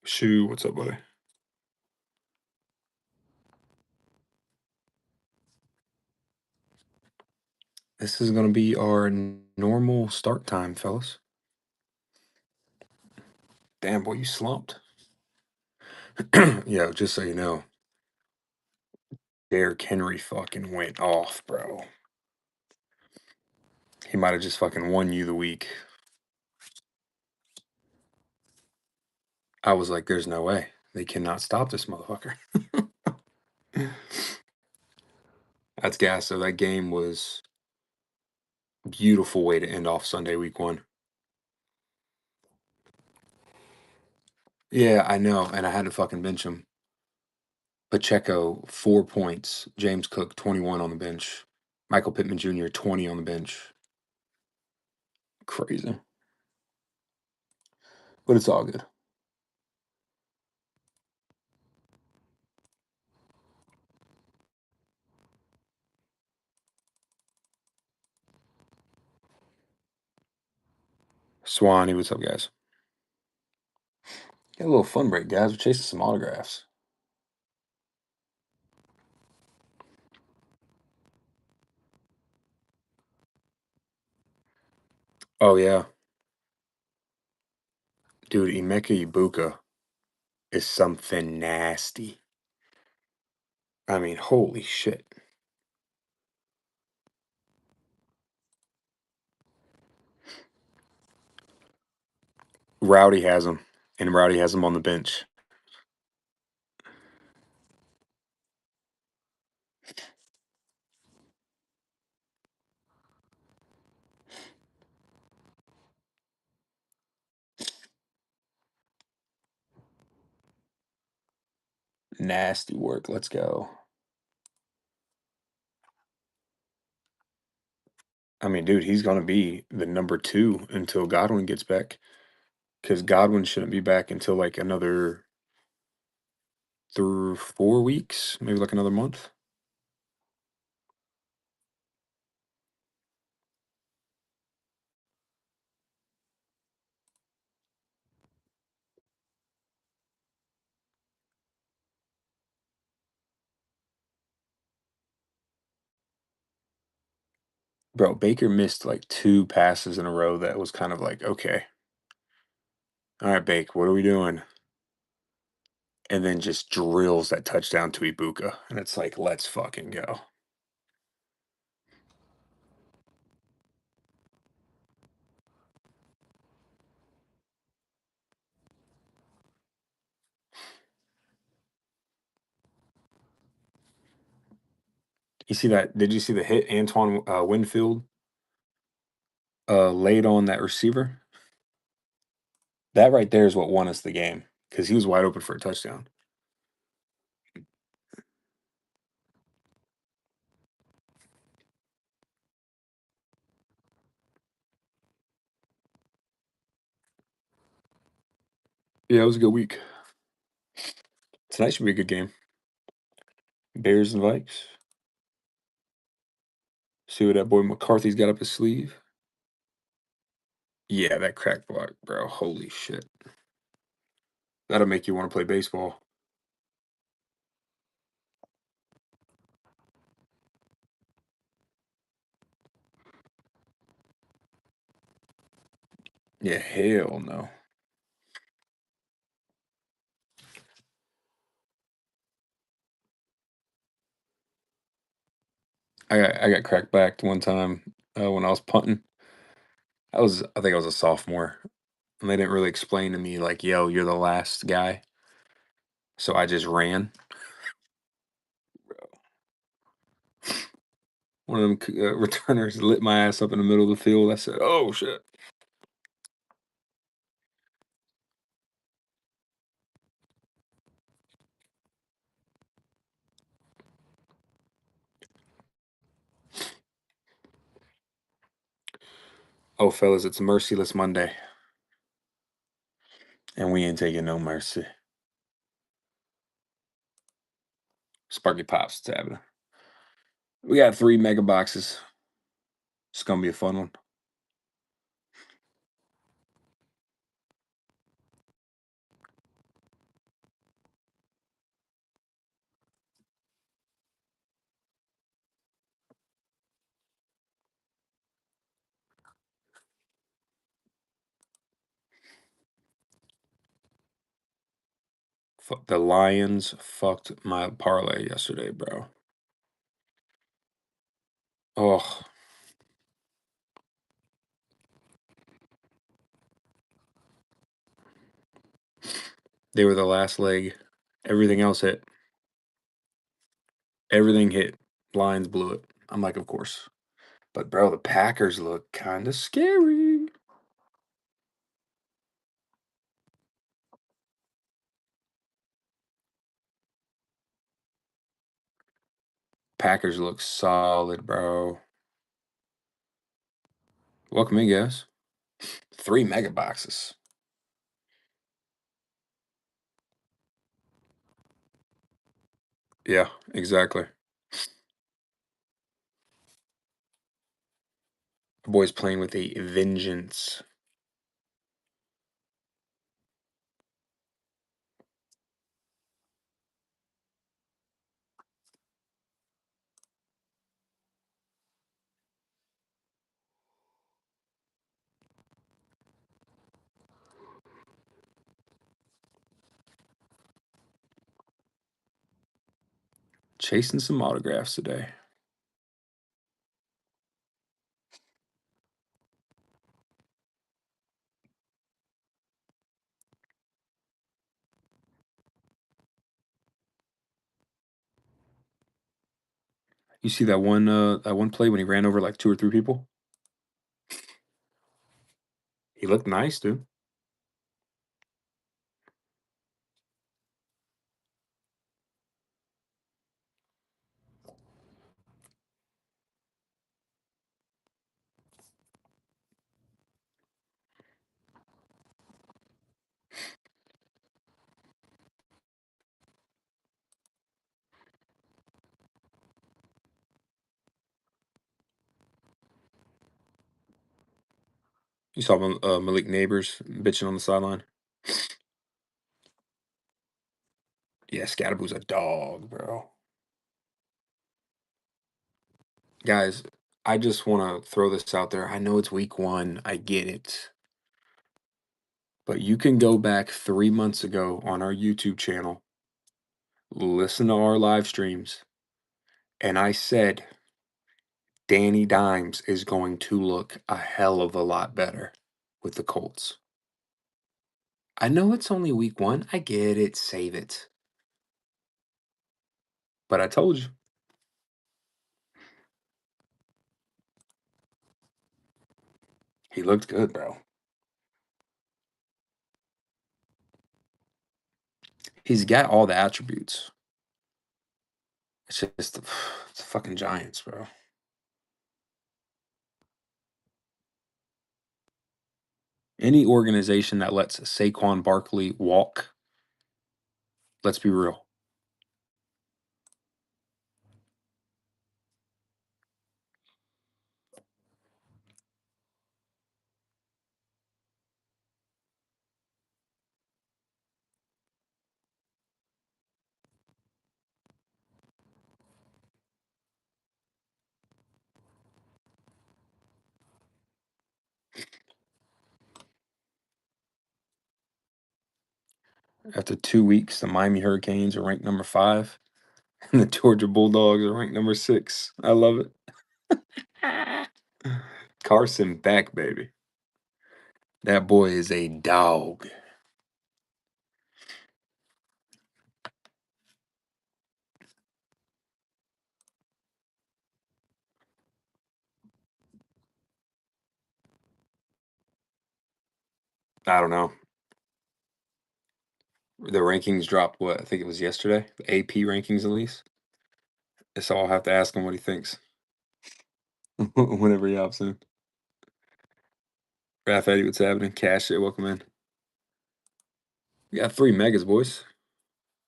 Shoot, what's up, buddy? This is gonna be our normal start time, fellas. Damn, boy, you slumped. Yo, just so you know, Derrick Henry fucking went off, bro. He might have just fucking won you the week. I was like, there's no way. They cannot stop this motherfucker. That's gas. So that game was beautiful way to end off Sunday week 1. Yeah, I know, and I had to fucking bench him. Pacheco, 4 points. James Cook, 21 on the bench. Michael Pittman Jr., 20 on the bench. Crazy. But it's all good. Swanee, what's up, guys? Got a little fun break, guys. We're chasing some autographs. Oh, yeah. Dude, Emeka Ibuka is something nasty. I mean, holy shit. Rowdy has him, and Rowdy has him on the bench. Nasty work. Let's go. I mean, dude, he's going to be the number 2 until Godwin gets back. Because Godwin shouldn't be back until like another 4 weeks, maybe like another month. Bro, Baker missed like 2 passes in a row that was kind of like, okay. All right, Bake, what are we doing? And then just drills that touchdown to Ibuka. And it's like, let's fucking go. You see that? Did you see the hit Antoine Winfield laid on that receiver? That right there is what won us the game because he was wide open for a touchdown. Yeah, it was a good week. Tonight should be a good game. Bears and Vikes. See what that boy McCarthy's got up his sleeve. Yeah, that crack block, bro. Holy shit. That'll make you want to play baseball. Yeah, hell no. I got cracked back one time when I was punting. I think I was a sophomore, and they didn't really explain to me like, "Yo, you're the last guy." So I just ran. One of them returners lit my ass up in the middle of the field. I said, "Oh shit!" Oh, fellas, it's Merciless Monday, and we ain't taking no mercy. Sparky Pops, it's happening. We got 3 mega boxes. It's gonna be a fun one. The Lions fucked my parlay yesterday, bro. Oh, they were the last leg. Everything else hit. Everything hit. Lions blew it. I'm like, of course. But bro, the Packers look kind of scary. Packers look solid, bro. Welcome in, guys. 3 mega boxes. Yeah, exactly. The boy's playing with a vengeance. Chasing some autographs today. You see that one play when he ran over like 2 or 3 people? He looked nice, dude. You saw Malik Neighbors bitching on the sideline. Yeah, Scatterboo's a dog, bro. Guys, I just want to throw this out there. I know it's week 1. I get it. But you can go back 3 months ago on our YouTube channel, listen to our live streams, and I said Danny Dimes is going to look a hell of a lot better with the Colts. I know it's only week 1. I get it. Save it. But I told you. He looked good, bro. He's got all the attributes. It's just it's the fucking Giants, bro. Any organization that lets Saquon Barkley walk, let's be real. After 2 weeks, the Miami Hurricanes are ranked number 5, and the Georgia Bulldogs are ranked number 6. I love it. Carson back, baby. That boy is a dog. I don't know. The rankings dropped what? I think it was yesterday. The AP rankings, at least. So I'll have to ask him what he thinks whenever he hops in. Raph Eddie, what's happening? Cash it, welcome in. We got 3 megas, boys.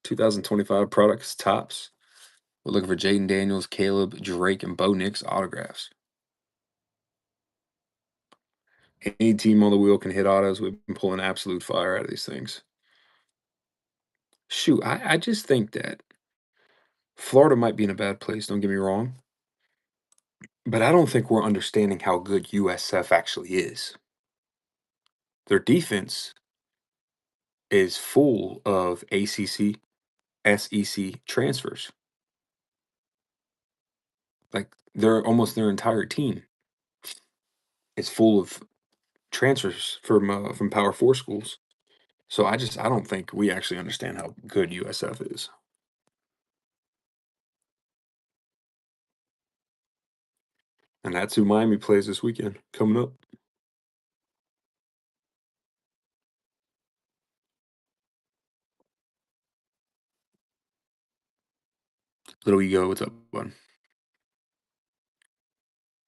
2025 products, tops. We're looking for Jaden Daniels, Caleb, Drake, and Bo Nix autographs. Any team on the wheel can hit autos. We've been pulling absolute fire out of these things. Shoot, I just think that Florida might be in a bad place, don't get me wrong. But I don't think we're understanding how good USF actually is. Their defense is full of ACC, SEC transfers. Like, they're almost their entire team is full of transfers from Power 4 schools. So I don't think we actually understand how good USF is. And that's who Miami plays this weekend coming up. Little ego, what's up, bud?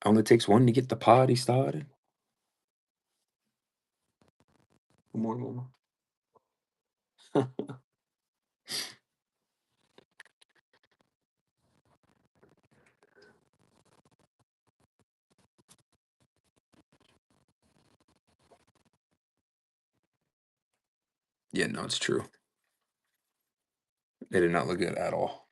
Only takes one to get the party started. Good morning, mama. Yeah, no, it's true. They did not look good at all.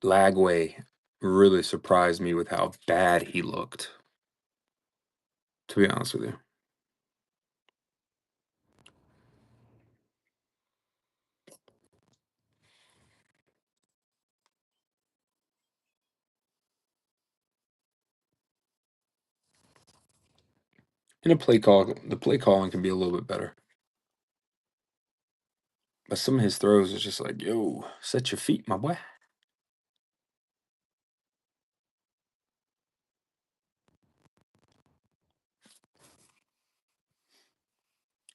Lagway really surprised me with how bad he looked, to be honest with you. And the play calling can be a little bit better. But some of his throws is just like, yo, set your feet, my boy.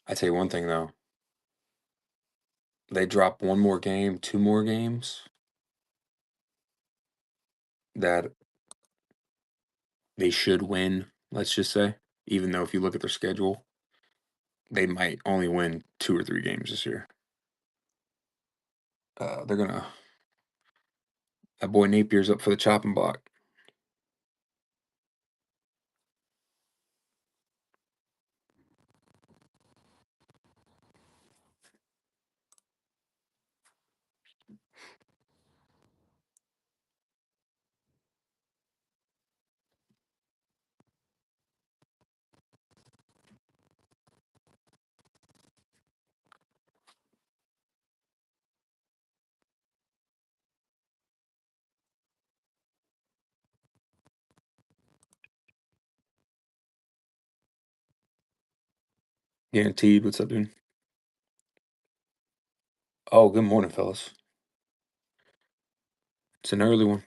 I tell you one thing though, they drop one more game, two more games that they should win, let's just say. Even though if you look at their schedule, they might only win 2 or 3 games this year. They're gonna that boy Napier's up for the chopping block. Guaranteed. What's up, dude? Oh, good morning, fellas. It's an early one.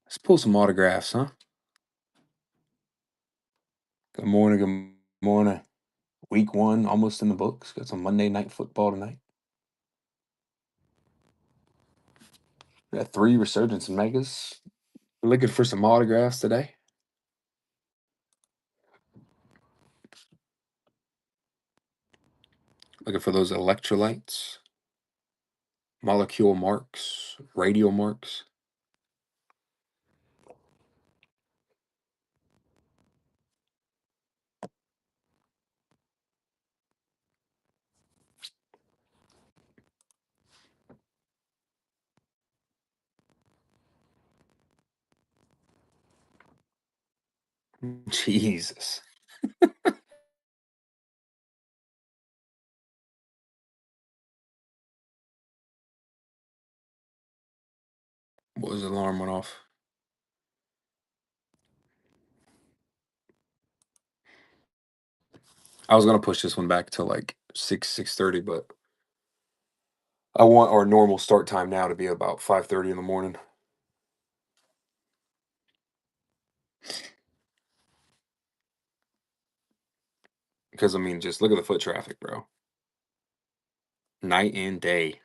Let's pull some autographs, huh? Good morning. Good morning. Week 1 almost in the books. Got some Monday night football tonight. We got 3 Resurgence Megas. Looking for some autographs today. Looking for those electrolytes, molecule marks, radial marks. Jesus. What was the alarm went off? I was gonna push this one back to like 6:30, but I want our normal start time now to be about 5:30 in the morning. Because I mean, just look at the foot traffic, bro. Night and day.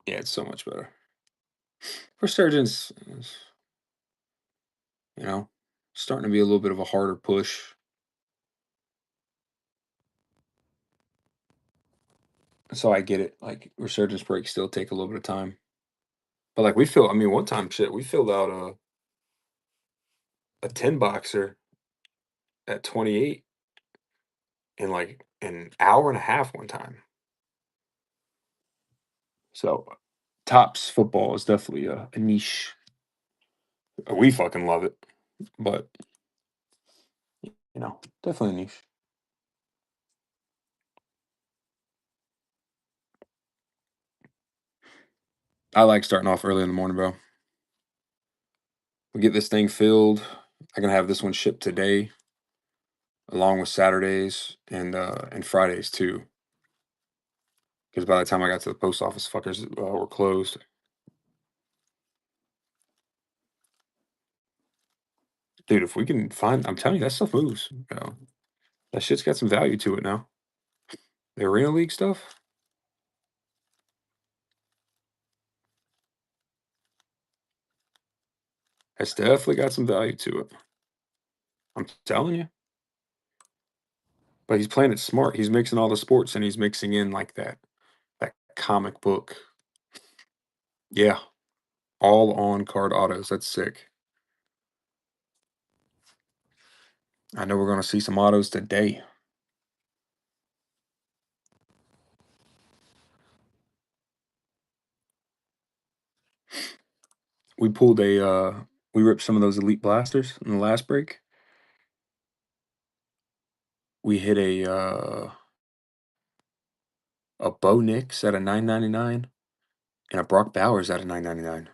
Yeah, it's so much better. Resurgence is, you know, starting to be a little bit of a harder push. So I get it. Like resurgence breaks still take a little bit of time. But like we fill I mean, one time shit, we filled out a 10 boxer at 28 in like an hour and a half one time. So tops football is definitely a niche. We fucking love it. But definitely a niche. I like starting off early in the morning, bro. We get this thing filled. I can have this one shipped today, along with Saturdays and Fridays too. Because by the time I got to the post office, fuckers were closed. Dude, if we can find, I'm telling you, that stuff moves. That shit's got some value to it now. The Arena League stuff, it's definitely got some value to it. I'm telling you. But he's playing it smart. He's mixing all the sports and he's mixing in like that comic book. Yeah, all on card autos. That's sick. I know we're gonna see some autos today. We pulled we ripped some of those elite blasters in the last break. We hit a Bo Nix at a 9.99 and a Brock Bowers at a 9.99.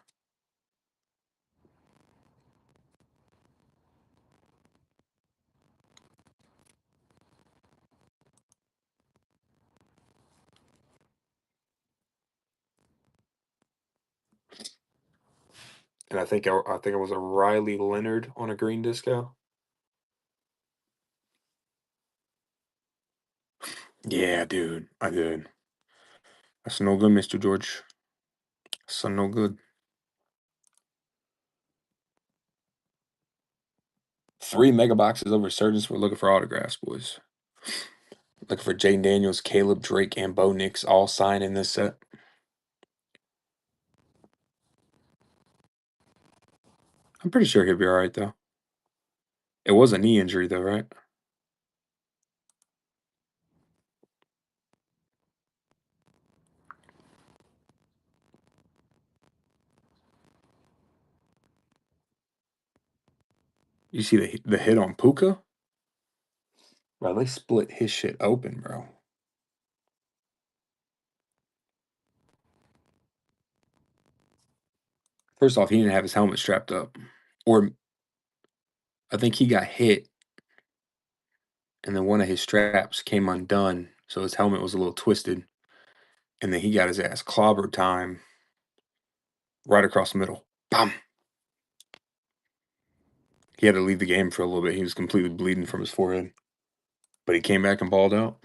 And I think it was a Riley Leonard on a green disco. Yeah, dude, I did. That's no good, Mr. George. That's no good. 3 mega boxes of Resurgence. We're looking for autographs, boys. Looking for Jaden Daniels, Caleb Drake, and Bo Nix all signed in this set. I'm pretty sure he'll be all right though. It was a knee injury though, right? You see the hit on Puka? Bro, they split his shit open, bro. First off, he didn't have his helmet strapped up. Or I think he got hit and then one of his straps came undone, so his helmet was a little twisted. And then he got his ass clobbered time right across the middle. Bam! He had to leave the game for a little bit. He was completely bleeding from his forehead. But he came back and balled out.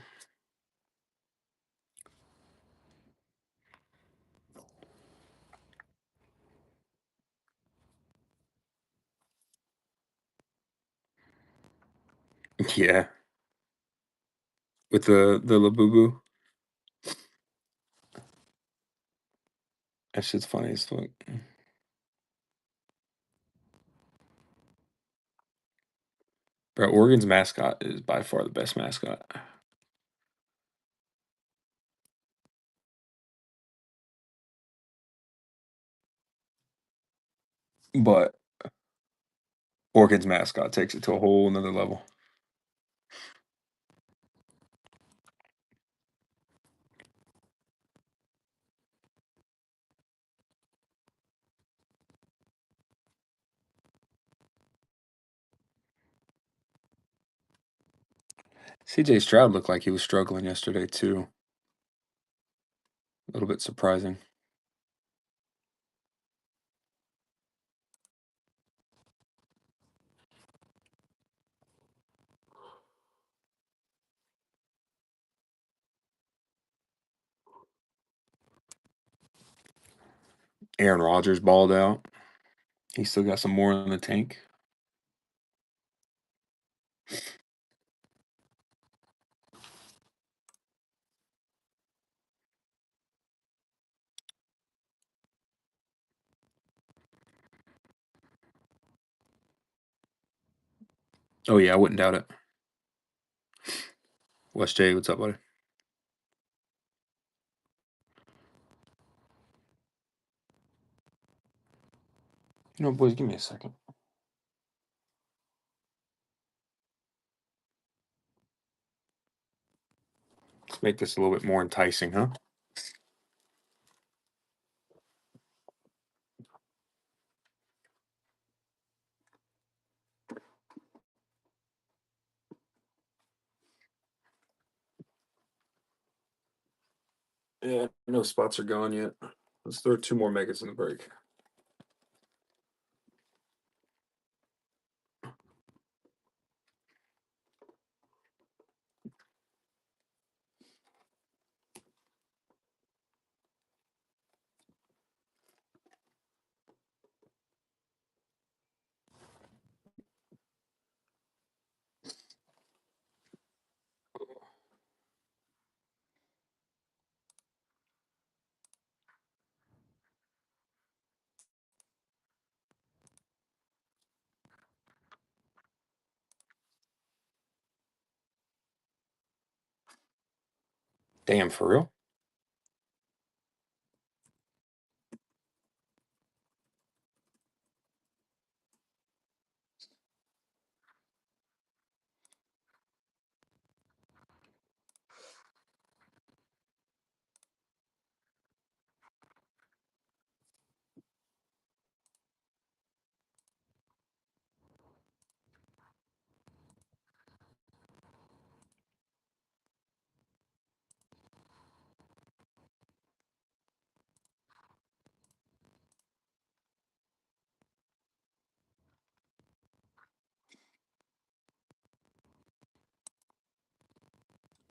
Yeah. With the Labubu. That shit's funny as fuck. Bro, Oregon's mascot is by far the best mascot. But Oregon's mascot takes it to a whole another level. CJ Stroud looked like he was struggling yesterday too. A little bit surprising. Aaron Rodgers balled out. He still got some more in the tank. Oh yeah, I wouldn't doubt it. West J, what's up, buddy? You know, boys, give me a second. Let's make this a little bit more enticing, huh? Yeah, no spots are gone yet. Let's throw 2 more megas in the break. Damn, for real?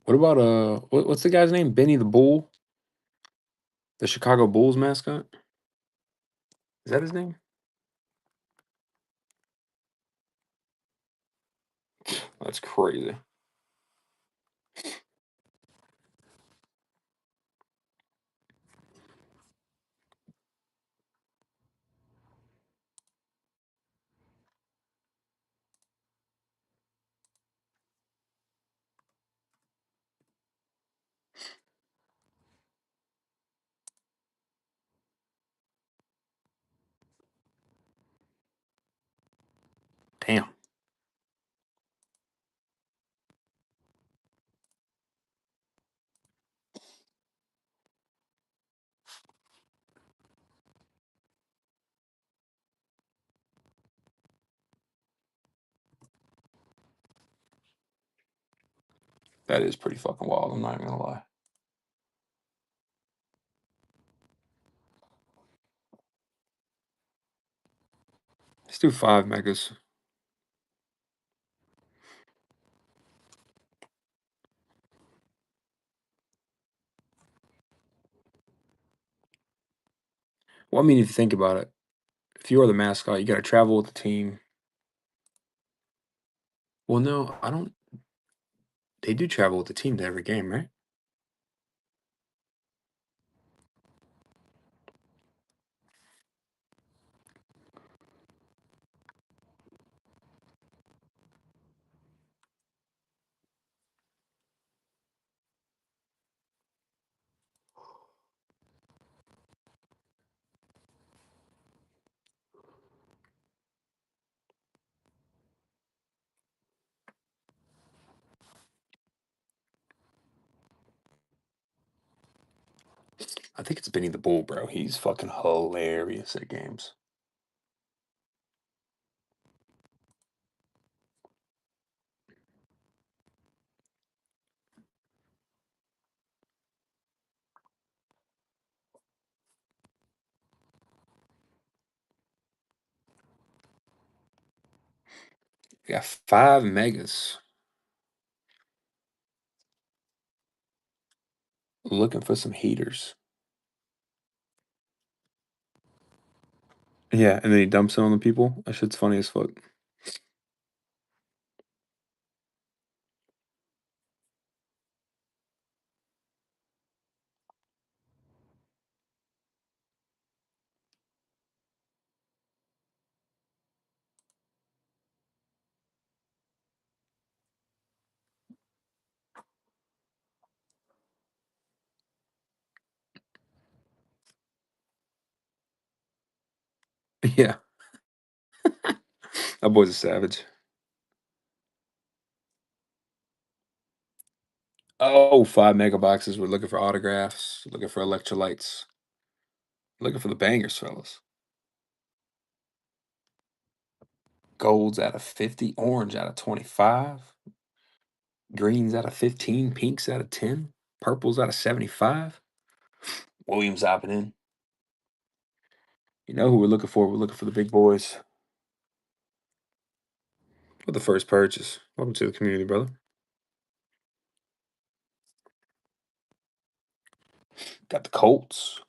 What about what's the guy's name? Benny the Bull, the Chicago Bulls mascot. Is that his name? That's crazy. Damn, that is pretty fucking wild. I'm not even gonna lie. Let's do 5 megas. Well, I mean, if you think about it, if you are the mascot, you got to travel with the team. Well, no, I don't. They do travel with the team to every game, right? I think it's Benny the Bull, bro. He's fucking hilarious at games. We got 5 megas. Looking for some heaters. Yeah, and then he dumps it on the people. That shit's funny as fuck. Yeah, that boy's a savage. Oh, 5 mega boxes. We're looking for autographs, looking for electrolytes, looking for the bangers, fellas. Golds out of 50, orange out of 25, greens out of 15, pinks out of 10, purples out of 75. Williams hopping in. You know who we're looking for? We're looking for the big boys for the first purchase. Welcome to the community, brother. Got the Colts.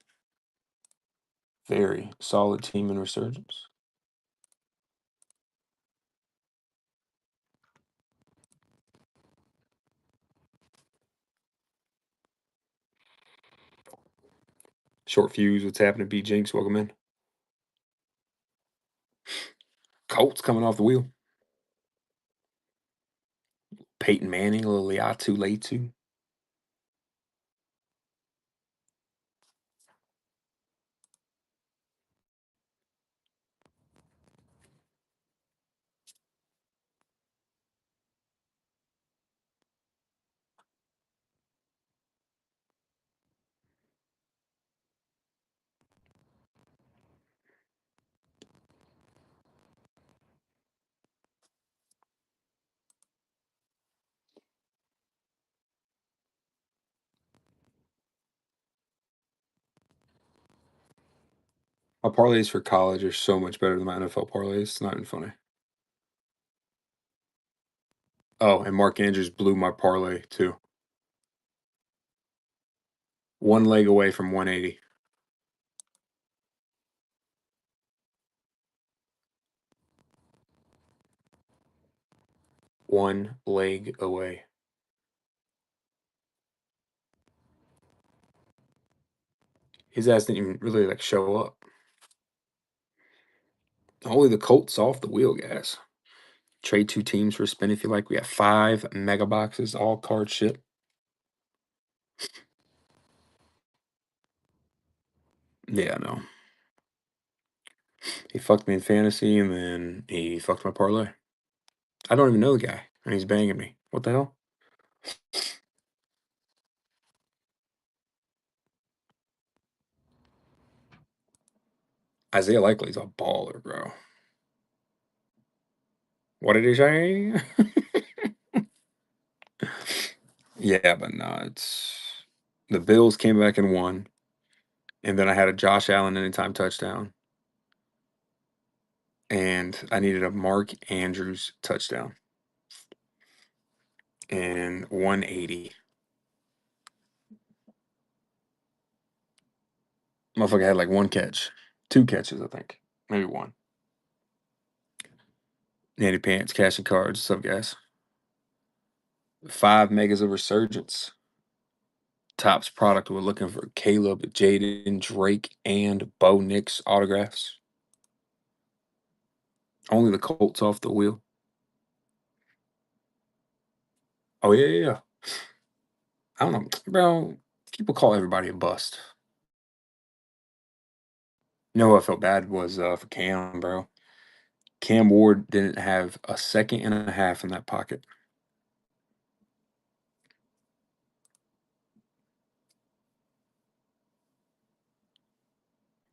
Very solid team in Resurgence. Short fuse. What's happening, B Jinx? Welcome in. Colts coming off the wheel. Peyton Manning, Liliatu Latu. My parlays for college are so much better than my NFL parlays. It's not even funny. Oh, and Mark Andrews blew my parlay too. One leg away from 180. One leg away. His ass didn't even really like show up. Only the Colts off the wheel, guys. Trade two teams for a spin if you like. We got 5 mega boxes, all card ship. Yeah, I know. He fucked me in fantasy and then he fucked my parlay. I don't even know the guy and he's banging me. What the hell? Isaiah Likely's a baller, bro. What did he say? Yeah, but no, it's the Bills came back and won. And then I had a Josh Allen anytime touchdown. And I needed a Mark Andrews touchdown. And 180. Motherfucker had like one catch. 2 catches, I think. Maybe one. Natty Pants, Cash and Cards. What's up, guys? 5 megas of Resurgence. Topps product. We're looking for Caleb, Jaden, Drake, and Bo Nix autographs. Only the Colts off the wheel. Oh, yeah, yeah, yeah. I don't know. Bro, people call everybody a bust. You know who I felt bad was for Cam, bro. Cam Ward didn't have a second and a half in that pocket.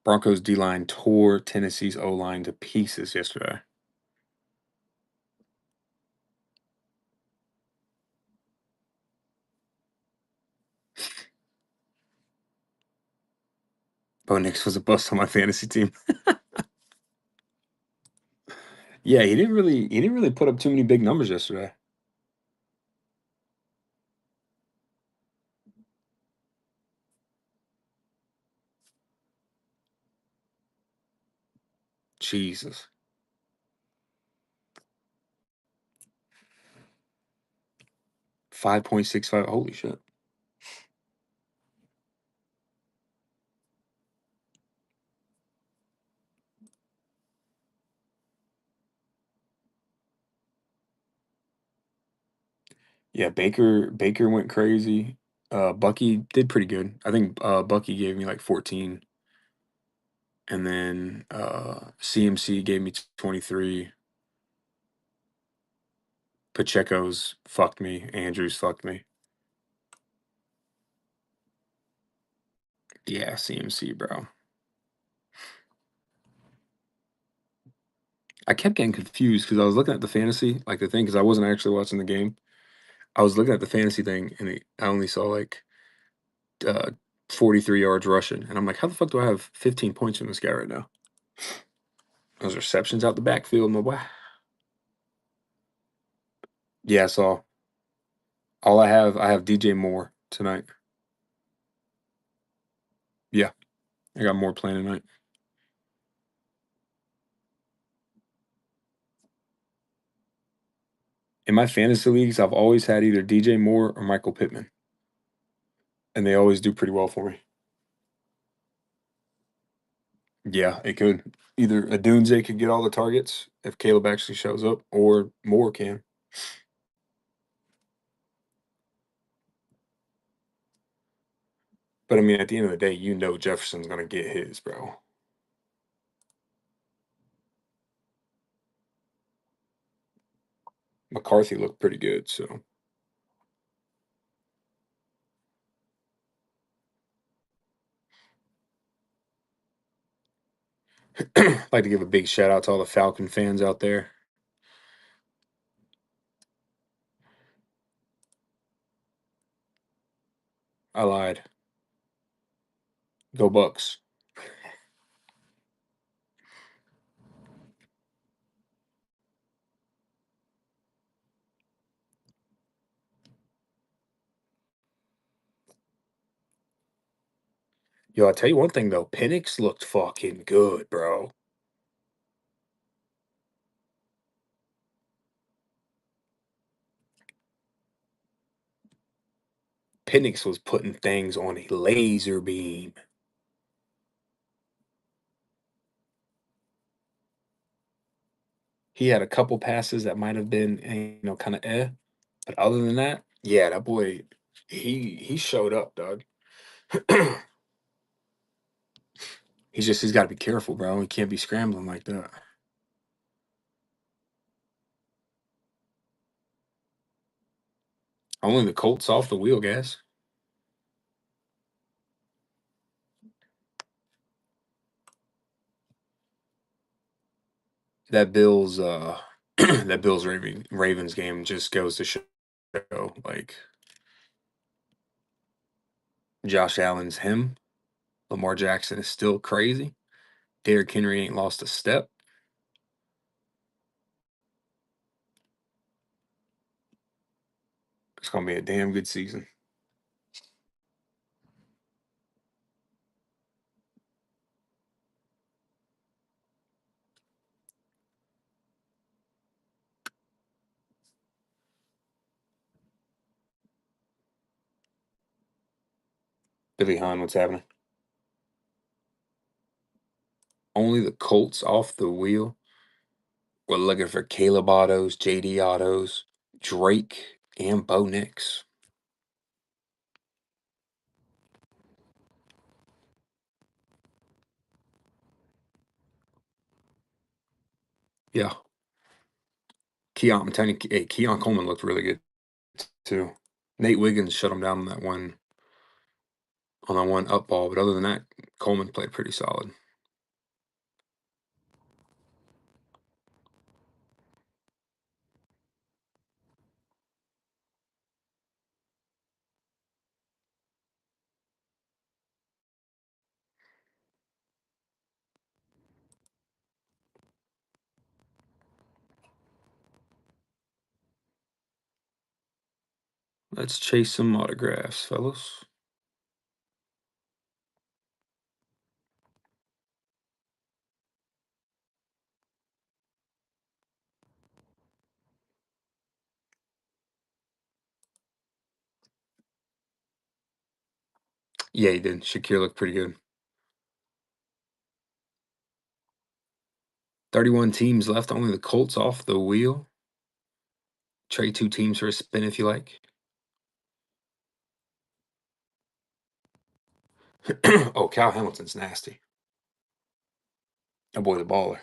Broncos D-line tore Tennessee's O-line to pieces yesterday. Bo Nix was a bust on my fantasy team. Yeah, he didn't really put up too many big numbers yesterday. Jesus. 5.65. Holy shit. Yeah, Baker went crazy. Bucky did pretty good. I think Bucky gave me like 14. And then CMC gave me 23. Pacheco's fucked me. Andrews fucked me. Yeah, CMC, bro. I kept getting confused because I was looking at the fantasy, like the thing, because I wasn't actually watching the game. I was looking at the fantasy thing, and I only saw like uh, 43 yards rushing, and I'm like, how the fuck do I have 15 points from this guy right now? Those receptions out the backfield, my boy. Yeah, so all I have DJ Moore tonight. Yeah, I got Moore playing tonight. In my fantasy leagues, I've always had either DJ Moore or Michael Pittman, and they always do pretty well for me. Yeah, it could. Either Adunze could get all the targets if Caleb actually shows up, or Moore can. But I mean, at the end of the day, you know Jefferson's gonna get his, bro. McCarthy looked pretty good, so I'd like to give a big shout out to all the Falcon fans out there. I lied. Go Bucks. Yo, I'll tell you one thing though, Penix looked fucking good, bro. Penix was putting things on a laser beam. He had a couple passes that might have been, kind of but other than that, yeah, that boy, he showed up, dog. He's got to be careful, bro. He can't be scrambling like that. Only the Colts off the wheel, guys. That Bills that Bills Ravens game just goes to show like Josh Allen's him. Lamar Jackson is still crazy. Derrick Henry ain't lost a step. It's gonna be a damn good season. Billy Hahn, what's happening? Only the Colts off the wheel. We're looking for Caleb Autos, JD Autos, Drake, and Bo Nix. Yeah. I'm telling you, hey, Keon Coleman looked really good too. Nate Wiggins shut him down on that one up ball, but other than that, Coleman played pretty solid. Let's chase some autographs, fellas. Yeah, he did. Shakir looked pretty good. 31 teams left, only the Colts off the wheel. Trade two teams for a spin if you like. Oh, Cal Hamilton's nasty. That boy's a baller.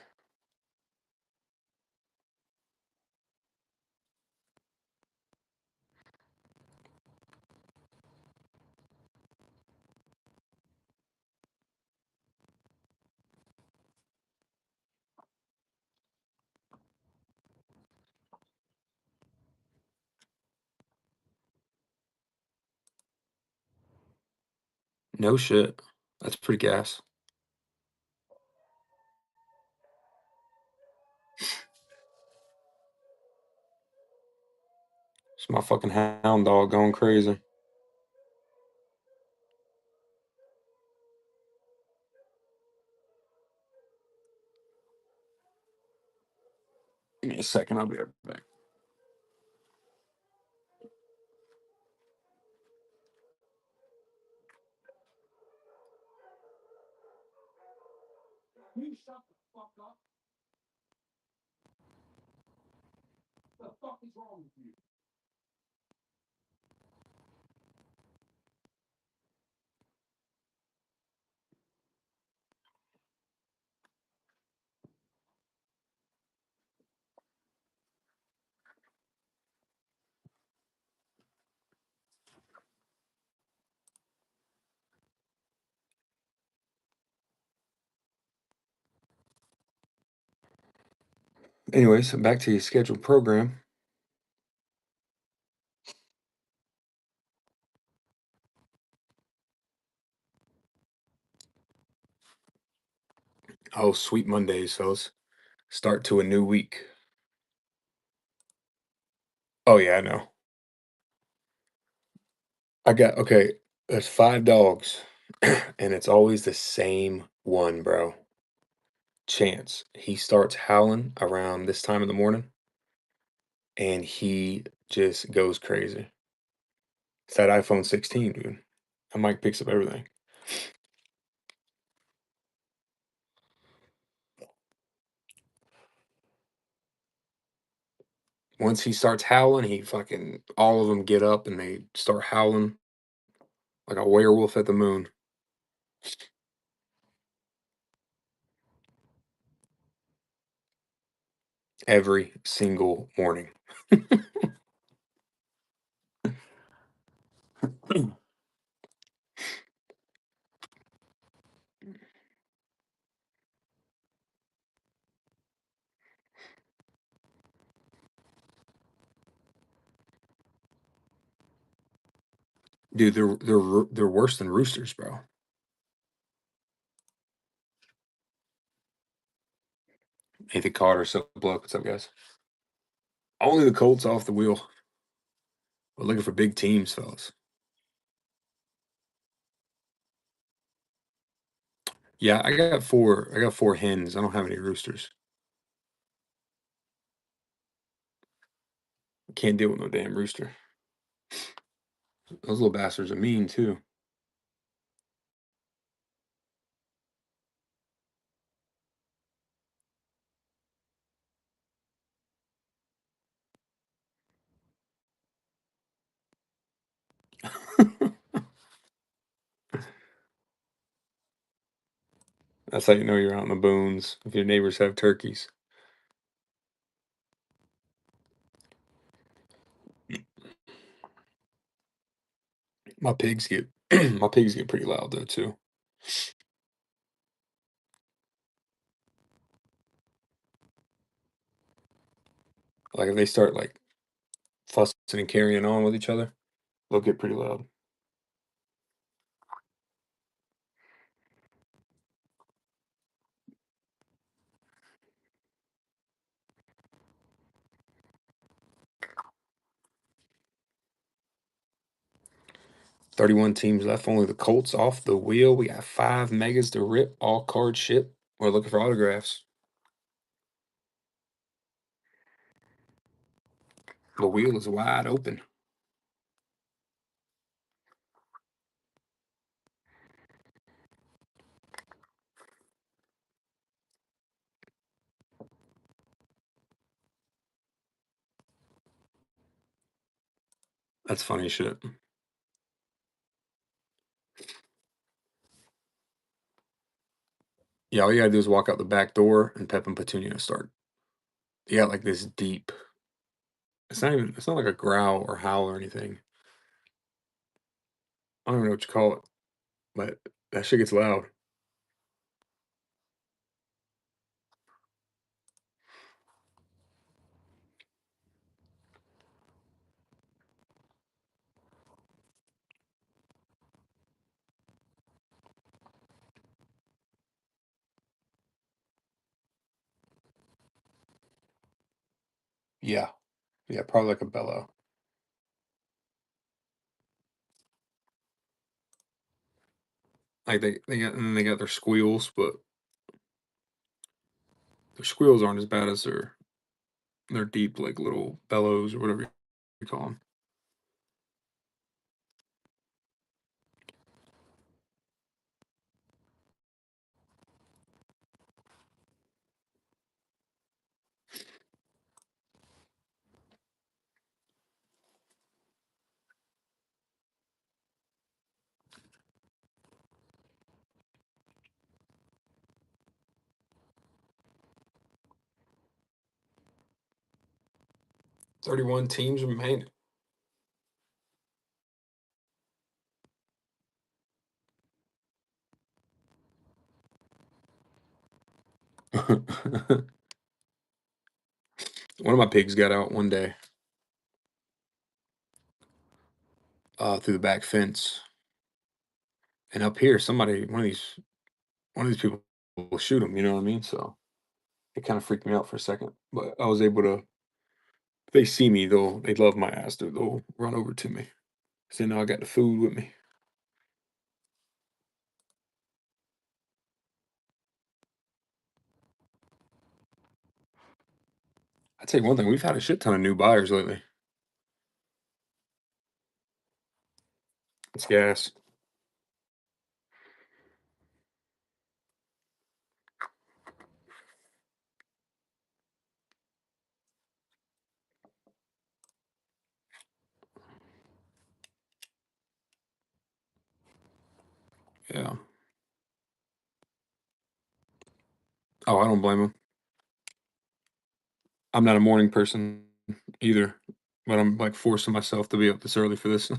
No shit. That's pretty gas. It's my fucking hound dog going crazy. Give me a second, I'll be right back. Anyways, back to your scheduled program. Oh, sweet Mondays, fellas. Start to a new week. Oh yeah, I know. I got okay. There's 5 dogs, and it's always the same one, bro. Chance. He starts howling around this time of the morning, and he just goes crazy. It's that iPhone 16, dude. That mic picks up everything. Once he starts howling, he fucking all of them get up and they start howling like a werewolf at the moon. Every single morning. Dude, they're worse than roosters, bro. Nathan Carter, so bloke. What's up, guys? Only the Colts off the wheel. We're looking for big teams, fellas. Yeah, I got four. I got 4 hens. I don't have any roosters. I can't deal with no damn rooster. Those little bastards are mean too. That's how you know you're out in the boons if your neighbors have turkeys. My pigs get my pigs get pretty loud though too. Like if they start like fussing and carrying on with each other, they'll get pretty loud. 31 teams left, only the Colts off the wheel. We got 5 megas to rip, all card ship. We're looking for autographs. The wheel is wide open. That's funny shit. Yeah, all you gotta do is walk out the back door and Pep and Petunia start. You got like this deep. It's not like a growl or howl or anything. I don't even know what you call it, but that shit gets loud. Yeah. Yeah, probably like a bellow. Like they got their squeals, but their squeals aren't as bad as their deep like little bellows or whatever you call them. 31 teams remain. One of my pigs got out one day through the back fence, and up here, one of these people will shoot him. You know what I mean? So it kind of freaked me out for a second, but I was able to. If they see me, they love my ass. They'll run over to me. So now I got the food with me. I tell you one thing, we've had a shit ton of new buyers lately. It's gas. Yeah. Oh, I don't blame them. I'm not a morning person either, but I'm like forcing myself to be up this early for this.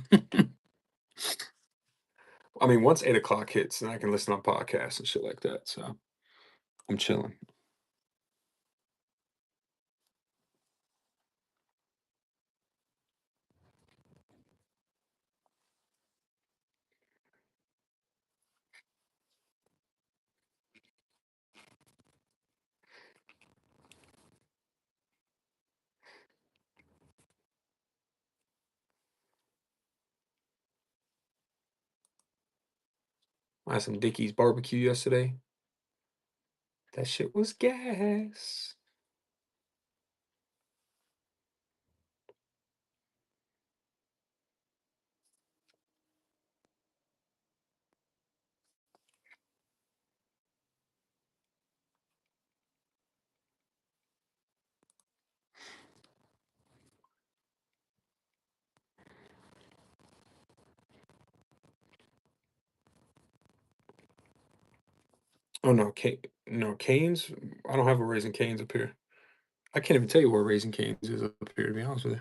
I mean, once 8 o'clock hits, then I can listen on podcasts and shit like that. So I'm chilling. I had some Dickie's barbecue yesterday. That shit was gas. Oh no, no Canes. I don't have a Raising Canes up here. I can't even tell you where Raising Canes is up here. To be honest with you,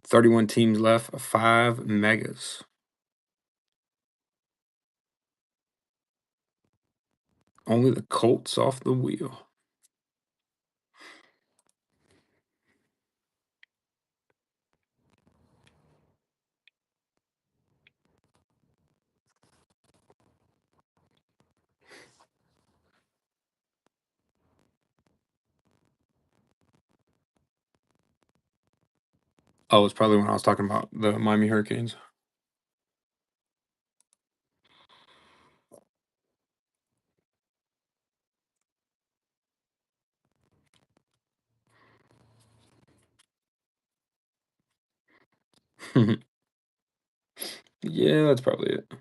31 teams left. 5 megas. Only the Colts off the wheel. Oh, it's probably when I was talking about the Miami Hurricanes. Yeah, that's probably it.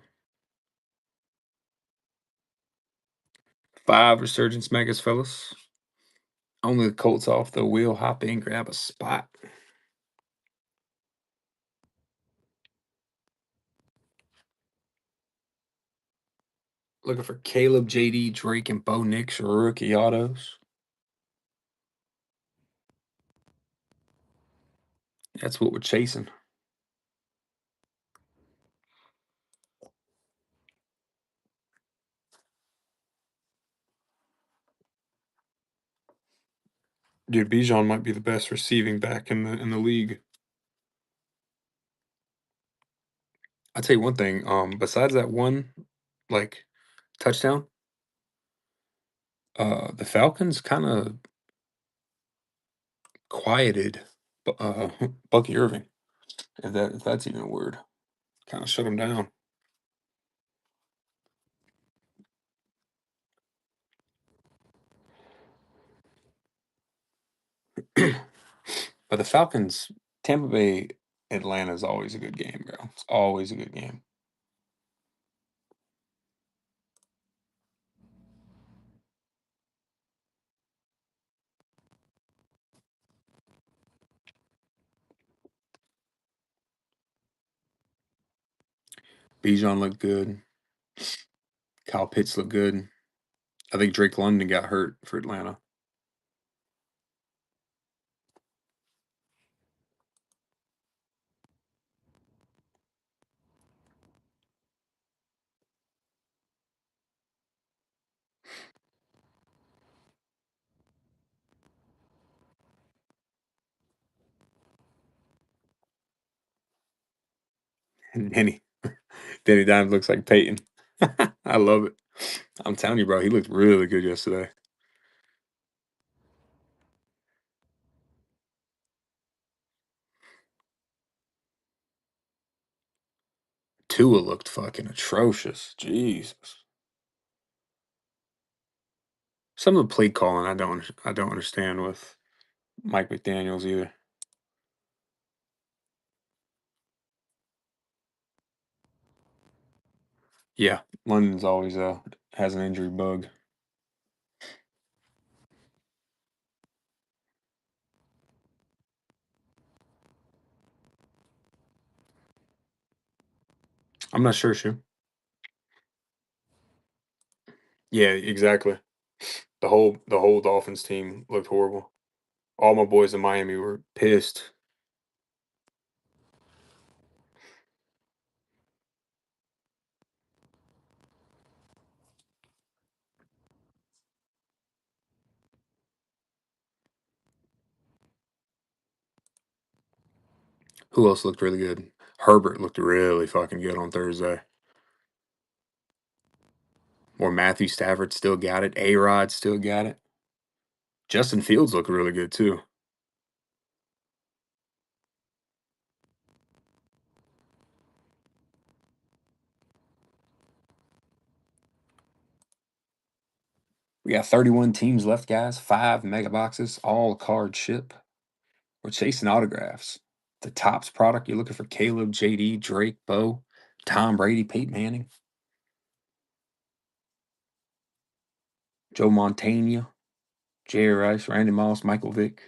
5 Resurgence Megas, fellas. Only the Colts off the wheel. Hop in, grab a spot. Looking for Caleb, JD, Drake, and Bo Nix rookie autos. That's what we're chasing. Dude, Bijan might be the best receiving back in the league. I'll tell you one thing. Besides that one, like touchdown, the Falcons kind of quieted Bucky Irving, if that's even a word. Kind of shut him down. But the Falcons, Tampa Bay, Atlanta is always a good game, bro. It's always a good game. Bijan looked good. Kyle Pitts looked good. I think Drake London got hurt for Atlanta. And Danny Dimes looks like Peyton. I love it. I'm telling you, bro, he looked really good yesterday. Tua looked fucking atrocious. Jesus. Some of the play calling I don't understand with Mike McDaniels either. Yeah, London's always has an injury bug. I'm not sure, Shu. Yeah, exactly. The whole Dolphins team looked horrible. All my boys in Miami were pissed. Who else looked really good? Herbert looked really fucking good on Thursday. Or Matthew Stafford still got it. A-Rod still got it. Justin Fields looked really good too. We got 31 teams left, guys. 5 mega boxes, all card ship. We're chasing autographs. The Tops product, you're looking for Caleb, JD, Drake, Bo, Tom Brady, Peyton Manning, Joe Montana, Jerry Rice, Randy Moss, Michael Vick.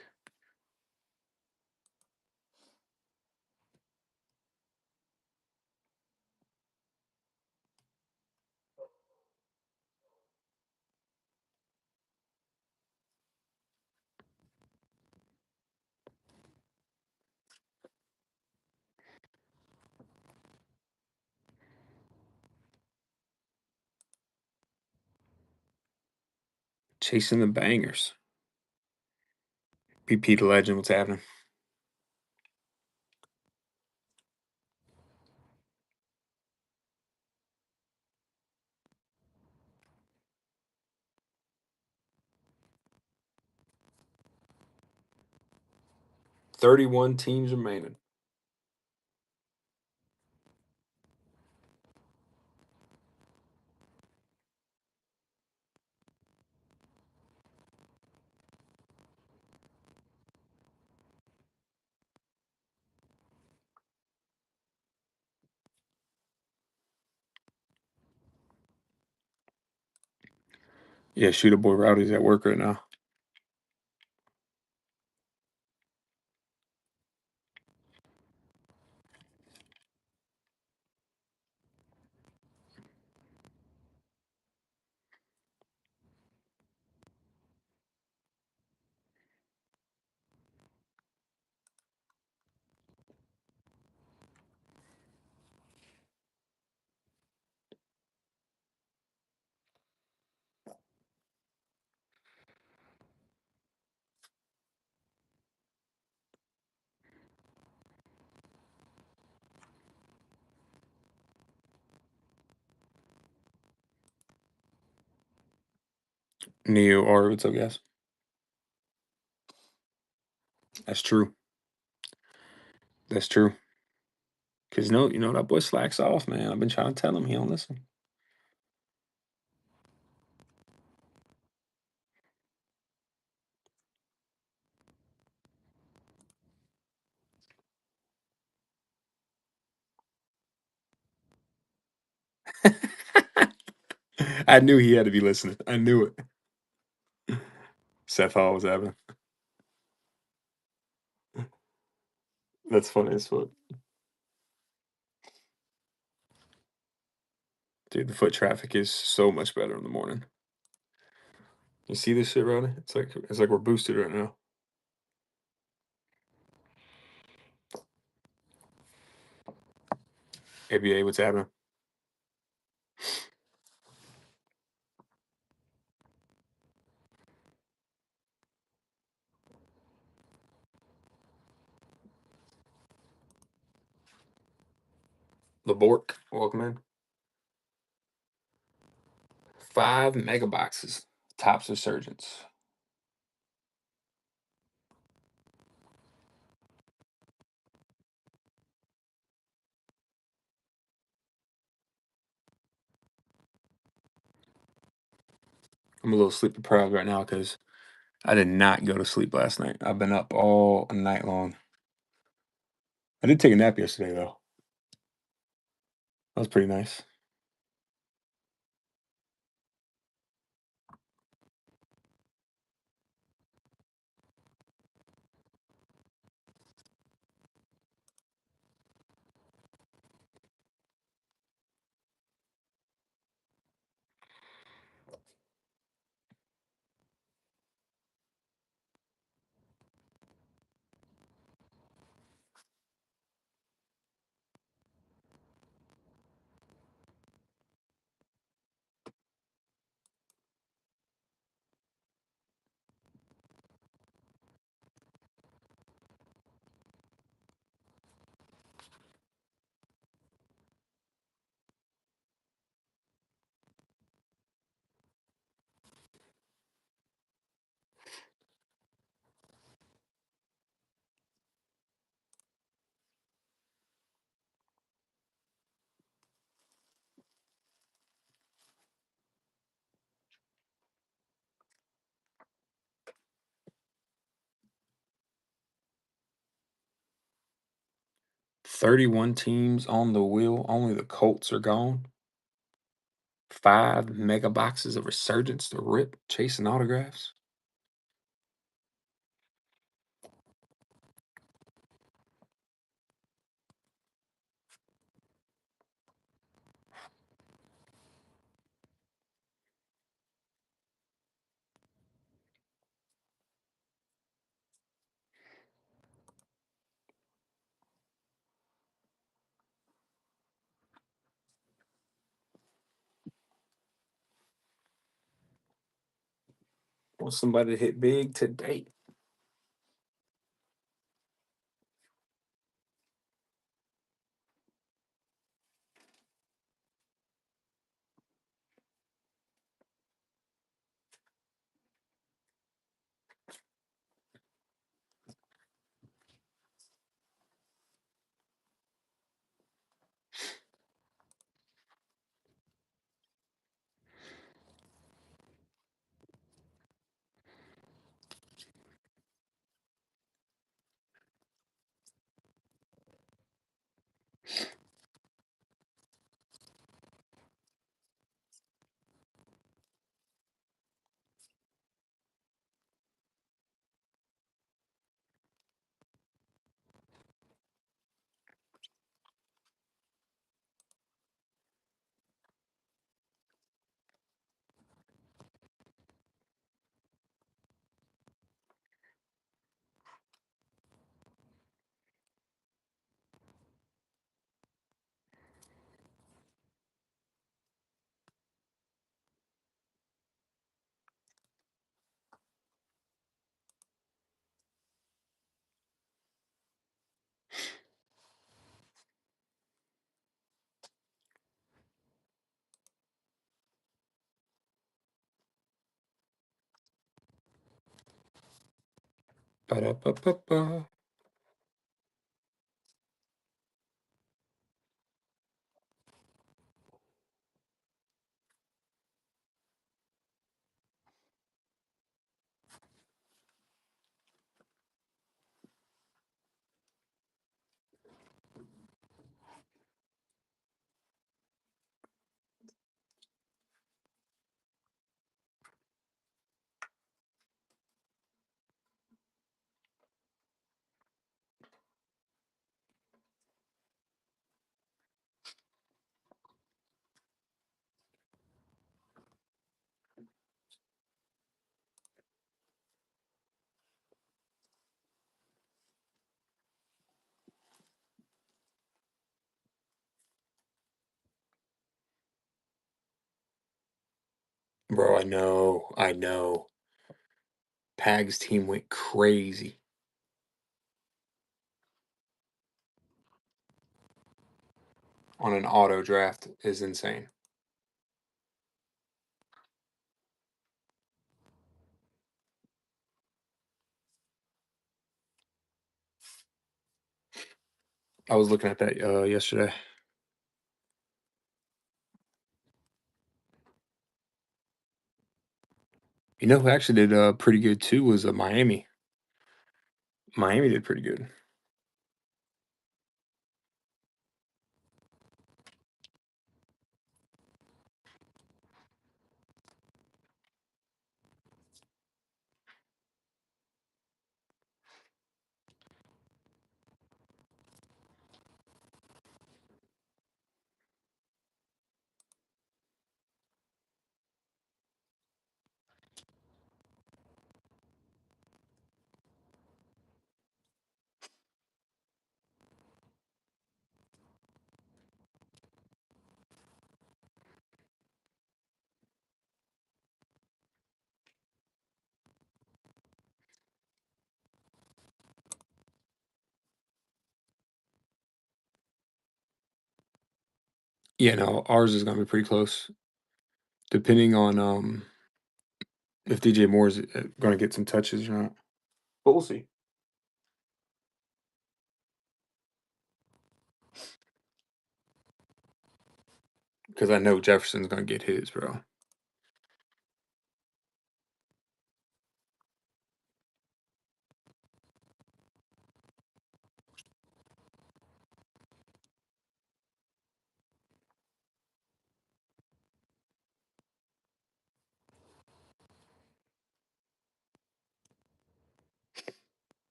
Chasing the bangers. PP the legend, what's happening? $31 teams remaining. Yeah, Shooter Boy Rowdy's at work right now. Neo or what's up, guys? That's true. That's true. Cause no, that boy slacks off, man. I've been trying to tell him he don't listen. I knew he had to be listening. I knew it. Seth Hall was having. That's funny as fuck. Dude, the foot traffic is so much better in the morning. You see this shit, Rodney? It's like we're boosted right now. ABA, what's happening? Labork, welcome in. 5 mega boxes. Tops Resurgence. I'm a little sleep deprived right now because I did not go to sleep last night. I've been up all night long. I did take a nap yesterday, though. That was pretty nice. "31 teams on the wheel. Only the Colts are gone. 5 mega boxes of Resurgence to rip. Chasing autographs." Want somebody to hit big today. Ba-da-ba-ba-ba. Bro, I know. I know. Pag's team went crazy on an auto draft is insane. I was looking at that yesterday. You know who actually did pretty good too was Miami. Miami did pretty good. Yeah, no, ours is gonna be pretty close, depending on if DJ Moore is gonna get some touches or not. But we'll see. Because I know Jefferson's gonna get his, bro.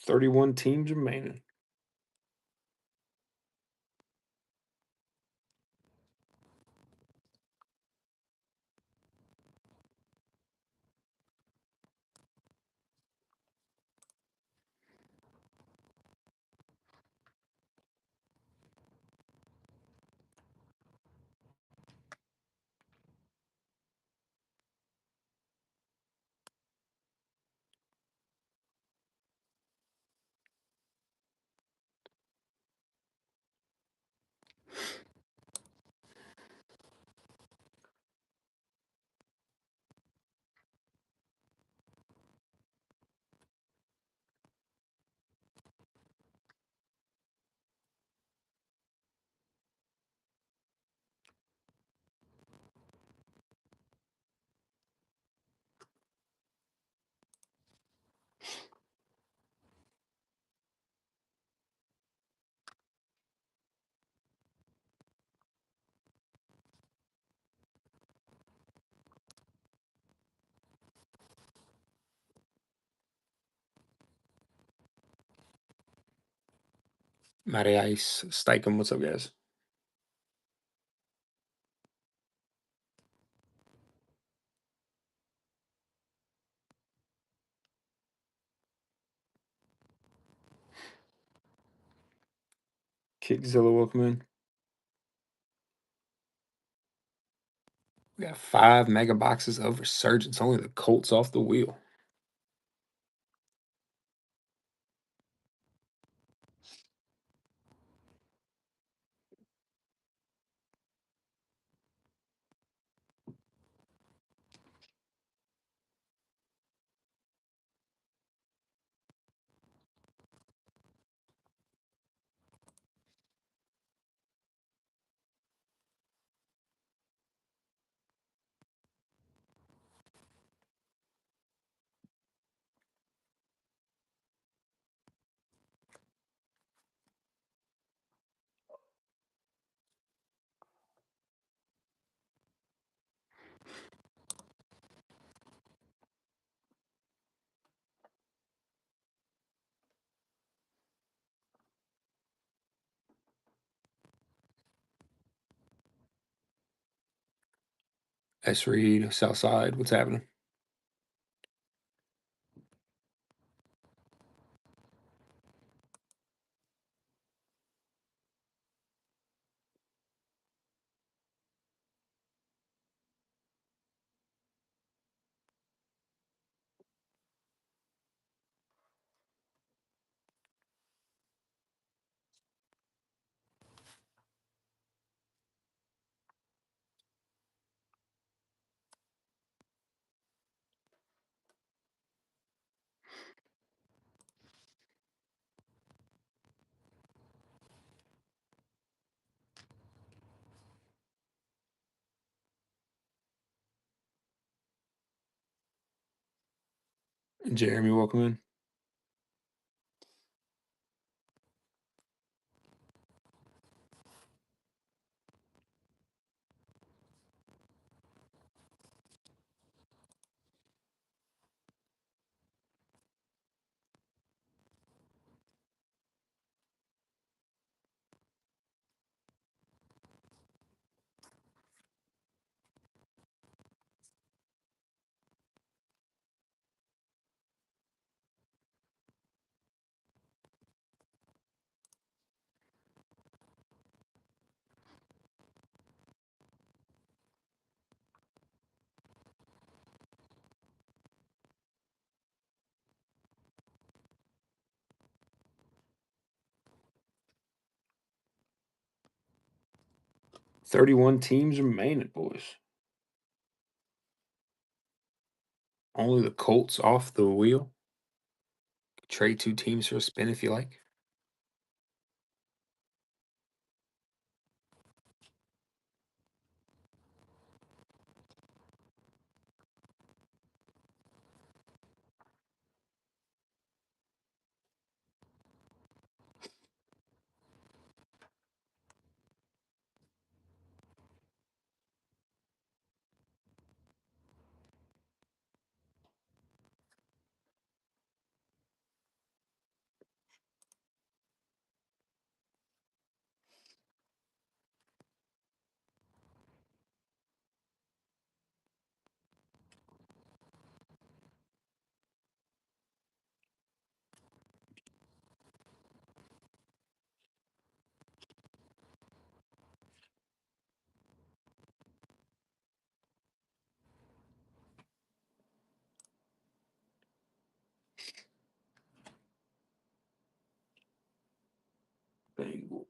$31 teams remaining. Matty Ice, Steichen, what's up, guys? Kickzilla, welcome in. We got 5 mega boxes of Resurgence. Only the Colts off the wheel. S. Reed, Southside. What's happening? Jeremy, welcome in. $31 teams remaining, boys. Only the Colts off the wheel. Trade 2 teams for a spin if you like. Bengals.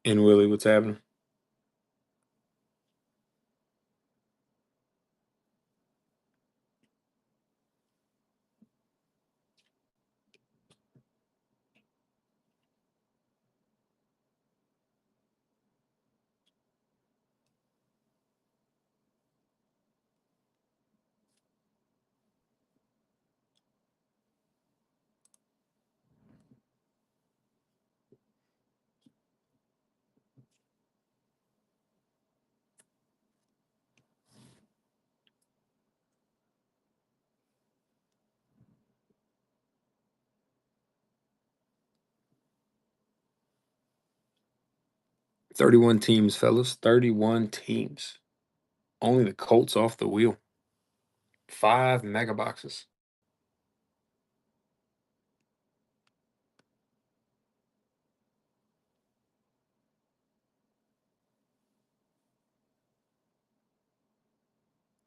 And Willie, what's happening? $31 teams, fellas. 31 teams. Only the Colts off the wheel. 5 mega boxes.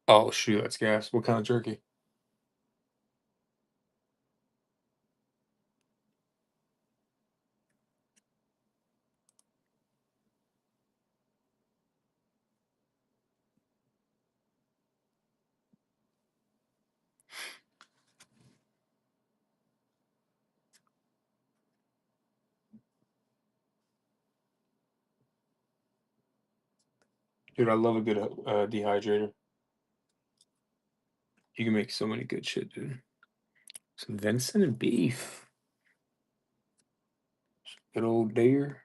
Oh shoot, that's gas. What kind of jerky? Dude, I love a good dehydrator. You can make so many good shit, dude. Some venison and beef. Good old deer.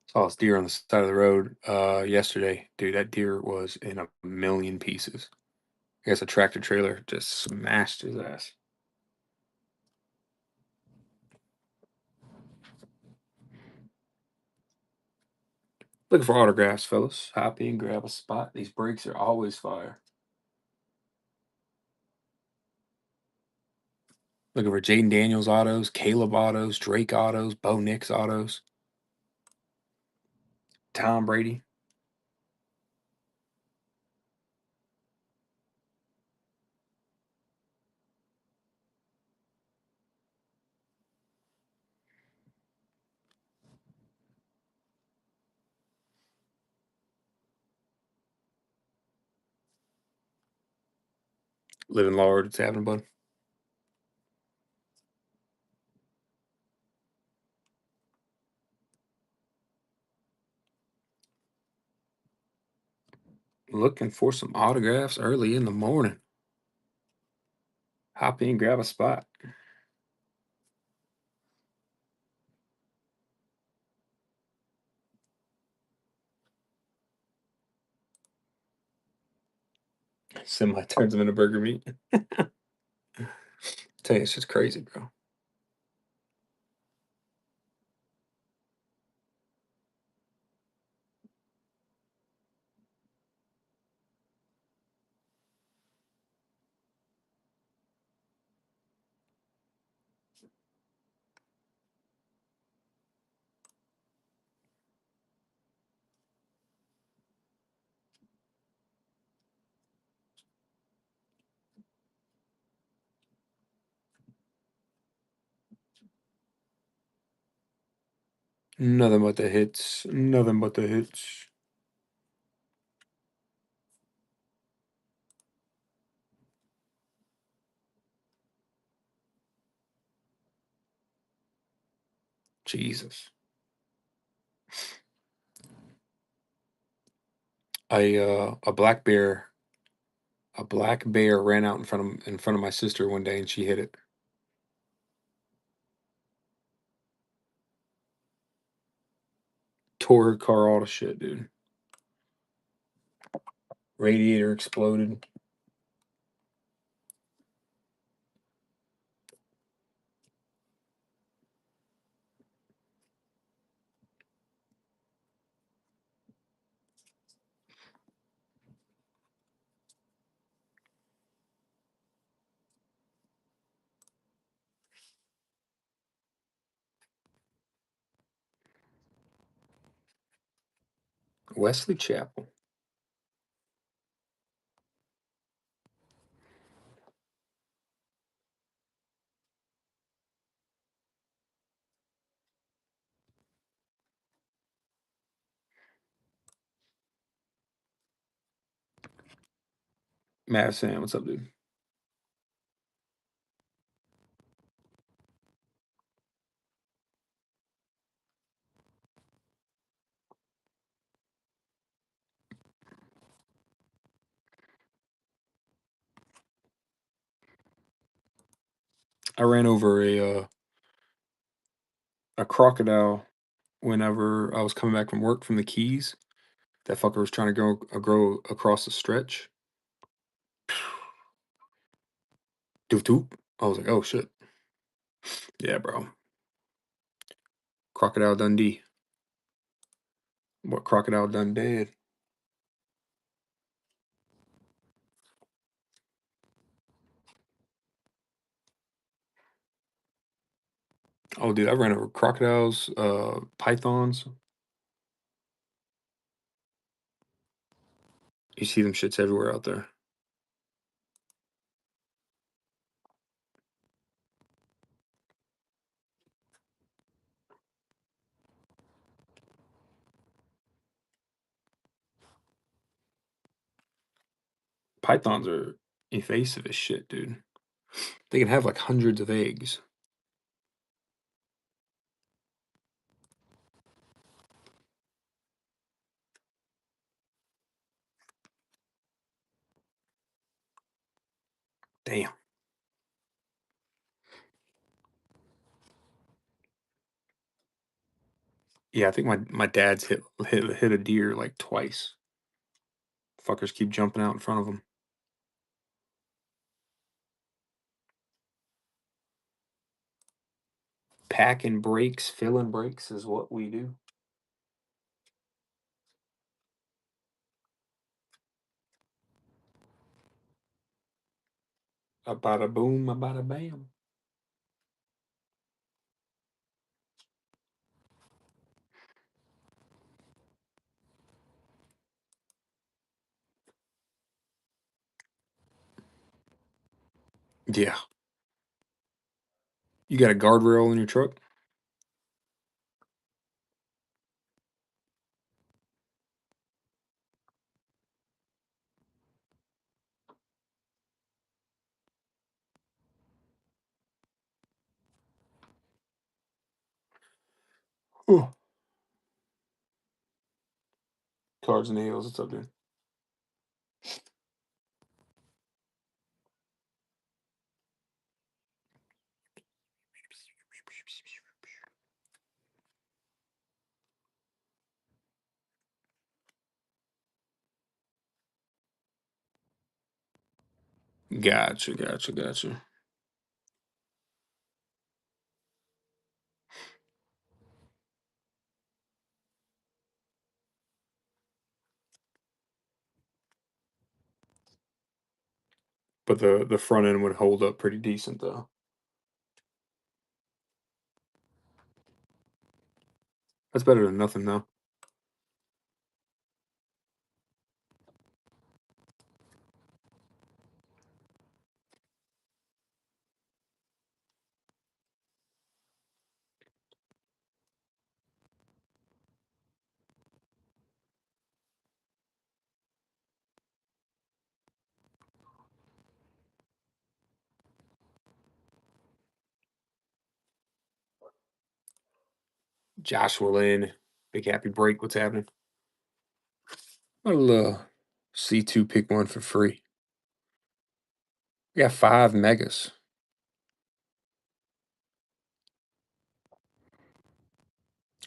Saw this deer on the side of the road yesterday. Dude, that deer was in a million pieces. I guess a tractor trailer just smashed his ass. Looking for autographs, fellas. Hop in, grab a spot. These breaks are always fire. Looking for Jaden Daniels autos, Caleb autos, Drake autos, Bo Nix autos, Tom Brady. Living large, it's happening, bud. Looking for some autographs early in the morning. Hop in, grab a spot. Semi turns them into burger meat. Tell you, it's just crazy, bro. Nothing but the hits. Nothing but the hits. Jesus. A black bear ran out in front of my sister one day and she hit it. Tore her car all to shit, dude. Radiator exploded. Wesley Chapel. Madison, what's up, dude? I ran over a crocodile whenever I was coming back from work from the Keys. That fucker was trying to go across the stretch. Doop doop. I was like, oh shit. Yeah, bro. Crocodile Dundee. What crocodile done dead? Oh, dude, I ran over crocodiles, pythons. You see them shits everywhere out there. Pythons are evasive as shit, dude. They can have like hundreds of eggs. Damn. Yeah, I think my dad's hit a deer like twice. Fuckers keep jumping out in front of him. Packing brakes, filling brakes is what we do. A bada boom, a bada bam. Yeah. You got a guardrail in your truck? Oh. Cards and nails. What's up, dude? Gotcha, gotcha, gotcha. But the front end would hold up pretty decent though. That's better than nothing though. Joshua Lynn, Big Happy Break. What's happening? I'll C2 pick one for free. We got 5 megas.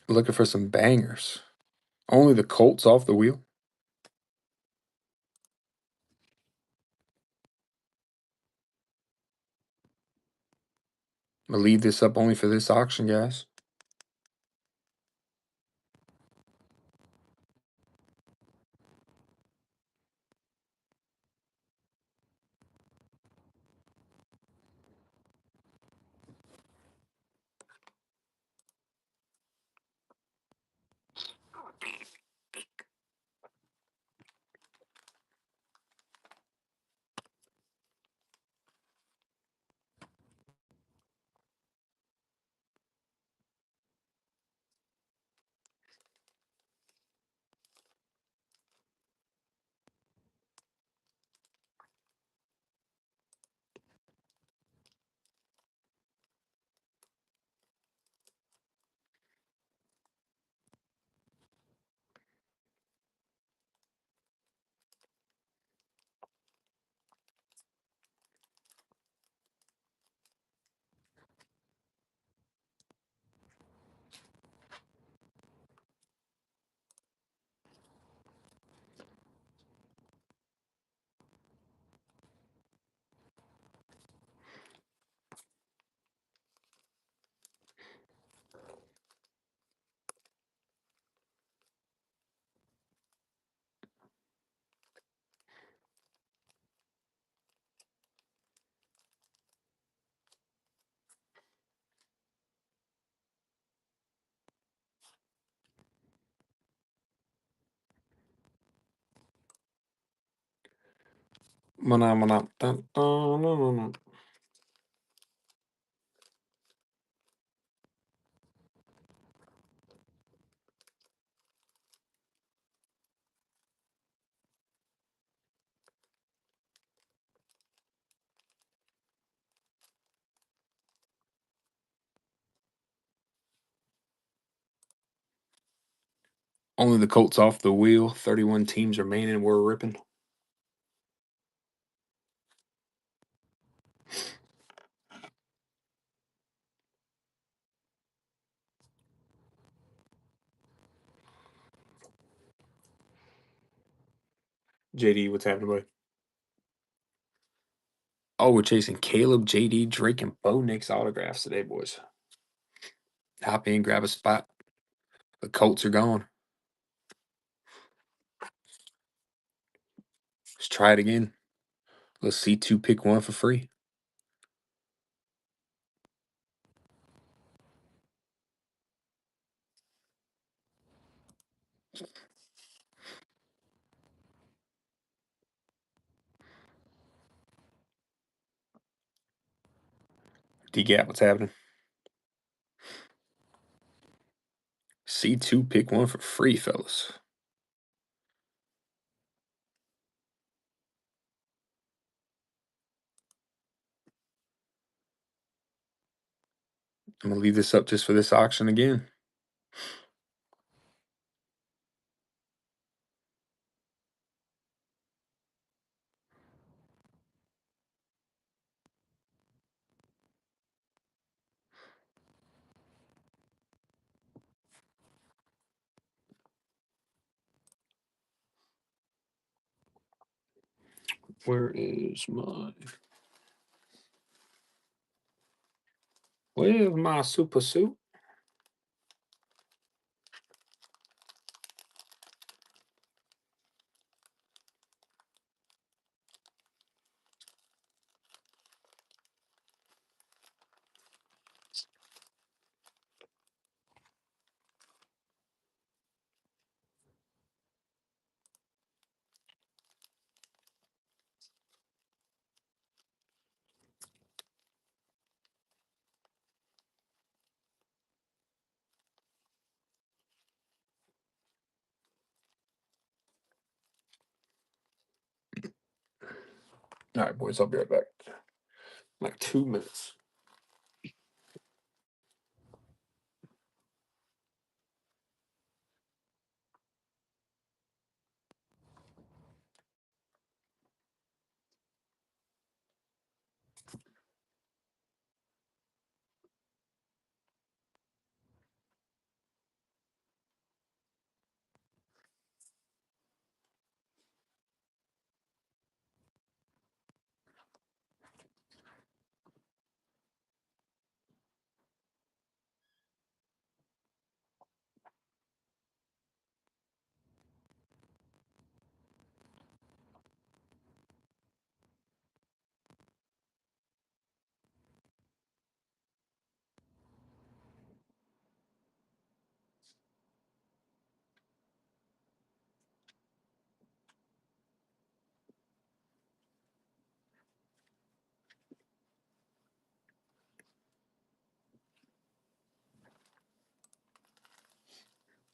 Looking for some bangers. Only the Colts off the wheel. I'm gonna leave this up only for this auction, guys. Only the Colts off the wheel. 31 teams remaining. We're ripping. JD, what's happening, boy? Oh, we're chasing Caleb, JD, Drake, and Bo Nick's autographs today, boys. Hop in, grab a spot. The Colts are gone. Let's try it again. Let's see two pick one for free. D-Gap, what's happening? C2 pick one for free, fellas. I'm going to leave this up just for this auction again. Where's my super suit? All right, boys, I'll be right back. Like 2 minutes.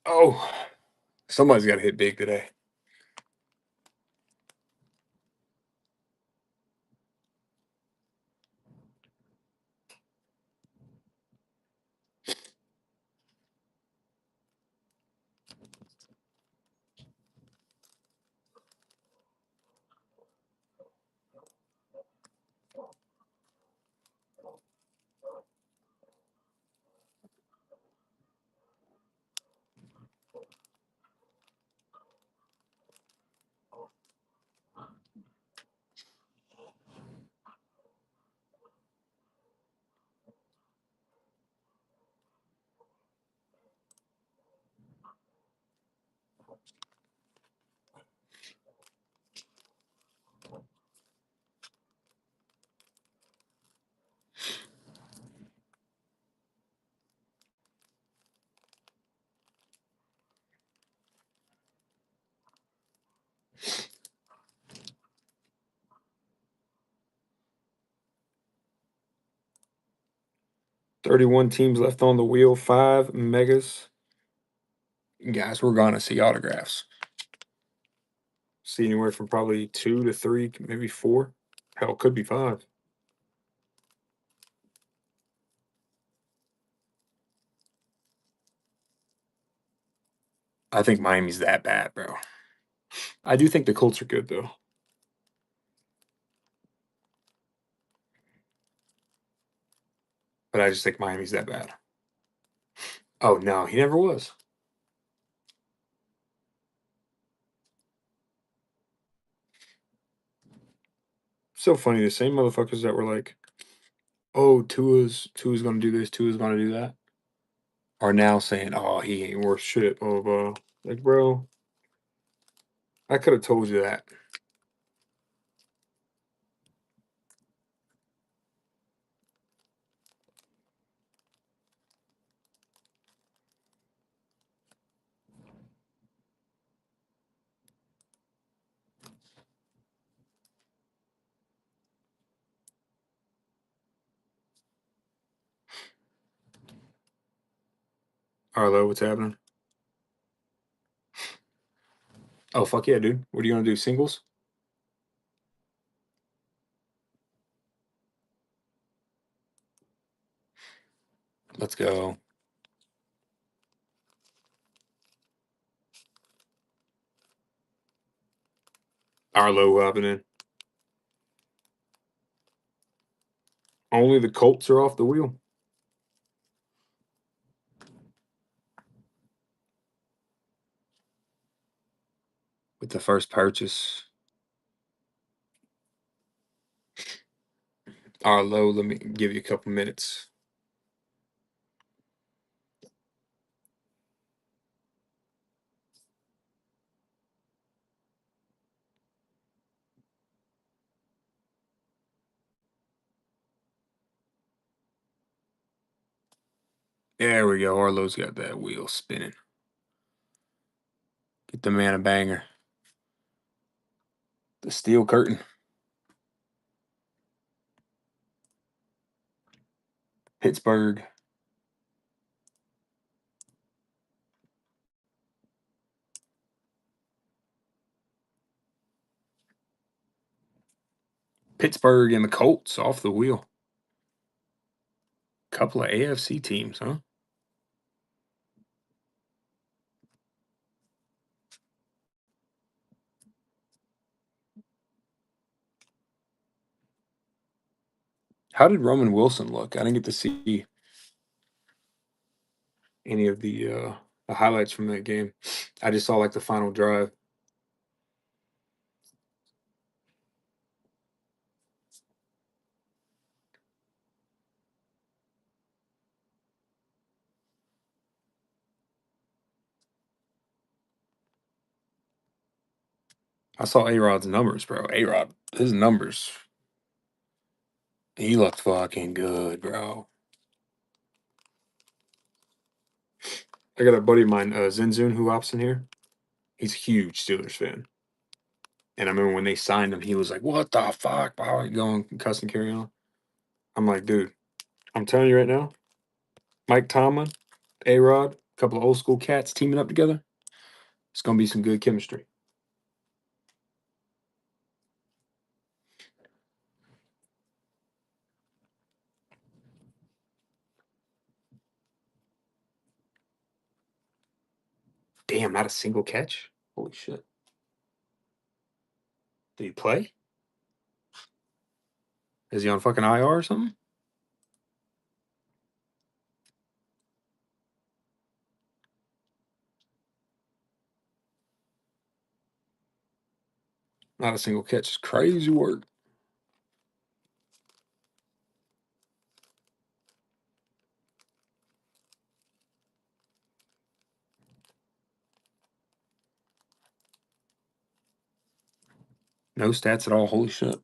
Oh, somebody's got to hit big today. $31 teams left on the wheel, 5 megas. Guys, we're going to see autographs. See anywhere from probably 2 to 3, maybe 4. Hell, could be 5. I think Miami's that bad, bro. I do think the Colts are good, though. But I just think Miami's that bad. Oh, no, he never was. So funny. The same motherfuckers that were like, "Oh, Tua's gonna do this. Tua's gonna do that," are now saying, "Oh, he ain't worth shit." Blah blah. Like, bro, I could have told you that. Arlo, what's happening? Oh fuck yeah, dude. What are you gonna do? Singles? Let's go. Arlo hopping in. Only the Colts are off the wheel. With the first purchase. Arlo, let me give you a couple minutes. There we go. Arlo's got that wheel spinning. Get the man a banger. The steel curtain. Pittsburgh. Pittsburgh and the Colts off the wheel. Couple of AFC teams, huh? How did Roman Wilson look? I didn't get to see any of the highlights from that game. I just saw like the final drive. I saw A-Rod's numbers, bro. A-Rod, his numbers. He looked fucking good, bro. I got a buddy of mine, Zinzun, who hops in here. He's a huge Steelers fan. And I remember when they signed him, he was like, "What the fuck? Why are you going cuss and carry on?" I'm like, dude, I'm telling you right now, Mike Tomlin, A-Rod, a couple of old school cats teaming up together. It's gonna be some good chemistry. Damn, not a single catch. Holy shit. Did he play? Is he on fucking IR or something? Not a single catch. It's crazy work. No stats at all. Holy shit.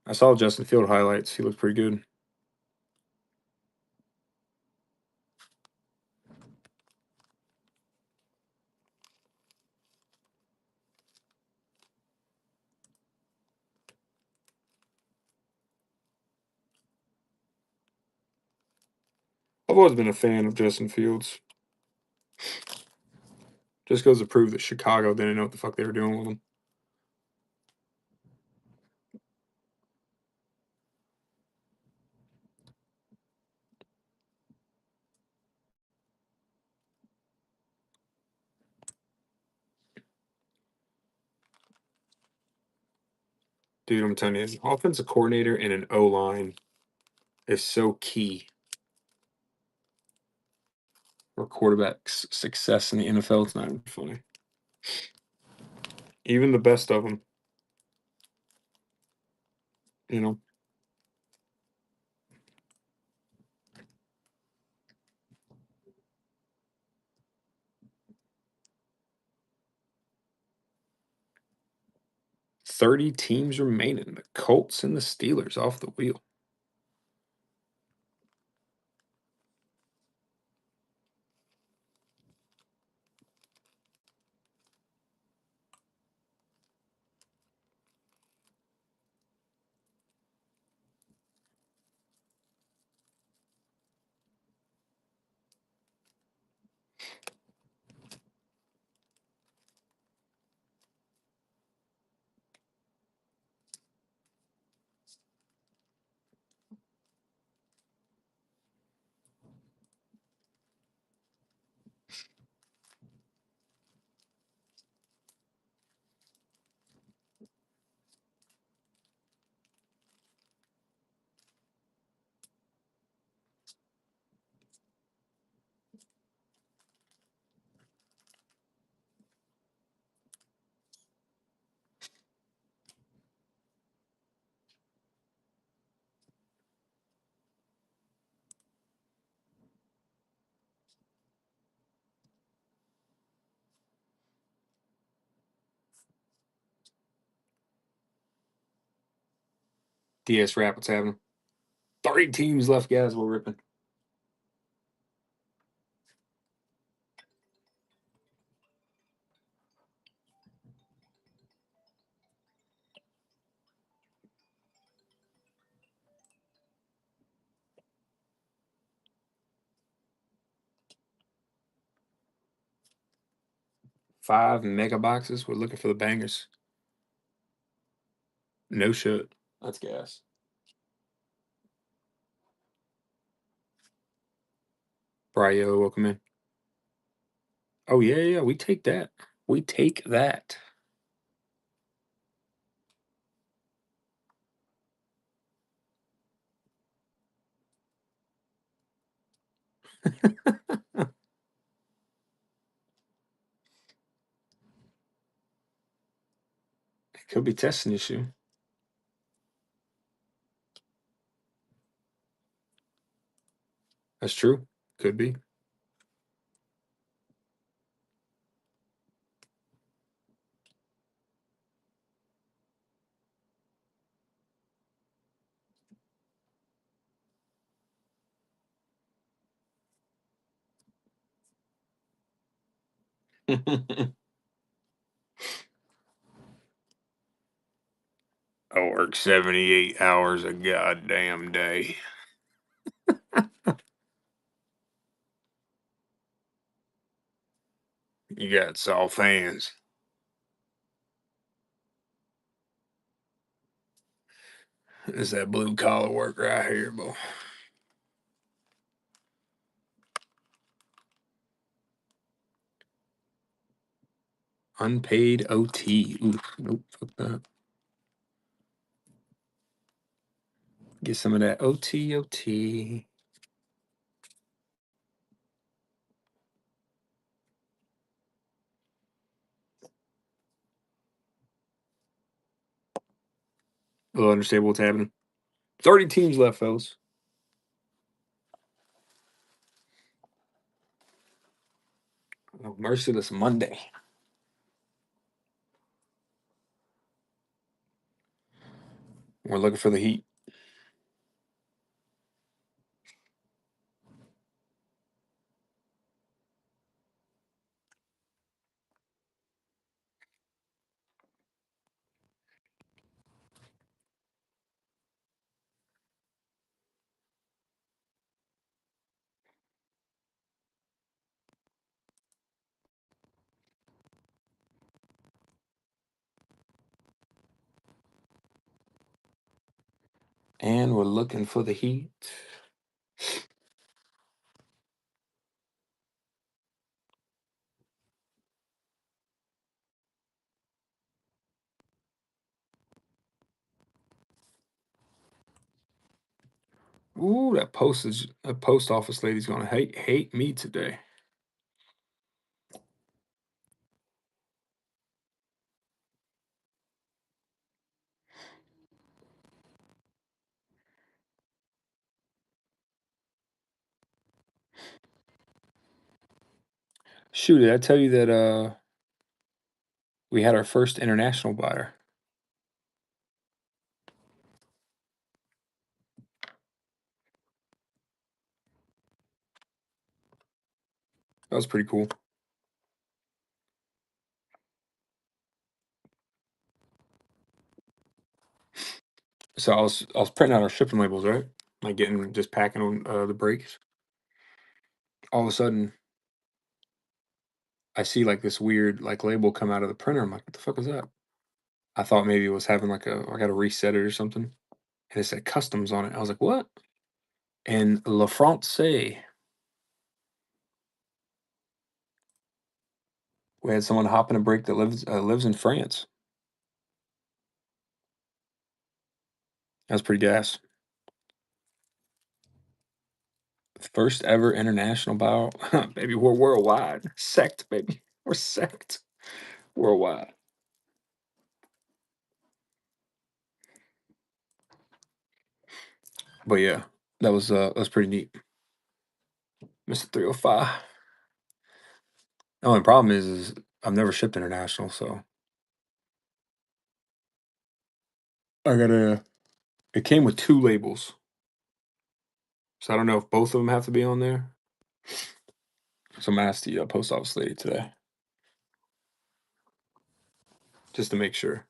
I saw Justin Field highlights. He looked pretty good. I've always been a fan of Justin Fields. Just goes to prove that Chicago didn't know what the fuck they were doing with him. Dude, I'm telling you, offensive coordinator and an O line is so key for quarterback success in the NFL. It's not even funny. Even the best of them, you know. 30 teams remaining. The Colts and the Steelers off the wheel. DS Rapids having 30 teams left, guys. We're ripping. Five mega boxes. We're looking for the bangers. No shit. That's gas. Bryo, welcome in. Oh, yeah, yeah. We take that. We take that. It could be testing issue. That's true. Could be. I work 78 hours a goddamn day. You got soft hands. It's that blue collar work right here, boy. Unpaid OT. Oof. Nope. Fuck that. Get some of that OT. We'll understand what's happening. 30 teams left, fellas. Oh, merciless Monday. We're looking for the heat. And we're looking for the heat. Ooh, that post office lady's gonna hate me today. Shoot, did I tell you that we had our first international buyer? That was pretty cool. So I was printing out our shipping labels, right? Like getting just packing on the brakes. All of a sudden, I see like this weird like label come out of the printer. I'm like, what the fuck is that? I thought maybe it was having like I got to reset it or something. And it said customs on it. I was like, what? And Le Francais. We had someone hop in a brake that lives in France. That's pretty gas. First ever international bow. Baby, we're worldwide. Sect, baby. We're sect. Worldwide. But yeah, that was pretty neat. Mr. 305. The only problem is I've never shipped international, so I gotta it came with 2 labels. So I don't know if both of them have to be on there. So I'm gonna ask the post office lady today just to make sure.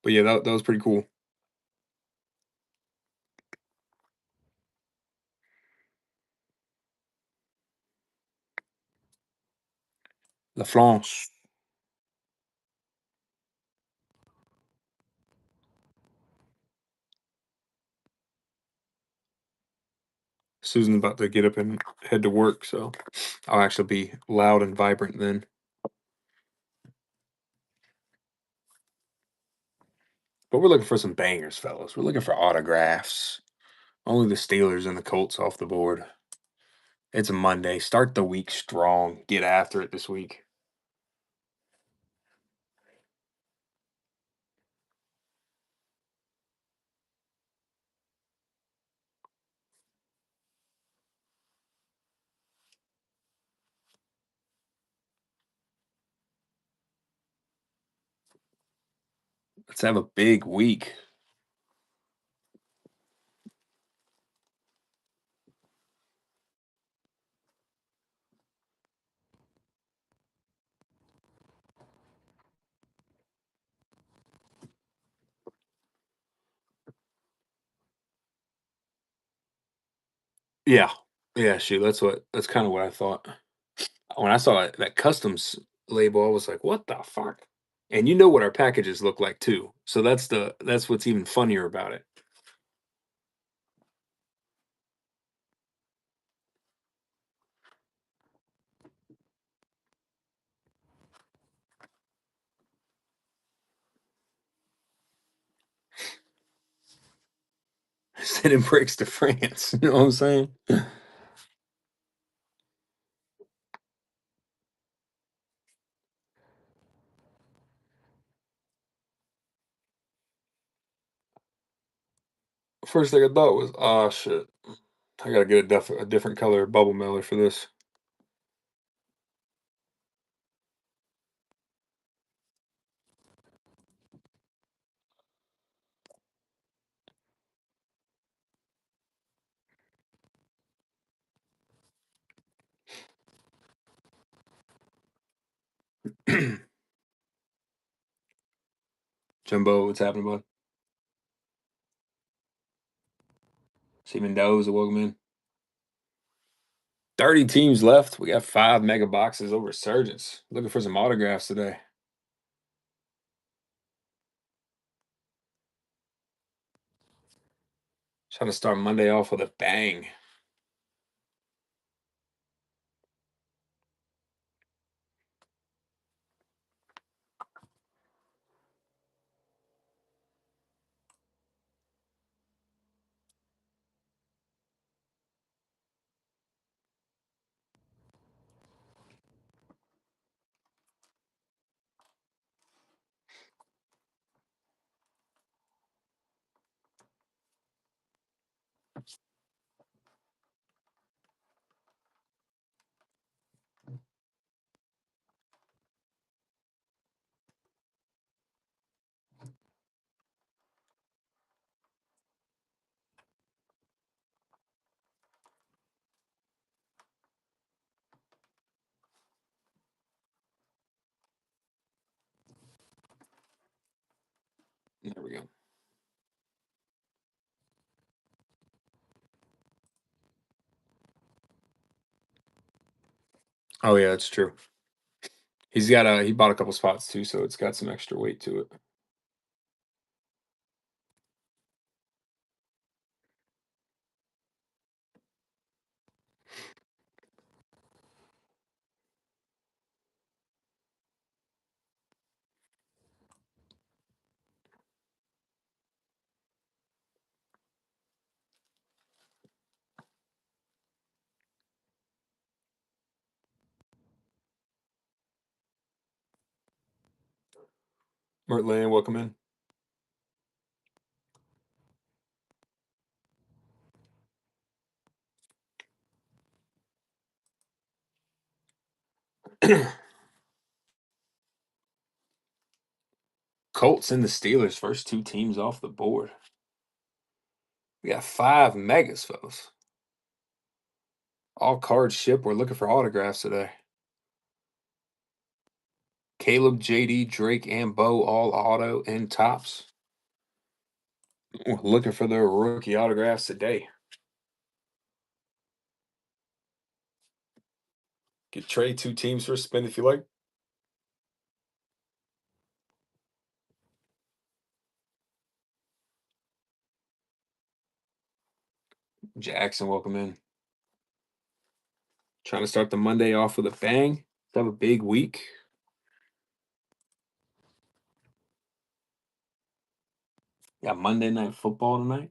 But yeah, that was pretty cool. La Flanche. Susan's about to get up and head to work, so I'll actually be loud and vibrant then. But we're looking for some bangers, fellas. We're looking for autographs. Only the Steelers and the Colts off the board. It's a Monday. Start the week strong. Get after it this week. Let's have a big week. Yeah. Yeah, shoot. That's kind of what I thought. When I saw that customs label, I was like, what the fuck? And you know what our packages look like too. So that's what's even funnier about it. Sending bricks to France. You know what I'm saying? First thing I thought was, oh shit. I gotta get a different color bubble mailer for this. Jumbo, what's happening, bud? Seaman Doe's welcome in. 30 teams left. We got 5 mega boxes over Resurgence. Looking for some autographs today. Trying to start Monday off with a bang. There we go. Oh yeah, that's true. He bought a couple spots too, so it's got some extra weight to it. Mert Lane, welcome in. Colts and the Steelers, first two teams off the board. We got 5 megas, fellas. All cards ship. We're looking for autographs today. Caleb, JD, Drake, and Bo, all auto and tops. We're looking for their rookie autographs today. Get trade 2 teams for a spin if you like. Jackson, welcome in. Trying to start the Monday off with a bang. Let's have a big week. Got Monday Night Football tonight.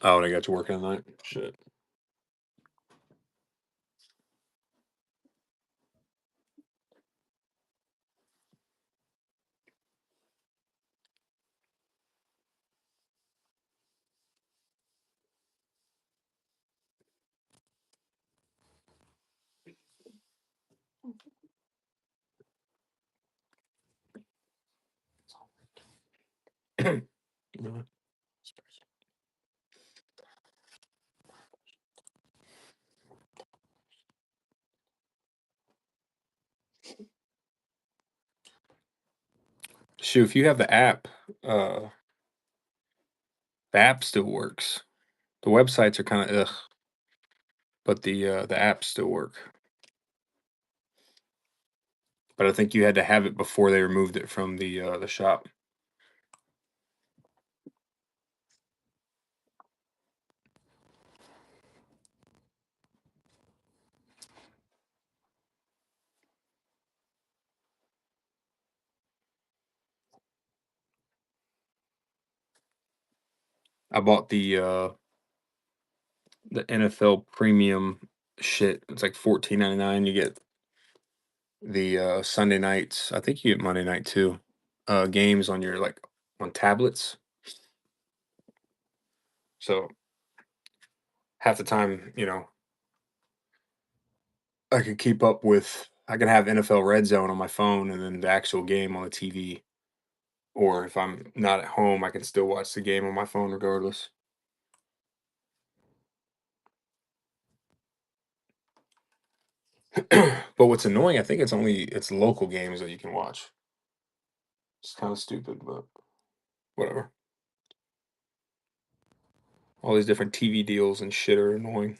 Oh, they got you working tonight? Shit. Shoot, if you have the app still works. The websites are kind of ugh, but the apps still work. But I think you had to have it before they removed it from the shop. I bought the NFL premium shit. It's like 14.99. You get the Sunday nights. I think you get Monday night too. Games on your like on tablets. So half the time, I can keep up with. I can have NFL Red Zone on my phone and then the actual game on the TV. Or if I'm not at home, I can still watch the game on my phone regardless. But what's annoying, I think it's local games that you can watch. It's kind of stupid, but whatever. All these different TV deals and shit are annoying.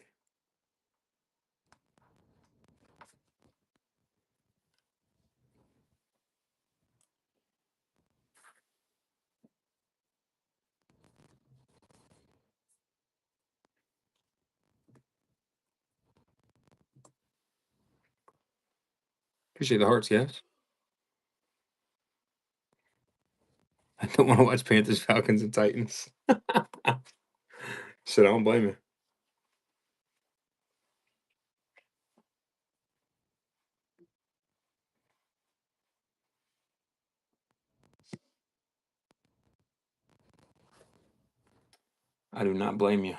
Appreciate the hearts, yes. I don't want to watch Panthers, Falcons, and Titans. Shit, I don't blame you. I do not blame you.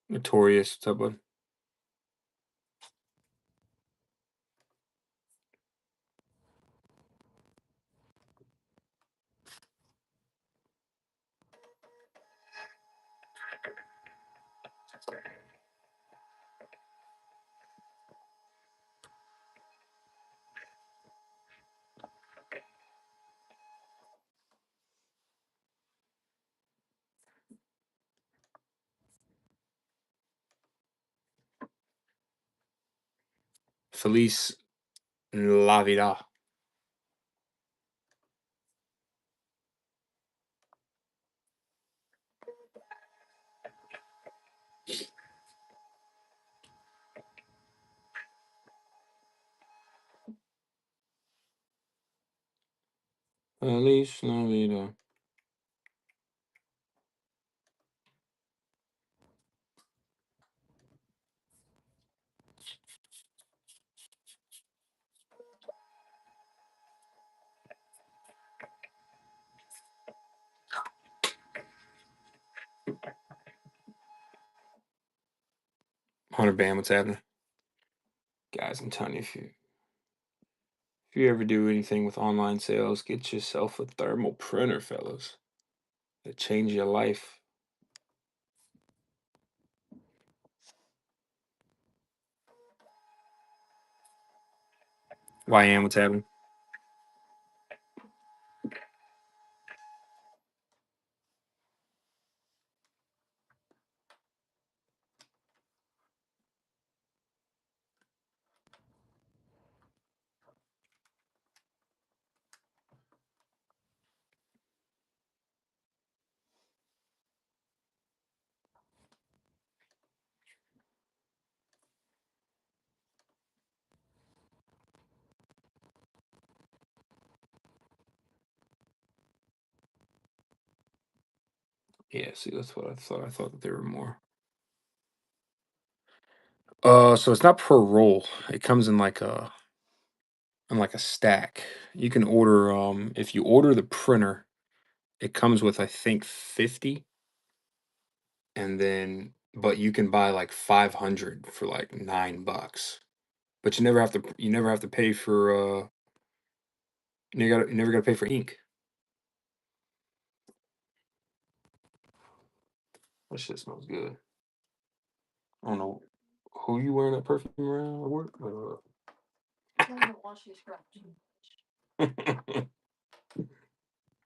Notorious. What's up, bud? Feliz La Vida. Feliz La Vida. Hunter Bam, what's happening? Guys, I'm telling you, if you ever do anything with online sales, get yourself a thermal printer, fellas. It'll change your life. YM, what's happening? Yeah, see, that's what I thought. I thought that there were more. So it's not per roll. It comes in like a stack. You can order if you order the printer, it comes with I think 50, and then but you can buy like 500 for like $9. But you never have to pay for you never gotta pay for ink. That shit smells good. I don't know who you wearing that perfume around at work, but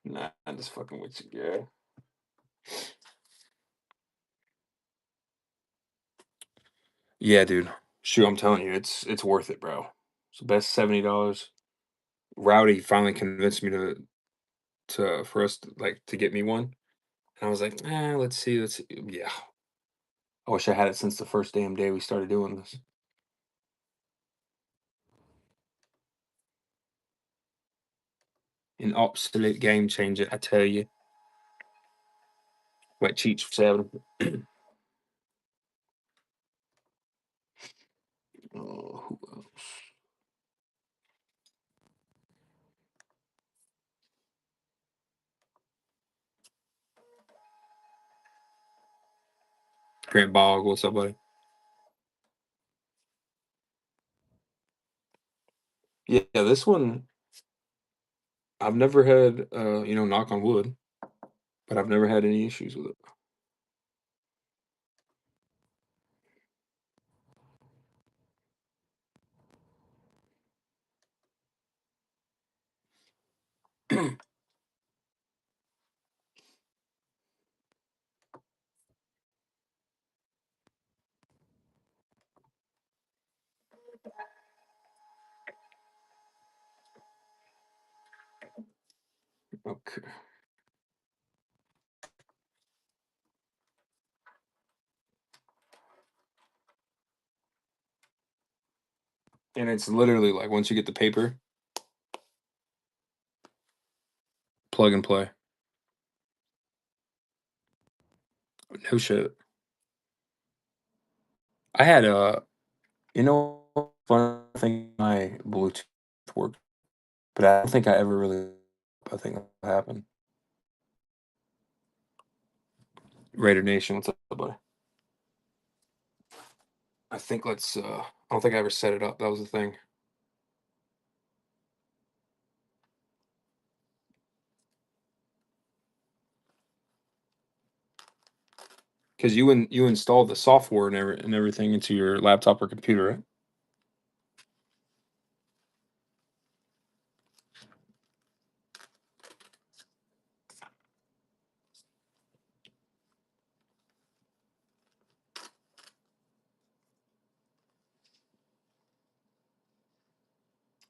nah, I'm just fucking with you, girl. Yeah, dude. Shoot, I'm telling you, it's worth it, bro. It's the best $70. Rowdy finally convinced me to for us to get me one. And I was like, let's see. Yeah. I wish I had it since the first damn day we started doing this. An absolute game changer, I tell you. Wet cheats for 7. Oh, who else? Grant Bog, what's up, buddy? this one I've never had, knock on wood, but I've never had any issues with it. Okay. And it's literally like once you get the paper, plug and play. No shit. I had a, fun thing my Bluetooth worked, but I don't think I ever really. I think that happened. Raider Nation, what's up, buddy? I think let's. I don't think I ever set it up. That was the thing. Because you installed the software and everything into your laptop or computer, right?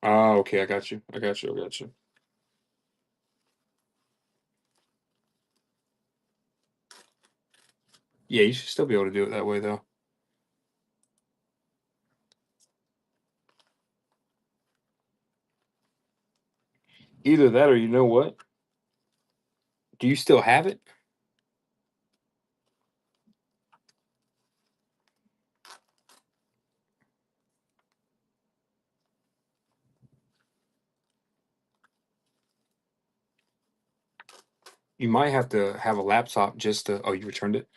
Oh, okay. I got you. I got you. I got you. Yeah, you should still be able to do it that way, though. Either that or you know what? Do you still have it? You might have to have a laptop just to. Oh, you returned it.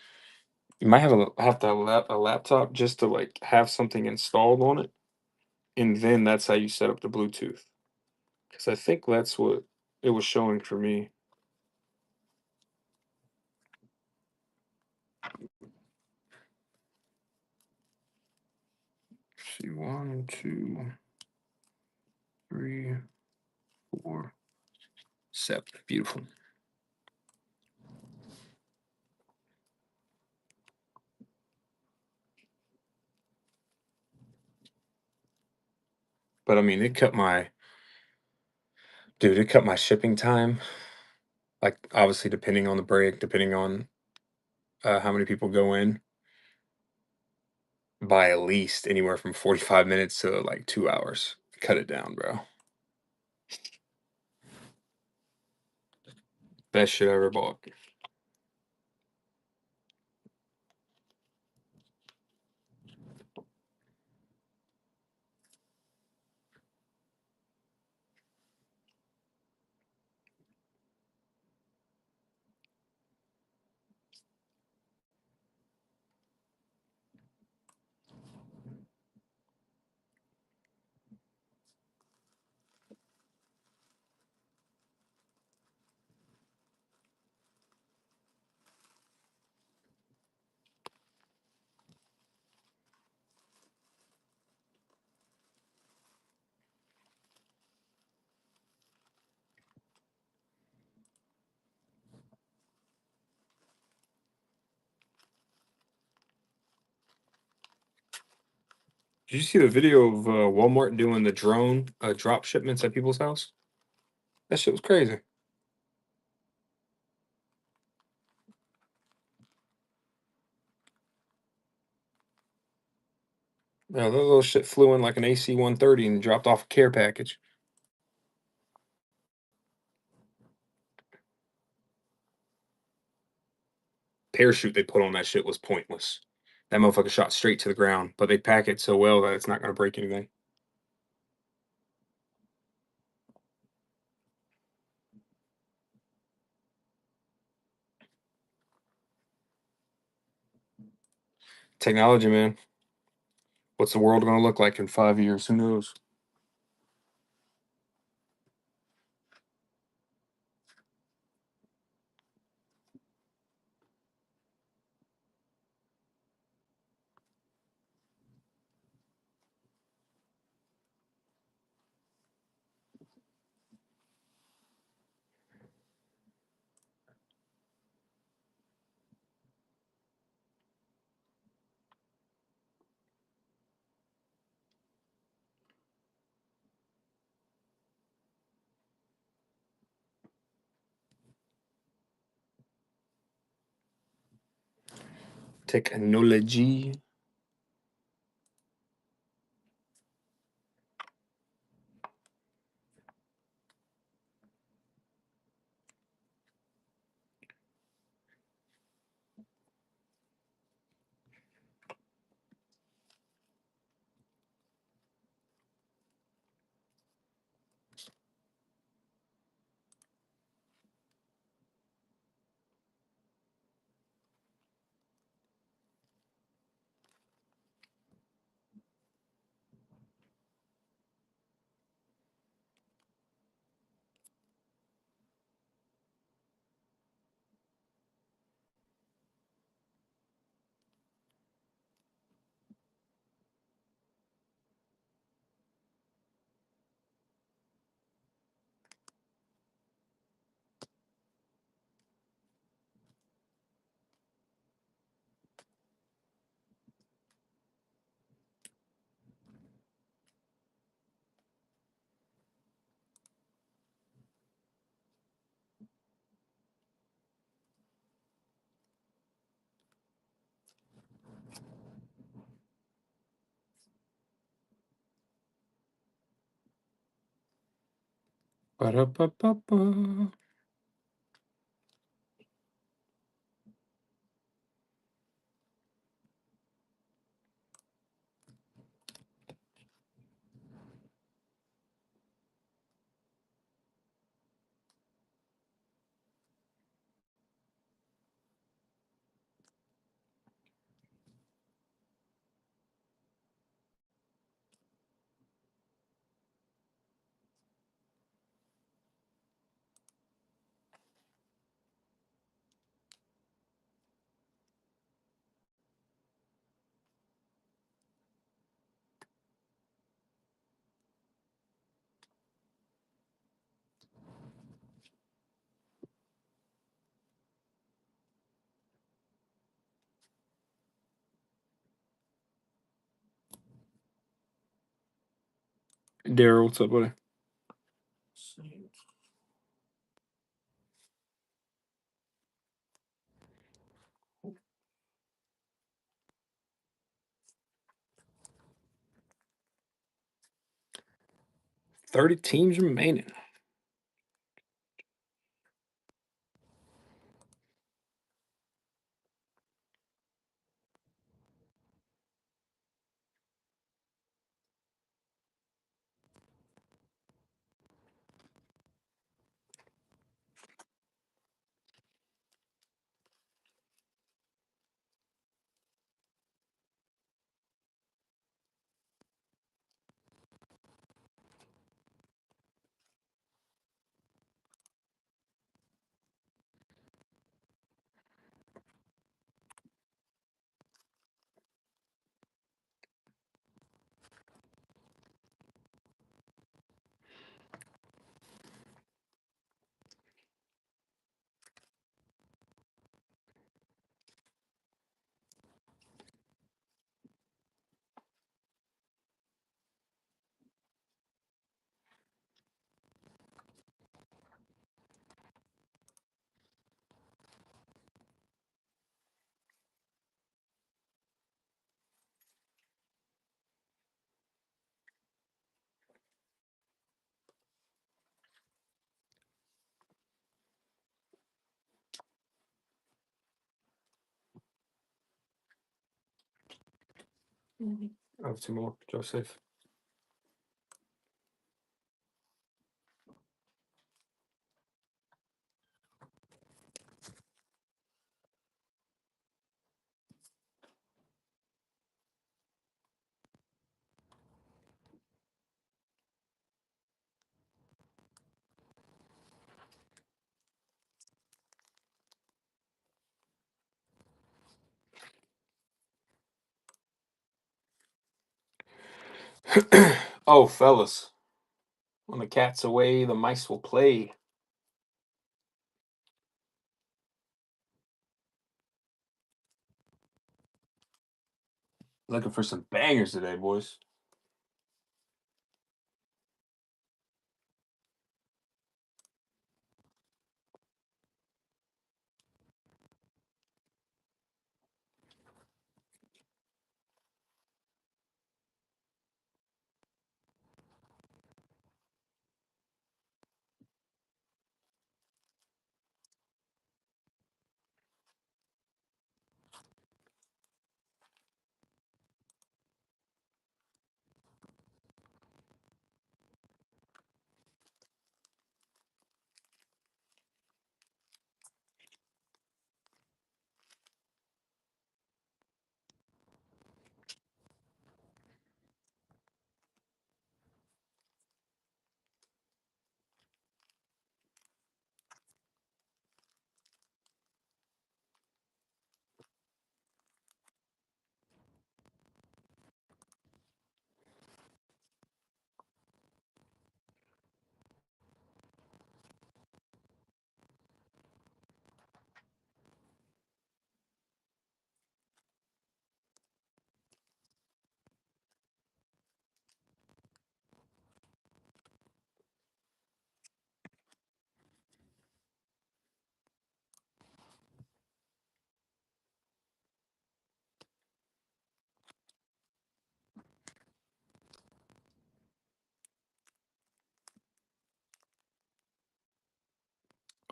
You might have to have a laptop just to like have something installed on it, and then that's how you set up the Bluetooth. Because I think that's what it was showing for me. Let's see, 1, 2, 3, 4, 7. Beautiful. But I mean, it cut my shipping time. Like obviously, depending on the break, depending on how many people go in, by at least anywhere from 45 minutes to like 2 hours. Cut it down, bro. Best shit I ever bought. Did you see the video of Walmart doing the drone drop shipments at people's house? That shit was crazy. Yeah, that little shit flew in like an AC-130 and dropped off a care package. Parachute they put on that shit was pointless. That motherfucker shot straight to the ground, but they pack it so well that it's not going to break anything. Technology, man. What's the world going to look like in 5 years? Who knows? Technology. Ba-da-ba-ba-ba. 'Daryl, what's up, buddy? 30 teams remaining. I have two more, Joseph. Oh, fellas. When the cat's away, the mice will play. Looking for some bangers today, boys.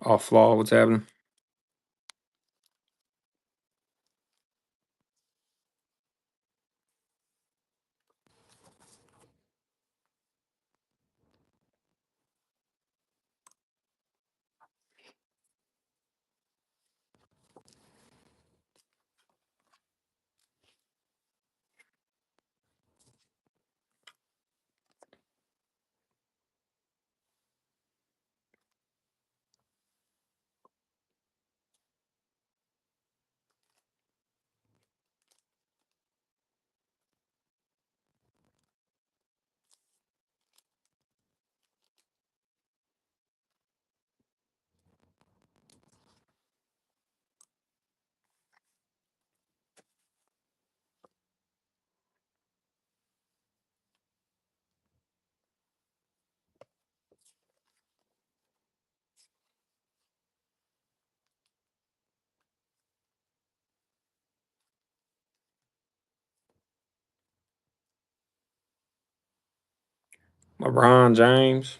Off flaw, what's happening? LeBron James.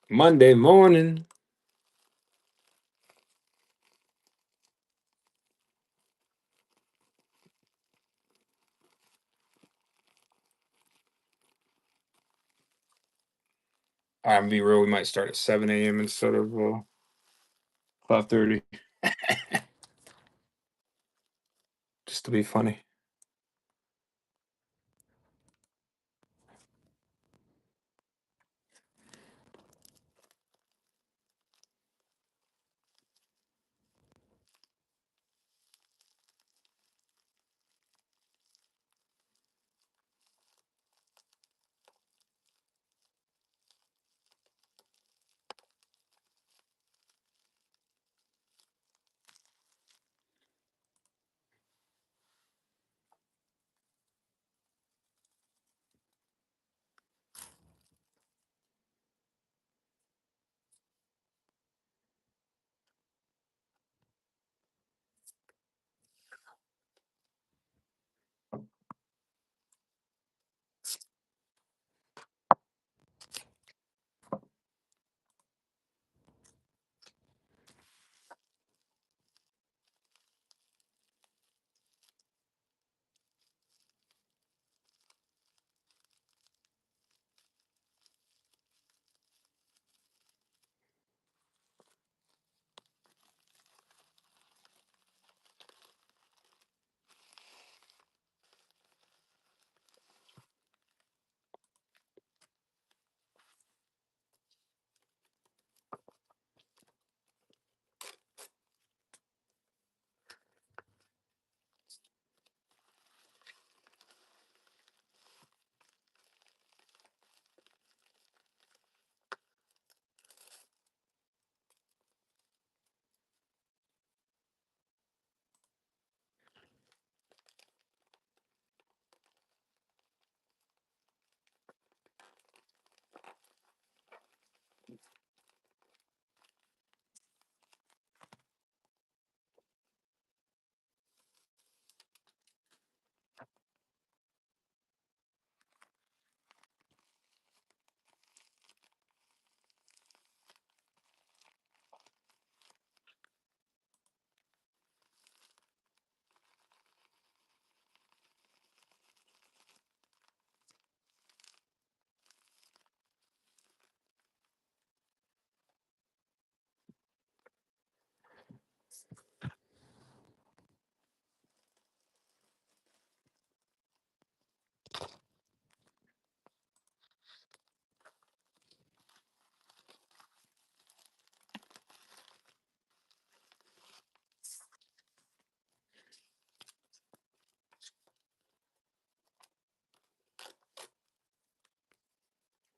Monday morning. I'm be real. We might start at 7 a.m. instead of 5:30, just to be funny.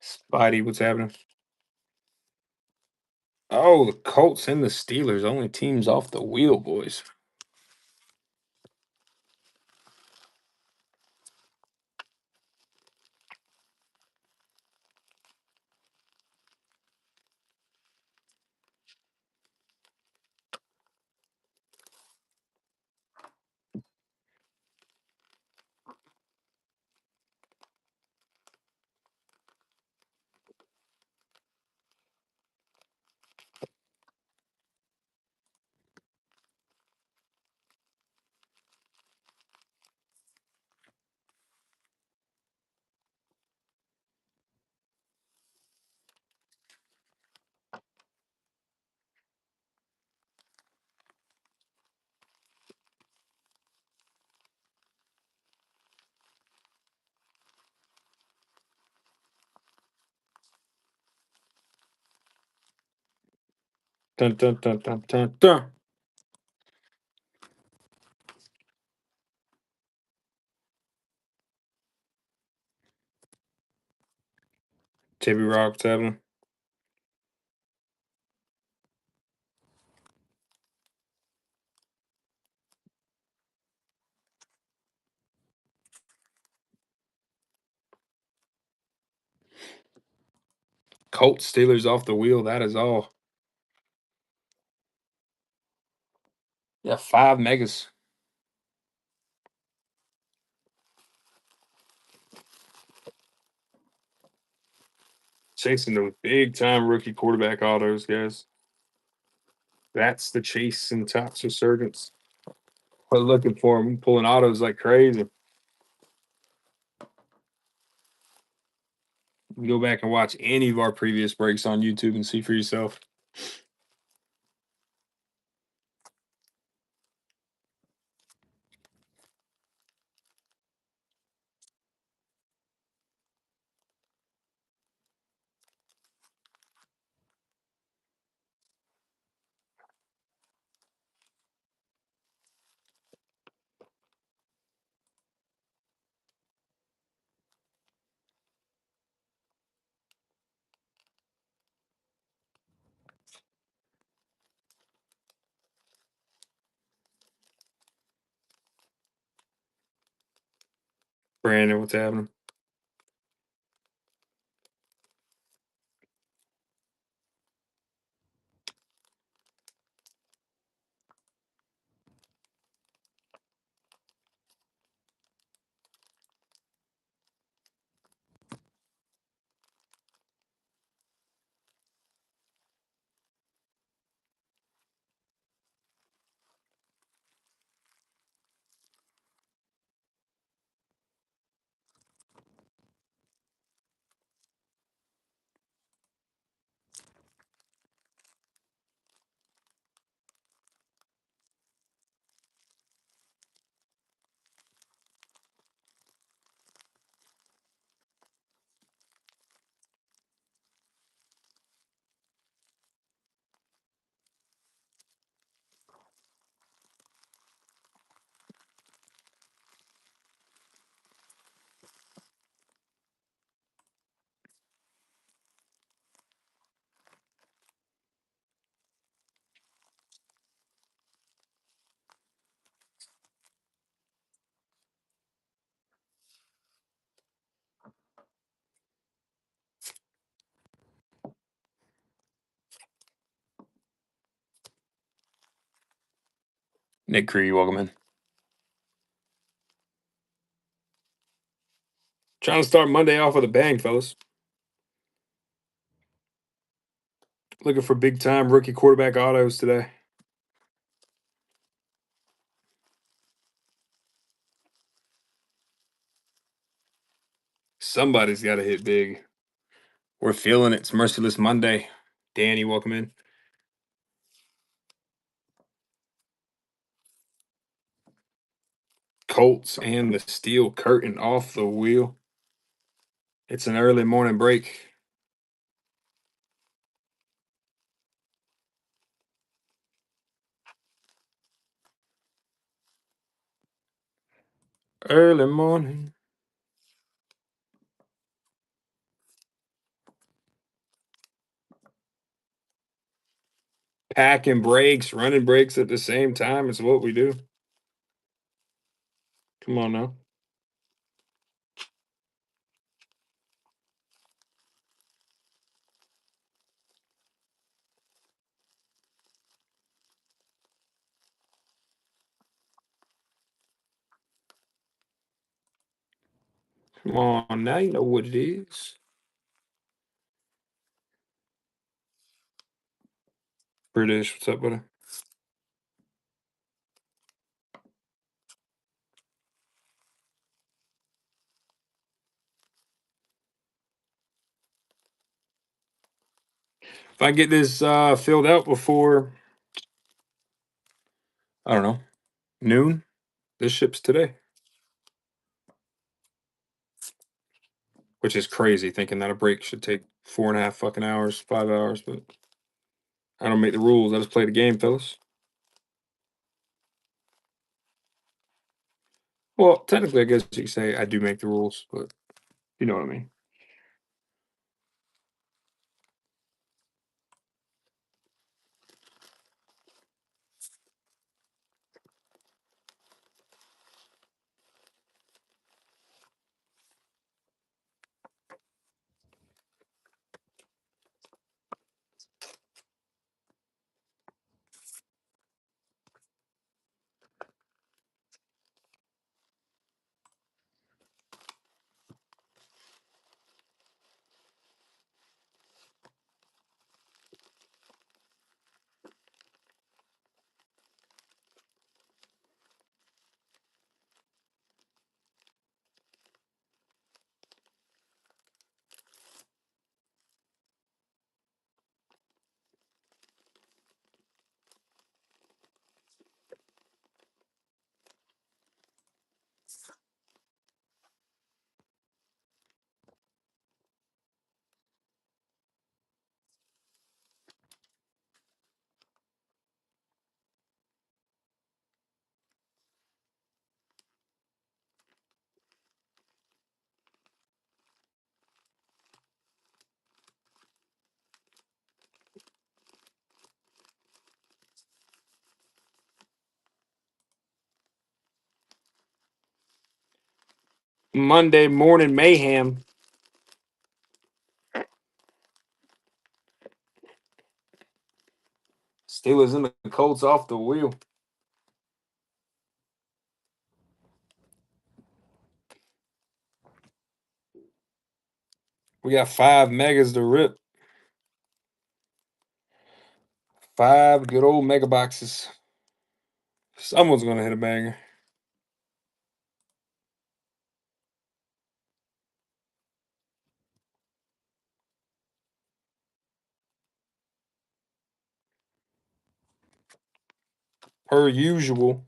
Spidey, what's happening? Oh, the Colts and the Steelers, only teams off the wheel, boys. Dun dun dun dun dun dun. Tippy Rock, what's happening? Colts, Steelers off the wheel. That is all. Yeah, 5 megas. Chasing those big time rookie quarterback autos, guys. That's the chase and Topps Resurgence. We're looking for them, pulling autos like crazy. You can go back and watch any of our previous breaks on YouTube and see for yourself. Brandon, what's happening? Nick Cree, welcome in. Trying to start Monday off with a bang, fellas. Looking for big time rookie quarterback autos today. Somebody's got to hit big. We're feeling it. It's Merciless Monday. Danny, welcome in. Colts and the steel curtain off the wheel. It's an early morning break. Early morning. Packing breaks, running breaks at the same time is what we do. Come on now. Come on, now you know what it is. British, what's up, buddy? If I get this filled out before, I don't know, noon, this ships today. Which is crazy, thinking that a break should take 4.5 fucking hours, 5 hours, but I don't make the rules. I just play the game, fellas. Well, technically, I guess you could say I do make the rules, but you know what I mean. Monday morning mayhem. Steelers and the Colts off the wheel. We got 5 megas to rip. 5 good old mega boxes. Someone's gonna hit a banger. Per usual.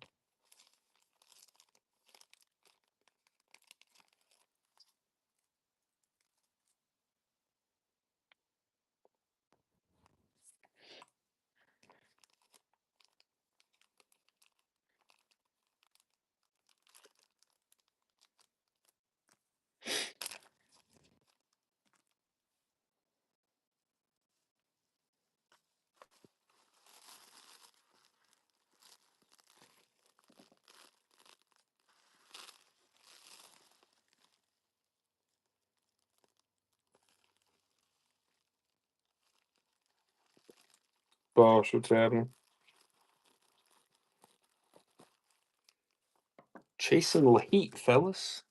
Boss, what's happening? Chasing the heat, fellas.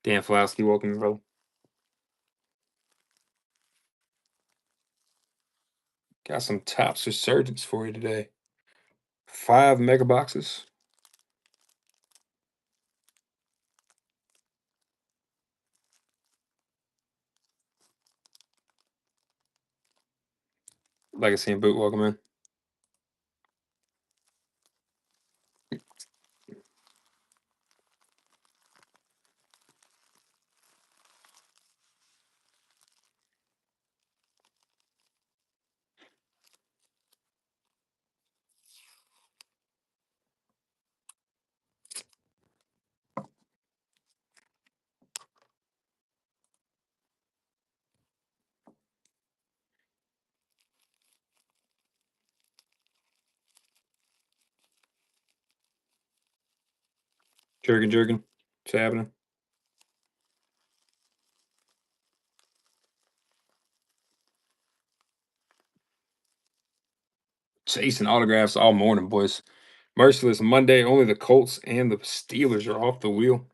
Dan Flowski, welcome, bro. Got some Tops Resurgence for you today. 5 mega boxes. Legacy and Boot, welcome in. Jerkin. What's happening? Chasing autographs all morning, boys. Merciless Monday. Only the Colts and the Steelers are off the wheel.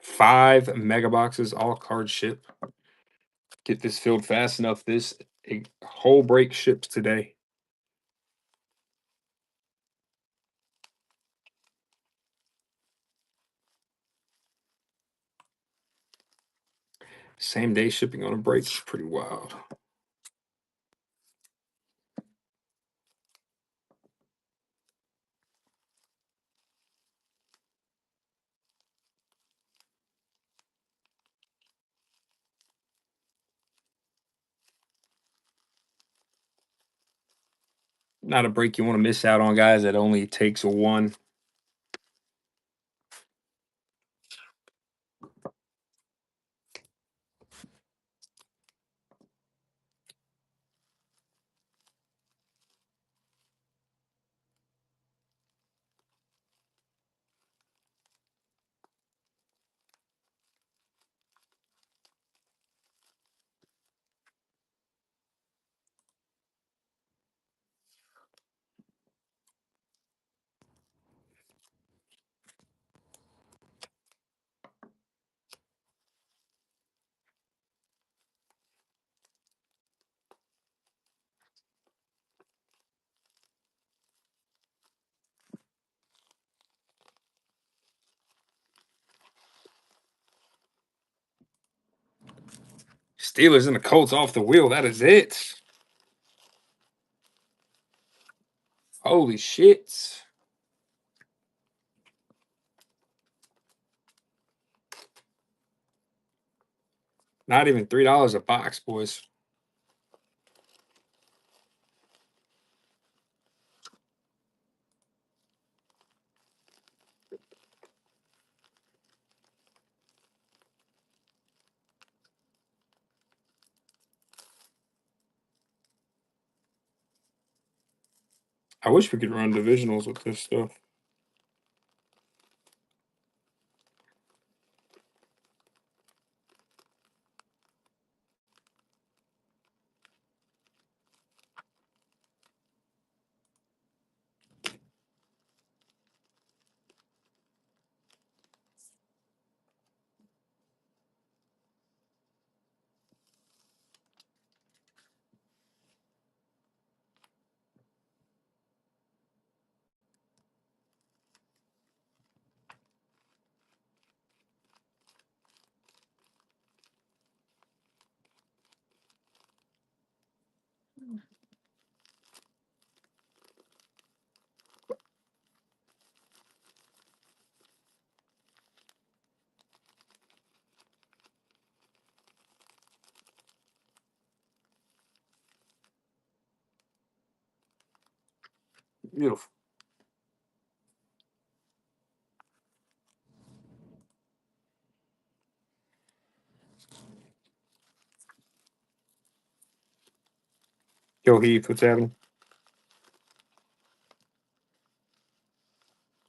5 mega boxes, all card ship. Get this filled fast enough. This whole break ships today. Same day shipping on a break is pretty wild. Not a break you want to miss out on, guys. That only takes 1. Steelers and the Colts off the wheel. That is it. Holy shit. Not even $3 a box, boys. I wish we could run divisionals with this stuff. Beautiful. Yo, Heath, what's happening?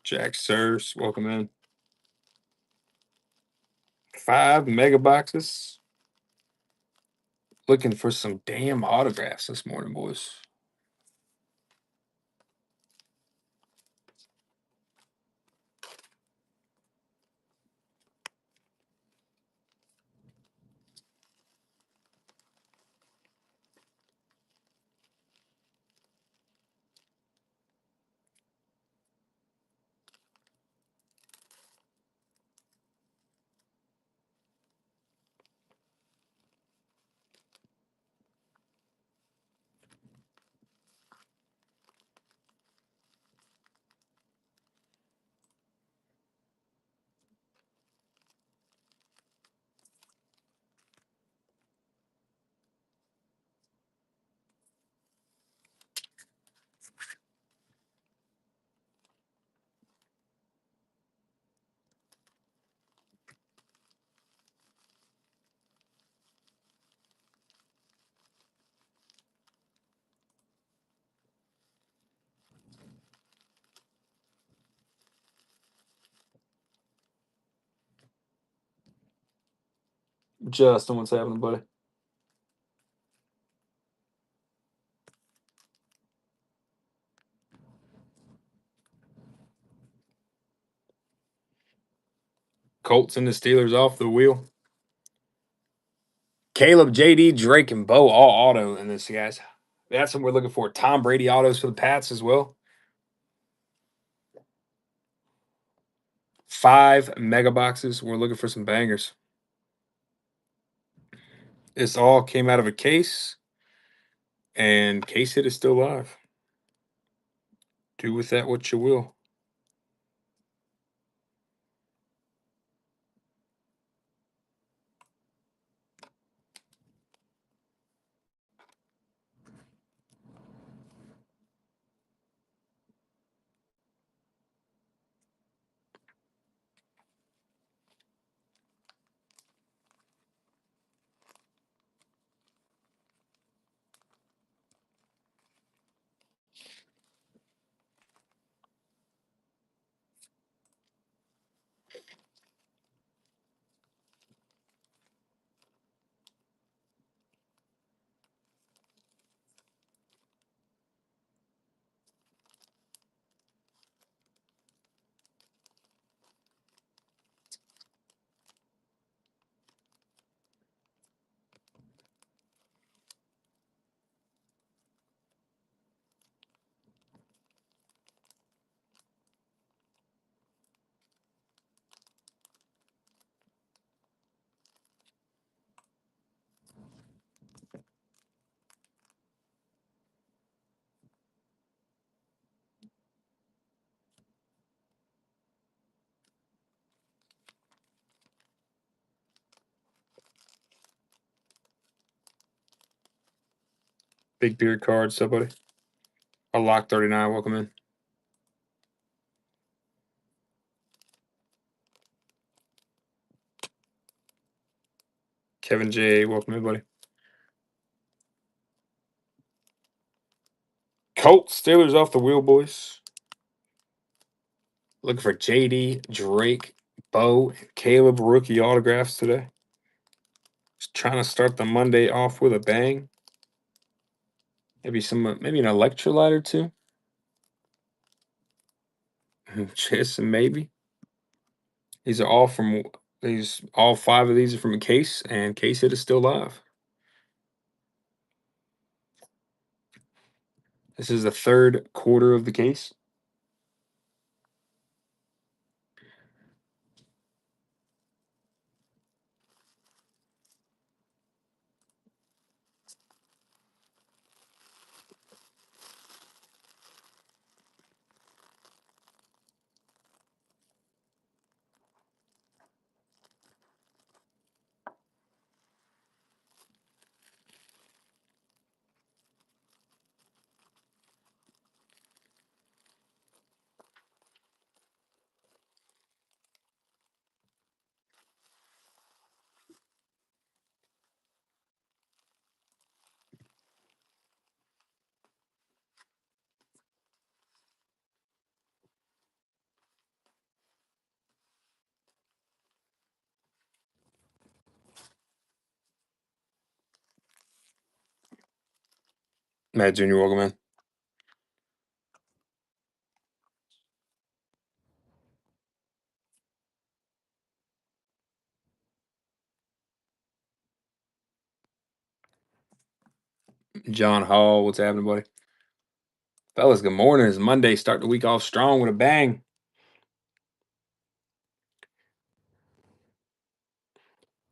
Jack Sirs, welcome in. 5 mega boxes. Looking for some damn autographs this morning, boys. Justin, what's happening, buddy? Colts and the Steelers off the wheel. Caleb, JD, Drake, and Bo all auto in this, guys. That's what we're looking for. Tom Brady autos for the Pats as well. 5 mega boxes. We're looking for some bangers. This all came out of a case, and case hit is still live. Do with that what you will. Big beard card, somebody. Lock 39, welcome in. Kevin J, welcome in, buddy. Colts, Steelers off the wheel, boys. Looking for JD, Drake, Bo, and Caleb rookie autographs today. Just trying to start the Monday off with a bang. Maybe an electrolyte or two. Just maybe. These are all from all five of these are from a case, and case hit is still live. This is the third quarter of the case. Matt Jr., welcome in. John Hall, what's happening, buddy? Fellas, good morning. It's Monday. Start the week off strong with a bang.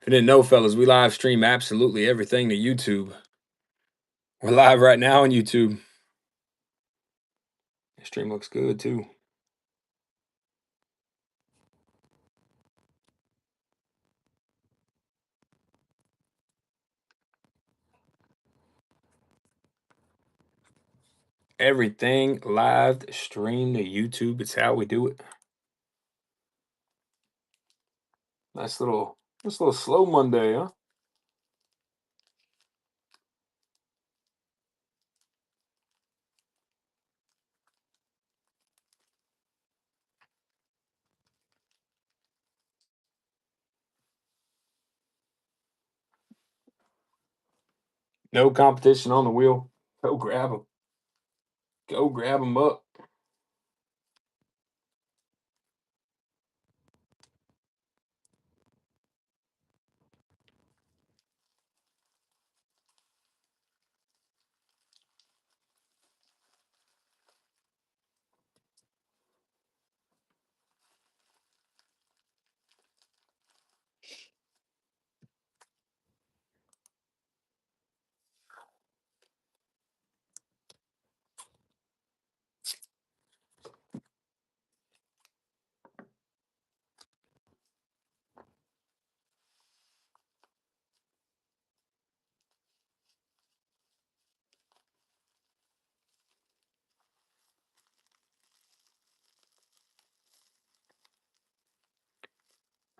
If you didn't know, fellas, we live stream absolutely everything to YouTube. We're live right now on YouTube. The stream looks good too. Everything live stream to YouTube. It's how we do it. Nice little slow Monday, huh? No competition on the wheel. Go grab them. Go grab them up.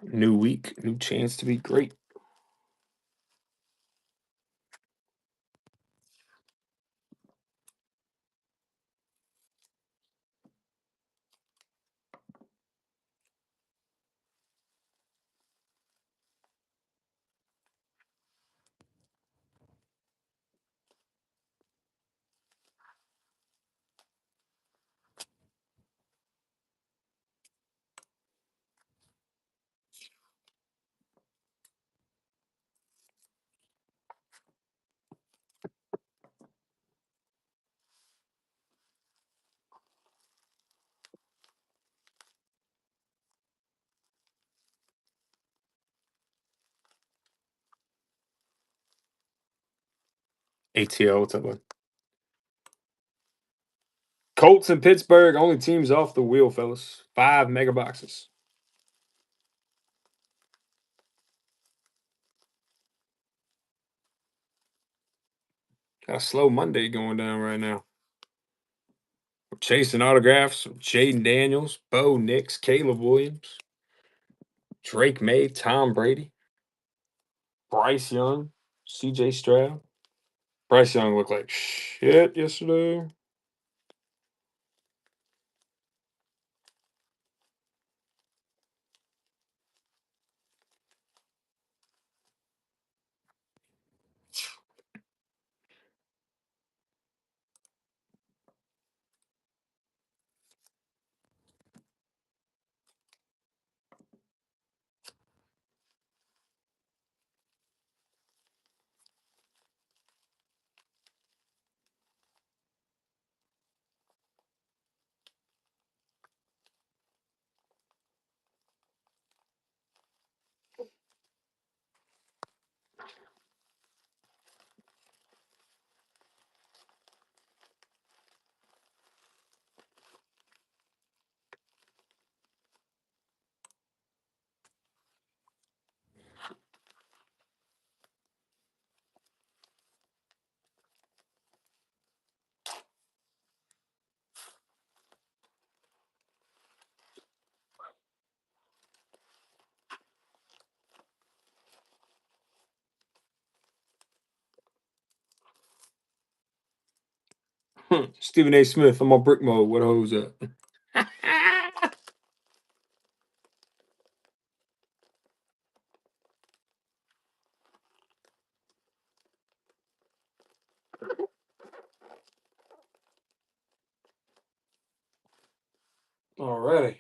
New week, new chance to be great. ATL, what's up, bud? Colts and Pittsburgh, only teams off the wheel, fellas. 5 mega boxes. Got a slow Monday going down right now. We're chasing autographs from Jaden Daniels, Bo Nix, Caleb Williams, Drake May, Tom Brady, Bryce Young, CJ Stroud. Bryce Young looked like shit yesterday. Stephen A. Smith, I'm on brick mode. What hoes up? Alrighty.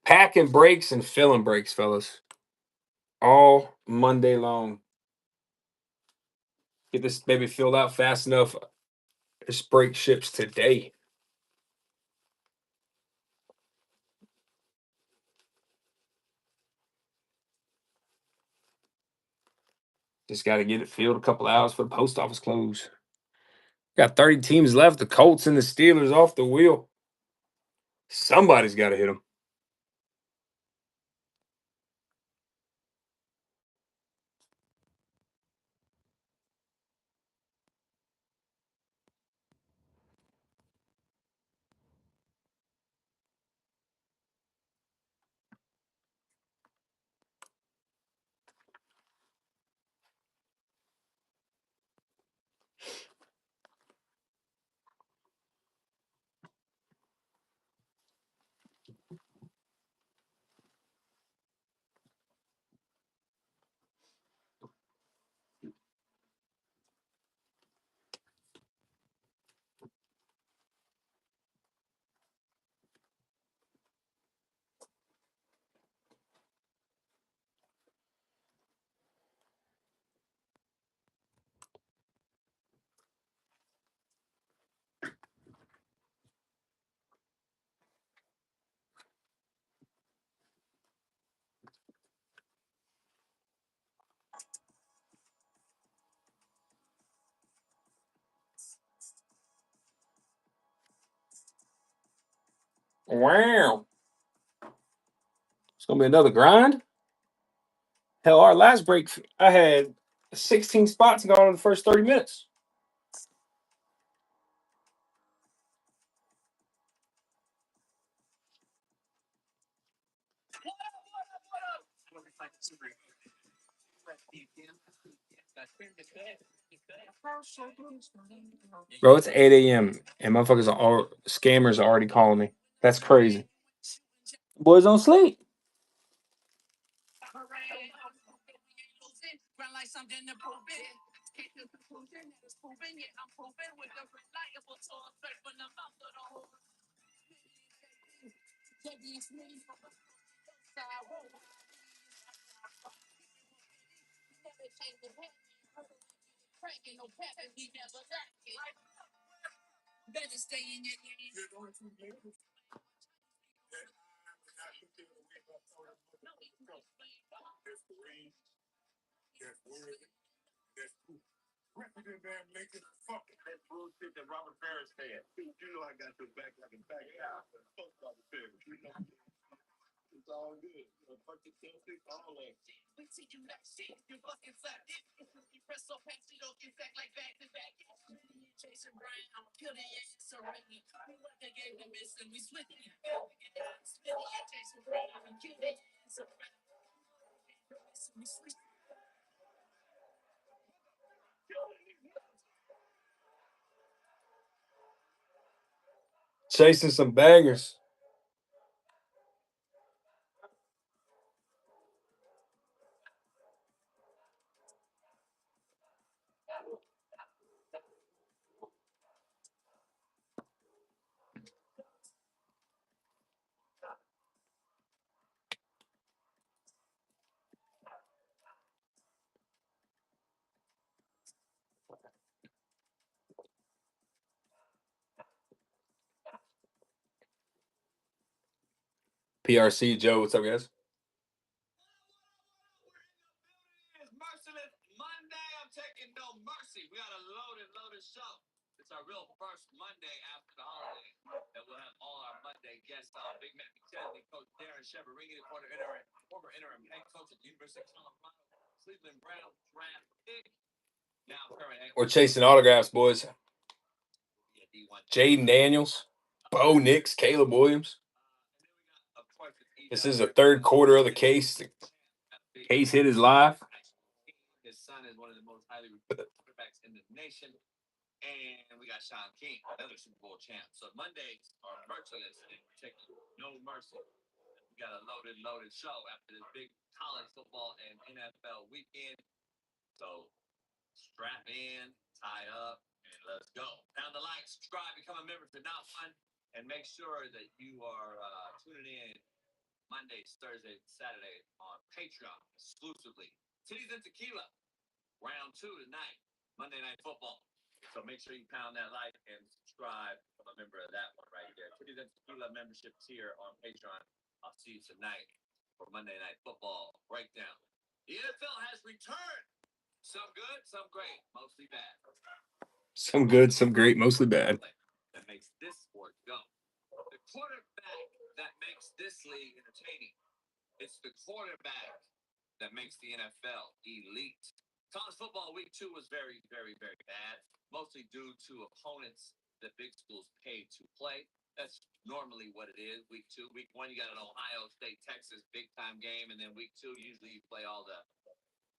Packing breaks and filling breaks, fellas. All Monday long. Get this baby filled out fast enough. This break ships today. Just got to get it filled a couple hours for the post office close. Got 30 teams left. The Colts and the Steelers off the wheel. Somebody's got to hit them. Wow. It's going to be another grind. Hell, our last break, I had 16 spots gone in the first 30 minutes. Bro, it's 8 a.m. and motherfuckers are all scammers are already calling me. That's crazy. Boys don't sleep. Chasing some bangers. PRC Joe, what's up, guys? We're chasing autographs, boys. Jaden Daniels, Bo Nix, Caleb Williams. This is the third quarter of the case. The case hit is live. is one of the most highly recruited quarterbacks in the nation. And we got Sean King, another Super Bowl champ. So Mondays are merciless in particular. No mercy. We got a loaded show after this big college football and NFL weekend. So strap in, tie up, and let's go. Pound the like, subscribe, become a member if you're not one, and make sure that you are tuning in Mondays, Thursdays, Saturdays on Patreon exclusively. Titties and Tequila, round 2 tonight, Monday Night Football. So make sure you pound that like and subscribe. I'm a member of that one right there. Titties and Tequila membership tier on Patreon. I'll see you tonight for Monday Night Football breakdown. The NFL has returned. Some good, some great, mostly bad. Some good, some great, mostly bad. That makes this sport go. The quarterback that makes this league entertaining. It's the quarterback that makes the NFL elite. College football week 2 was very, very, very bad, mostly due to opponents that big schools paid to play. That's normally what it is. Week 2, week 1, you got an Ohio State, Texas big time game, and then week 2, usually you play all the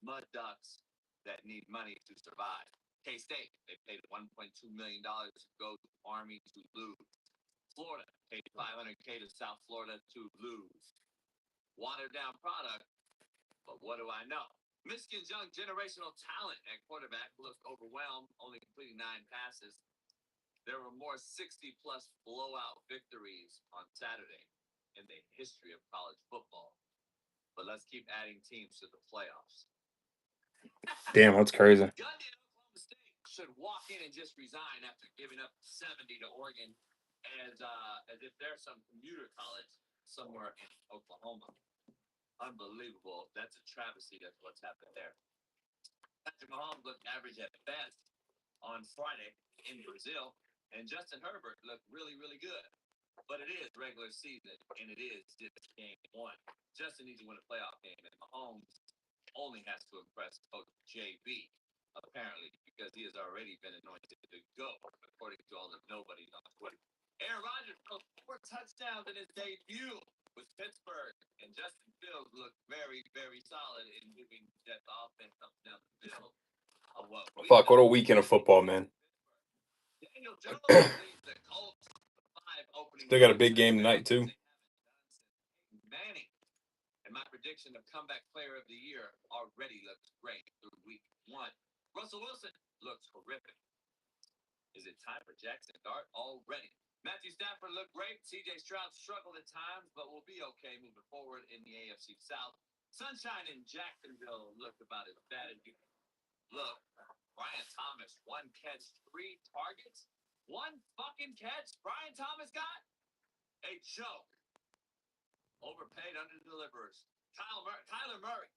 mud ducks that need money to survive. K-State, they paid $1.2 million to go to Army to lose. Florida paid $500K to South Florida to lose. Watered down product, but what do I know? Michigan's young generational talent at quarterback looked overwhelmed, only completing 9 passes. There were more 60-plus blowout victories on Saturday in the history of college football. But let's keep adding teams to the playoffs. Damn, that's crazy. Gundy at Oklahoma State should walk in and just resign after giving up 70 to Oregon as if there's some commuter college somewhere in Oklahoma. Unbelievable. That's a travesty. That's what's happened there. Patrick Mahomes looked average at best on Friday in Brazil, and Justin Herbert looked really, really good. But it is regular season, and it is just game 1. Justin needs to win a playoff game, and Mahomes only has to impress Coach JB, apparently, because he has already been anointed to go, according to all the nobodies on Twitter. Aaron Rodgers threw 4 touchdowns in his debut with Pittsburgh, and Justin Fields looked very, very solid in moving that offense up down the field. Fuck, what a weekend of football, man. Daniel Jones leads the Colts 5 opening. Still got a big game tonight, too. Manning. And my prediction of comeback player of the year already looks great through week 1. Russell Wilson looks horrific. Is it time for Jackson Dart already? Matthew Stafford looked great. C.J. Stroud struggled at times, but will be okay moving forward in the AFC South. Sunshine in Jacksonville looked about as bad as you look. Brian Thomas, 1 catch, 3 targets. 1 fucking catch Brian Thomas got? A joke. Overpaid under-deliverers. Kyler Murray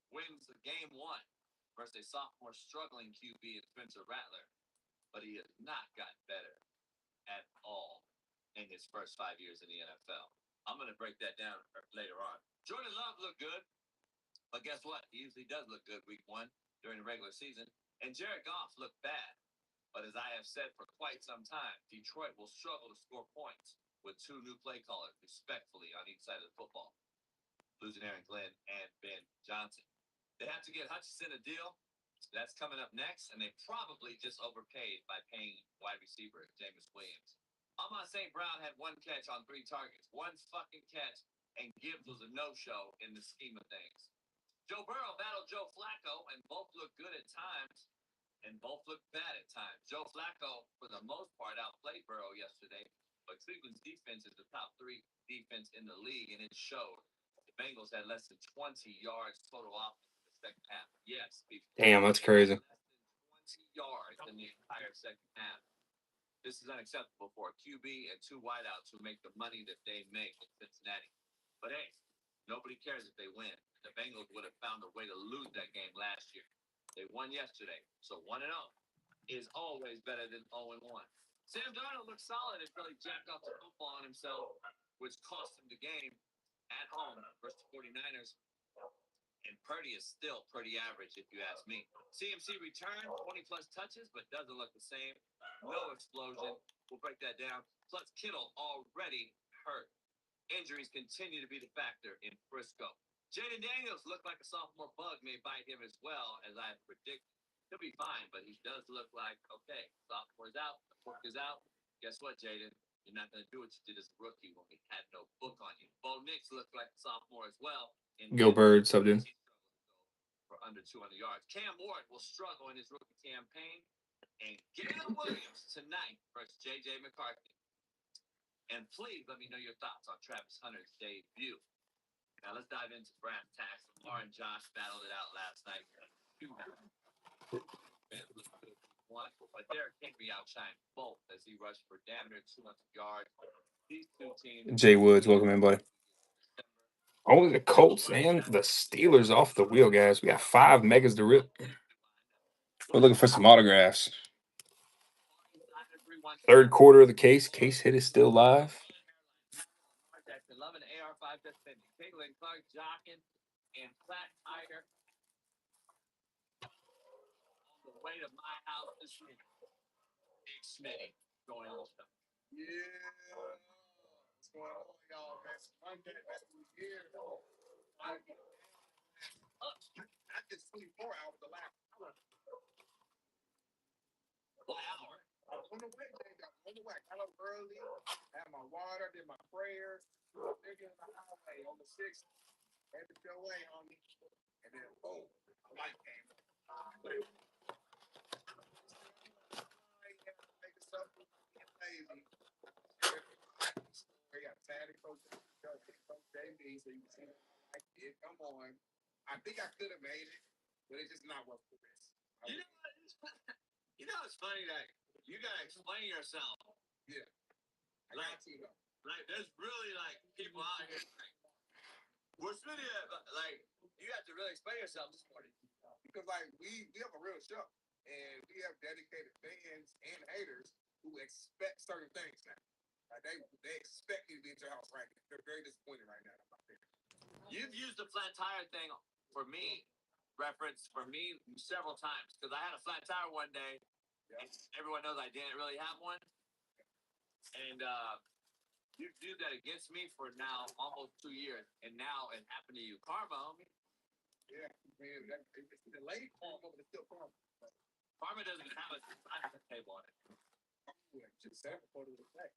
wins the game 1 versus a sophomore struggling QB in Spencer Rattler. But he has not gotten better at all in his first 5 years in the NFL. I'm going to break that down later on. Jordan Love looked good, but guess what? He usually does look good week 1 during the regular season. And Jared Goff looked bad. But as I have said for quite some time, Detroit will struggle to score points with 2 new play callers, respectfully, on each side of the football. Losing Aaron Glenn and Ben Johnson. They have to get Hutchinson a deal. That's coming up next, and they probably just overpaid by paying wide receiver Jameis Williams. Amon St. Brown had 1 catch on 3 targets. 1 fucking catch, and Gibbs was a no-show in the scheme of things. Joe Burrow battled Joe Flacco, and both looked good at times, and both looked bad at times. Joe Flacco, for the most part, outplayed Burrow yesterday, but Cleveland's defense is the top 3 defense in the league, and it showed. The Bengals had less than 20 yards total offense in the second half. Yes. Damn, that's crazy. Less than 20 yards in the entire second half. This is unacceptable for a QB and 2 wideouts who make the money that they make in Cincinnati. But hey, nobody cares if they win. The Bengals would have found a way to lose that game last year. They won yesterday, so 1-0 is always better than 0-1. Sam Darnold looked solid and really jacked off the football on himself, which cost him the game at home versus the 49ers. And Purdy is still pretty average, if you ask me. CMC returned, 20-plus touches, but doesn't look the same. No explosion. We'll break that down. Plus, Kittle already hurt. Injuries continue to be the factor in Frisco. Jaden Daniels looked like a sophomore bug may bite him as well, as I predicted. He'll be fine, but he does look like, okay, sophomore's out, the book is out. Guess what, Jaden? You're not going to do what you did as a rookie when we had no book on you. Bo Nix looked like a sophomore as well. Go Birds, sub dude. For under 200 yards. Cam Ward will struggle in his rookie campaign. And Galen Williams tonight versus J.J. McCarthy. And please let me know your thoughts on Travis Hunter's debut. Now let's dive into brass tacks. Lamar and Josh battled it out last night. But Derrick Henry outshined both as he rushed for damn near 200 yards. These two teams. Jay Woods, welcome in, buddy. Only the Colts and the Steelers off the wheel, guys. We got 5 megas to rip. We're looking for some autographs. Third quarter of the case. Case hit is still live. 11 AR5 just pending. Caitlin Clark jocking and flat tire on the way to my house this week. Big Smitty going on stuff. Yeah. What's going on, y'all? That's Monday. That's the year. I did 24 hours the last hour. On the way, on the way. I got up early, had my water, did my prayers, nigga in the highway on the 6th, headed your way, homie. And then boom, the light came on. Make it so lazy. We got Taddy Coach JB, so you can see like it. Come on. I think I could have made it, but it's just not worth the risk. You know it's funny that you gotta explain yourself. Yeah. Like there's really like people out here like we're Smitty like you have to really explain yourself this morning. Because like we have a real show and we have dedicated fans and haters who expect certain things now. Like they expect me to be at your house right now. They're very disappointed right now. You've used the flat tire thing for me, reference for me several times because I had a flat tire one day. And everyone knows I didn't really have one. And you've used that against me for now almost 2 years. And now it happened to you. Karma, homie. Yeah, man. It's delayed karma, but it's still karma. Karma doesn't have a timetable on it. Yeah, just say it before the effect.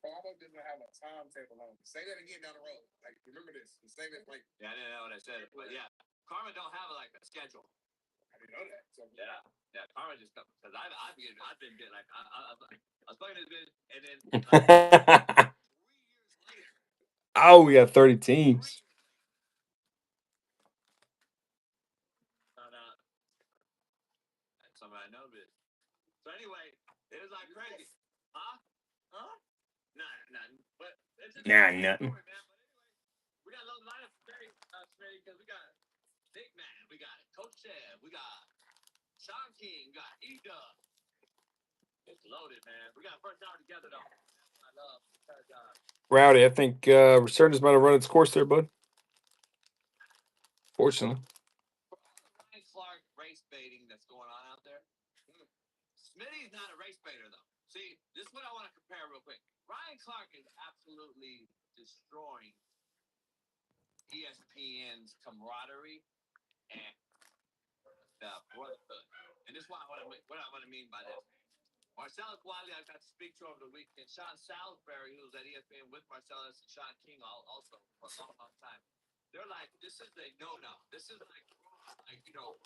Karma doesn't have a timetable on it. Say that again down the road. Like, remember this. Say that like. Yeah, I didn't know what I said. But yeah, karma don't have like a schedule. I didn't know that. So, yeah, karma just comes because I've been getting like I was playing this bitch and then 3 years later. Oh, we got 30 teams. Somebody I know this. So anyway, it was like crazy. Huh? Nah. But it's just nothing. Story, man. But anyway, we got a little lineup today, because we got Big Man, we got Coach Chad, we got Sean King, we got E-Dub. It's loaded, man. We got first hour together, though. I love Rowdy, I think Resurgence might have run its course there, bud. Fortunately. Ryan Clark race baiting that's going on out there. Smitty's not a race baiter, though. See, this is what I want to compare real quick. Ryan Clark is absolutely destroying ESPN's camaraderie and brotherhood. And this is what I want to mean by this. Marcellus Wiley, I got to speak to over the weekend. Sean Salisbury, who was at ESPN with Marcellus and Sean King also for a long time. They're like, this is a no-no. This is like you know,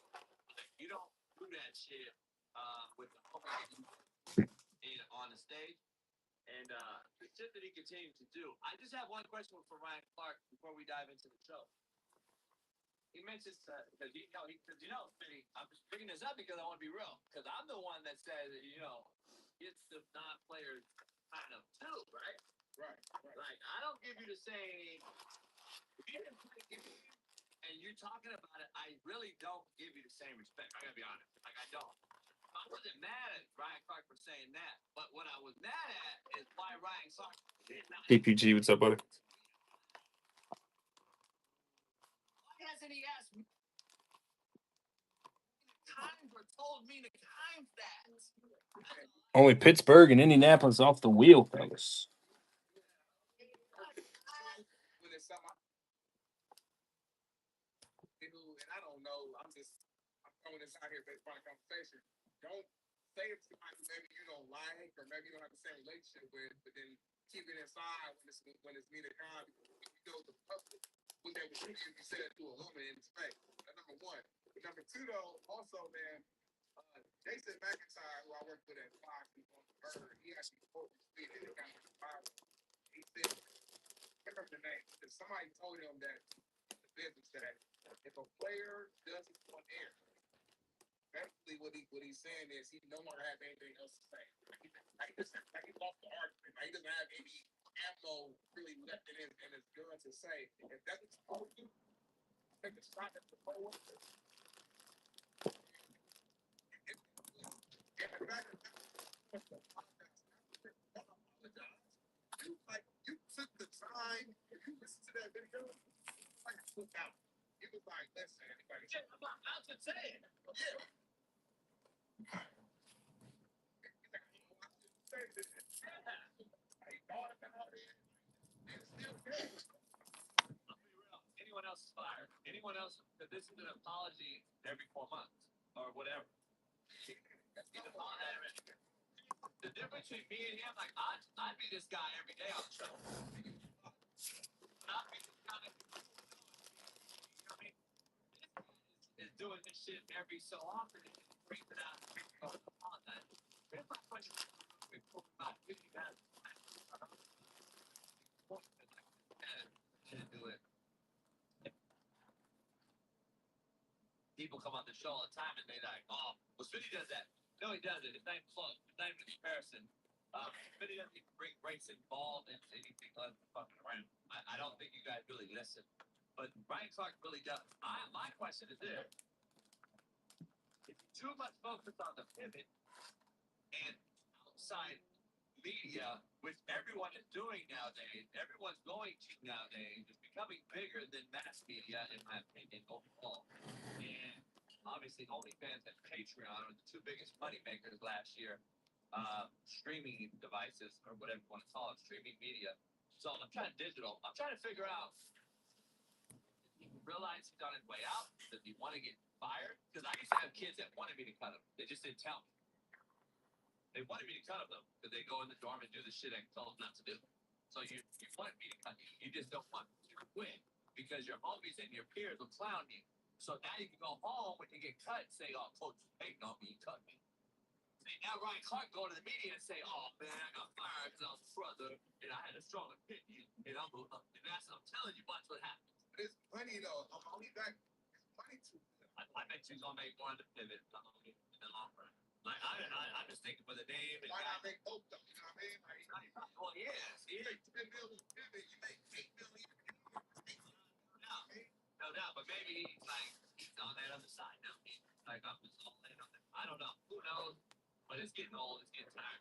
like you don't do that shit with the on the stage. And the shit that he continues to do. I just have one question for Ryan Clark before we dive into the show. He mentions because I'm just bringing this up because I want to be real. Because I'm the one that says it's the non-players kind of too, right? Right. Like I don't give you the same. If you didn't play the game and you're talking about it, I really don't give you the same respect. I gotta be honest. Like I don't. I wasn't mad at Ryan Clark for saying that, but what I was mad at is why Ryan Clark did not. PPG, what's up, buddy? Why hasn't he asked me? Times or told me the times that. Only Pittsburgh and Indianapolis off the wheel, fellas. who, and I don't know, I'm throwing this out here based on the conversation. Don't say it to somebody who maybe you don't like or maybe you don't have the same relationship with, but then keep it inside when it's needed time. When you go to the public, what they would do is you say it to a woman in space. That's number one. Number two, though, also, man, Jason McIntyre, who I work with at Fox, who's on the bird, he actually quoted this tweet and it got me viral. He said, I remember the name, that somebody told him that the business that if a player does it on air, basically what he's saying is he no longer has anything else to say. Like he lost the argument. Like he doesn't have any ammo really left in his gun to say. If that's what you're supposed to do, take a shot at the forward. And the fact that like you took the time, if you listen to that video, like I took out. He was like, listen, anybody. Yeah, I'm about to say it. Yeah. Anyone else is fired? Anyone else? This is an apology every 4 months or whatever. The difference between me and him, like I'd be this guy every day on the show. Not be this guy. You know what I mean? This is doing this shit every so often. It brings it out. Here's my question. About 50 guys. Shouldn't do it. People come on the show all the time and they like, oh, well, Smitty does that. No, he doesn't. It's not even close. It's not even a comparison. Smitty doesn't even bring race involved in anything other than fucking around. I don't think you guys really listen. But Ryan Clark really does. My question is this. If you too much focus on the pivot and outside media, which everyone is doing nowadays, everyone's going to nowadays, is becoming bigger than mass media, in my opinion, overall. And obviously, OnlyFans and Patreon are the two biggest money makers last year. Streaming devices, or whatever you want to call it, streaming media. So I'm trying digital. I'm trying to figure out. He realized he's on his way out. Does he want to get fired? Because I used to have kids that wanted me to cut him. They just didn't tell me. They wanted me to cut them because they go in the dorm and do the shit I told them not to do. So you want me to cut you. You just don't want to quit because your homies and your peers will clown you. So now you can go home when you get cut and say, oh, coach, hey, no, you cut me. See, now Ryan Clark go to the media and say, oh, man, I got fired because I was a brother and I had a strong opinion and I'm that's what I'm telling you, watch what happens. It's funny, though. I'm only back. It's funny, too. I bet you're going to make more of the pivot in the long run. Like, I'm just thinking for the name. Why not make both, though? You know what I mean? Like, well, yes. You make $10 million pivot, you make $8 million. No doubt, but maybe he's on that other side now. Like, I'm just all in on that. I don't know. Who knows? But it's getting old. It's getting tired.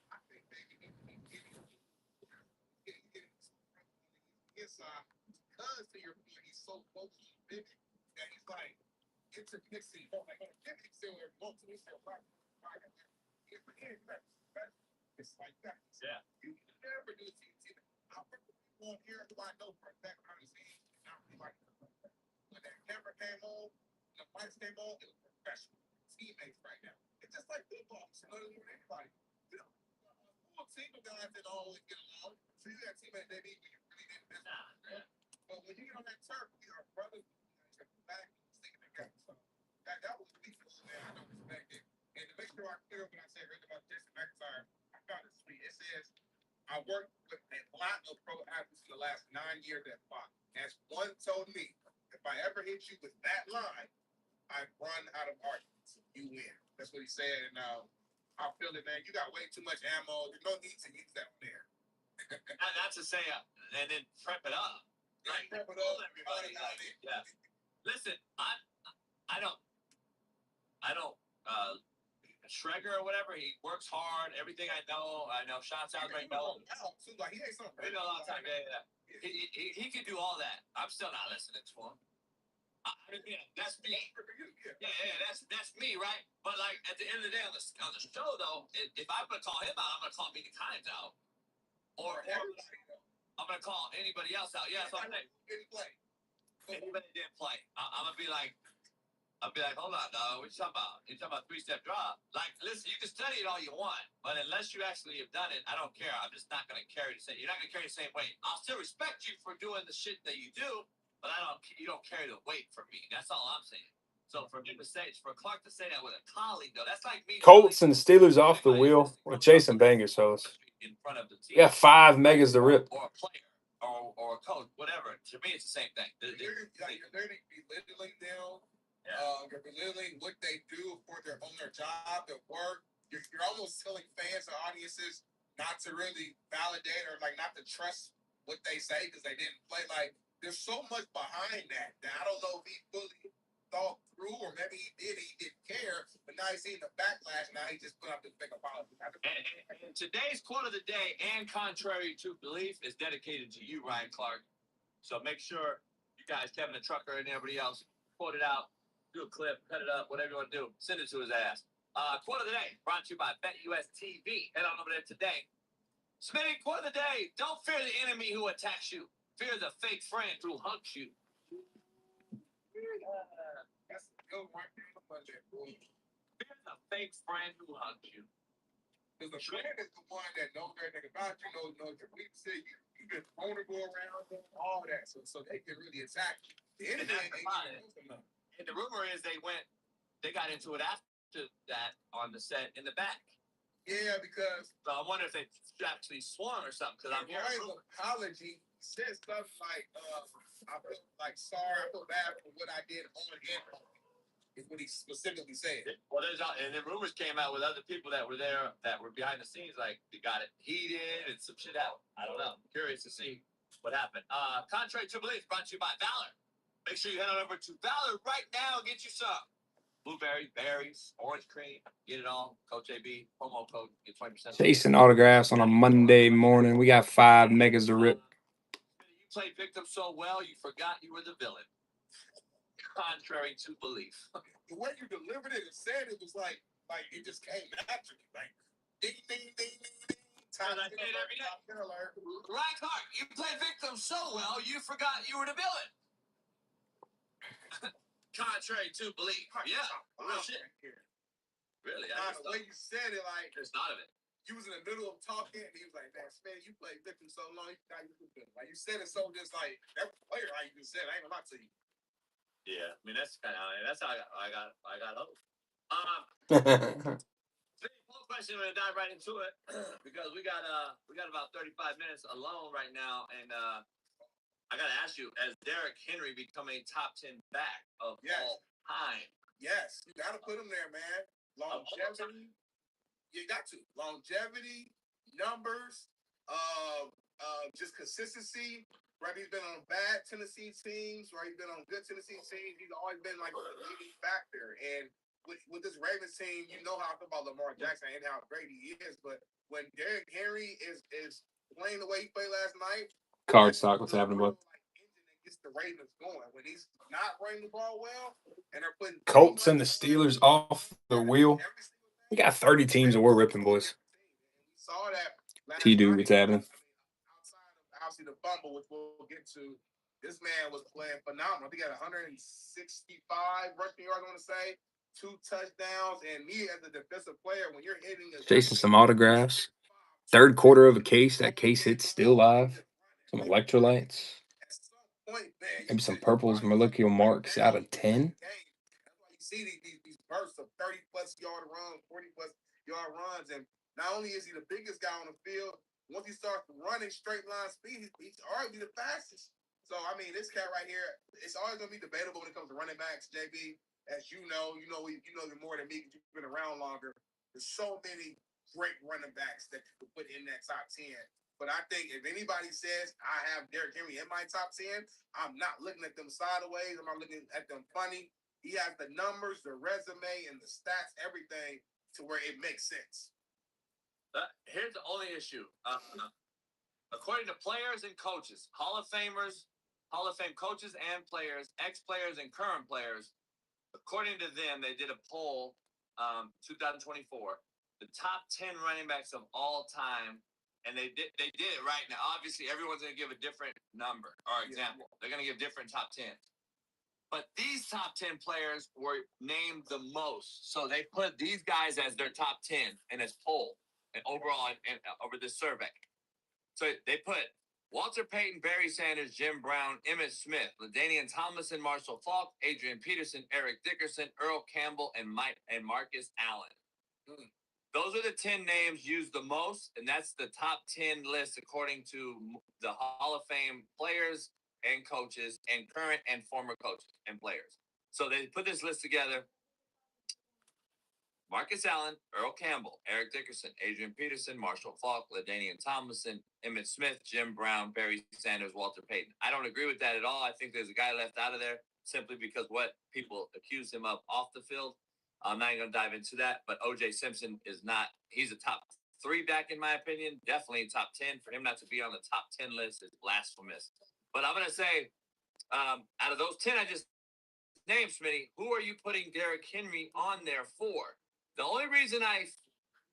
I think maybe getting inside because to your point, he's so close to the pivot that he's like intermixing. Like on a pivot, still multiple still it's like that. Yeah. You never do see I work with people on here who I know for a fact behind the scenes. Not really like that. When that camera came on, the lights came on, it was professional teammates right now. It's just like football. It's another than anybody. You know, a full team of guys that always get along. So you got teammates that need when you really need this. But when you get on that turf, we are brothers. You got back and sticking together. So that was the defense, man. I don't respect it. And to make sure I'm clear when I say earlier about Jason McIntyre, I found it sweet. It says, I worked with a lot of pro athletes in the last 9 years at Fox. As one told me, if I ever hit you with that line, I run out of arguments. You win. That's what he said. And I feel it, man. You got way too much ammo. There's no need to use that one there. That's to say, and then prep it up. Like, prep it up. Everybody. Yeah. Listen, I don't. Shregger or whatever. He works hard. Everything I know. Shots out right now. Like he ain't something. We know a long time. Yeah. He can do all that. I'm still not listening to him. That's me. Yeah, that's me, right? But like at the end of the day on the show though, if I'm gonna call him out, I'm gonna call Mika Kimes out, or I'm gonna call anybody else out. Yeah, so I'm saying. Anybody that didn't play, I'm gonna be like, I'll be like, hold on, dog. What you talking about? You talking about three-step drop? Like, listen, you can study it all you want, but unless you actually have done it, I don't care. I'm just not gonna carry the same. You're not gonna carry the same weight. I'll still respect you for doing the shit that you do, but I don't. You don't carry the weight for me. That's all I'm saying. So for him to say, for Clark to say that with a colleague, though, that's like me. Colts and Steelers off the wheel with Jason Bangers host. In front of the team. We got 5 megas to rip. Or a player. Or a coach, whatever. To me, it's the same thing. You're literally belittling them. You're belittling what they do for on their job, their work. You're almost telling fans or audiences not to really validate or like not to trust what they say because they didn't play. Like there's so much behind that I don't know if he fully thought through, or maybe he didn't care, but now he's seeing the backlash. Now he just put up this big apology. And today's quote of the day, and contrary to belief, is dedicated to you, Ryan Clark. So make sure you guys, Kevin the Trucker and everybody else, quote it out, do a clip, cut it up, whatever you want to do, send it to his ass. Quote of the day, brought to you by BetUS TV. Head on over there today. Smitty, quote of the day, don't fear the enemy who attacks you. Fear the fake friend who hunks you. That's a good one. Fear the fake friend who hunks you. Because the friend is the one that knows everything about you, knows your weaknesses, you've been vulnerable around them, all that. So they can really attack you. The enemy ain't. And the rumor is they got into it after that on the set in the back. Yeah, because so I wonder if they actually swung or something. Because I'm hearing an apology said stuff like, "I feel like sorry, I feel bad for what I did on him." Is what he specifically said. Well, and then rumors came out with other people that were there that were behind the scenes, like they got it heated and some shit out. I don't know. I'm curious to see what happened. Contrary to belief, brought to you by Valor. Make sure you head on over to Valor right now and get you some blueberry, berries, orange cream. Get it all. Coach AB, promo code, get 20%. Chasing autographs on a Monday morning. We got 5 megas to rip. You played victim so well, you forgot you were the villain. Contrary to belief. The way you delivered it and said it was like it just came naturally. Like ding ding ding ding ding. Time I say it every day. Ryan Clark, you played victim so well, you forgot you were the villain. Contrary to belief. Yeah. Real shit. Really? The way you said it, like there's not of it. You was in the middle of talking, and he was like, "Man, you played victim so long, you forgot you were the villain." Like you said it so just like that player, how you just said. I ain't gonna lie to you. Yeah, I mean that's kind of how I got hope. Full question. We're gonna dive right into it because we got about 35 minutes alone right now, and I gotta ask you: has Derrick Henry become a top 10 back of all time? Yes, you gotta put him there, man. Longevity, you got to longevity, numbers, just consistency. Right, he's been on bad Tennessee teams, right? He's been on good Tennessee teams. He's always been like a leading factor. And with this Ravens team, you know how I feel about Lamar Jackson and how great he is. But when Derrick Henry is playing the way he played last night, card stock, what's happening, bud? Gets the Ravens going. When he's not running the ball well, and they're putting Colts and the Steelers off the wheel. We got 30 teams and we're ripping, boys. We saw that. T-Dude, what's happening? Obviously the fumble, which we'll get to, this man was playing phenomenal. He got 165 rushing yards, I want to say, 2 touchdowns, and me as a defensive player, when you're hitting chasing some autographs. 3rd quarter of a case. That case hits still live. Some electrolytes. Maybe some purples, molecular marks out of 10. That's why you see these bursts of 30-plus yard runs, 40-plus yard runs, and not only is he the biggest guy on the field, once he starts running straight line speed, he's already the fastest. So, I mean, this cat right here, it's always going to be debatable when it comes to running backs, JB. As you know more than me because you've been around longer. There's so many great running backs that you could put in that top 10. But I think if anybody says I have Derrick Henry in my top 10, I'm not looking at them sideways. I'm not looking at them funny. He has the numbers, the resume, and the stats, everything to where it makes sense. Here's the only issue. According to players and coaches, Hall of Famers, Hall of Fame coaches and players, ex-players and current players, according to them, they did a poll, 2024, the top 10 running backs of all time, and they did it right now. Obviously, everyone's going to give a different number or example. They're going to give different top 10. But these top 10 players were named the most. So they put these guys as their top 10 in this poll and overall and over this survey. So they put Walter Payton, Barry Sanders, Jim Brown, Emmitt Smith, LaDainian Tomlinson, Marshall Faulk, Adrian Peterson, Eric Dickerson, Earl Campbell, and Marcus Allen. Those are the 10 names used the most, and that's the top 10 list according to the Hall of Fame players and coaches and current and former coaches and players. So they put this list together. Marcus Allen, Earl Campbell, Eric Dickerson, Adrian Peterson, Marshall Faulk, LaDainian Tomlinson, Emmitt Smith, Jim Brown, Barry Sanders, Walter Payton. I don't agree with that at all. I think there's a guy left out of there simply because what people accuse him of off the field. I'm not even going to dive into that, but O.J. Simpson is not. He's a top 3 back in my opinion. Definitely top 10. For him not to be on the top 10 list is blasphemous. But I'm going to say, out of those 10 I just named, Smitty, who are you putting Derrick Henry on there for? The only reason I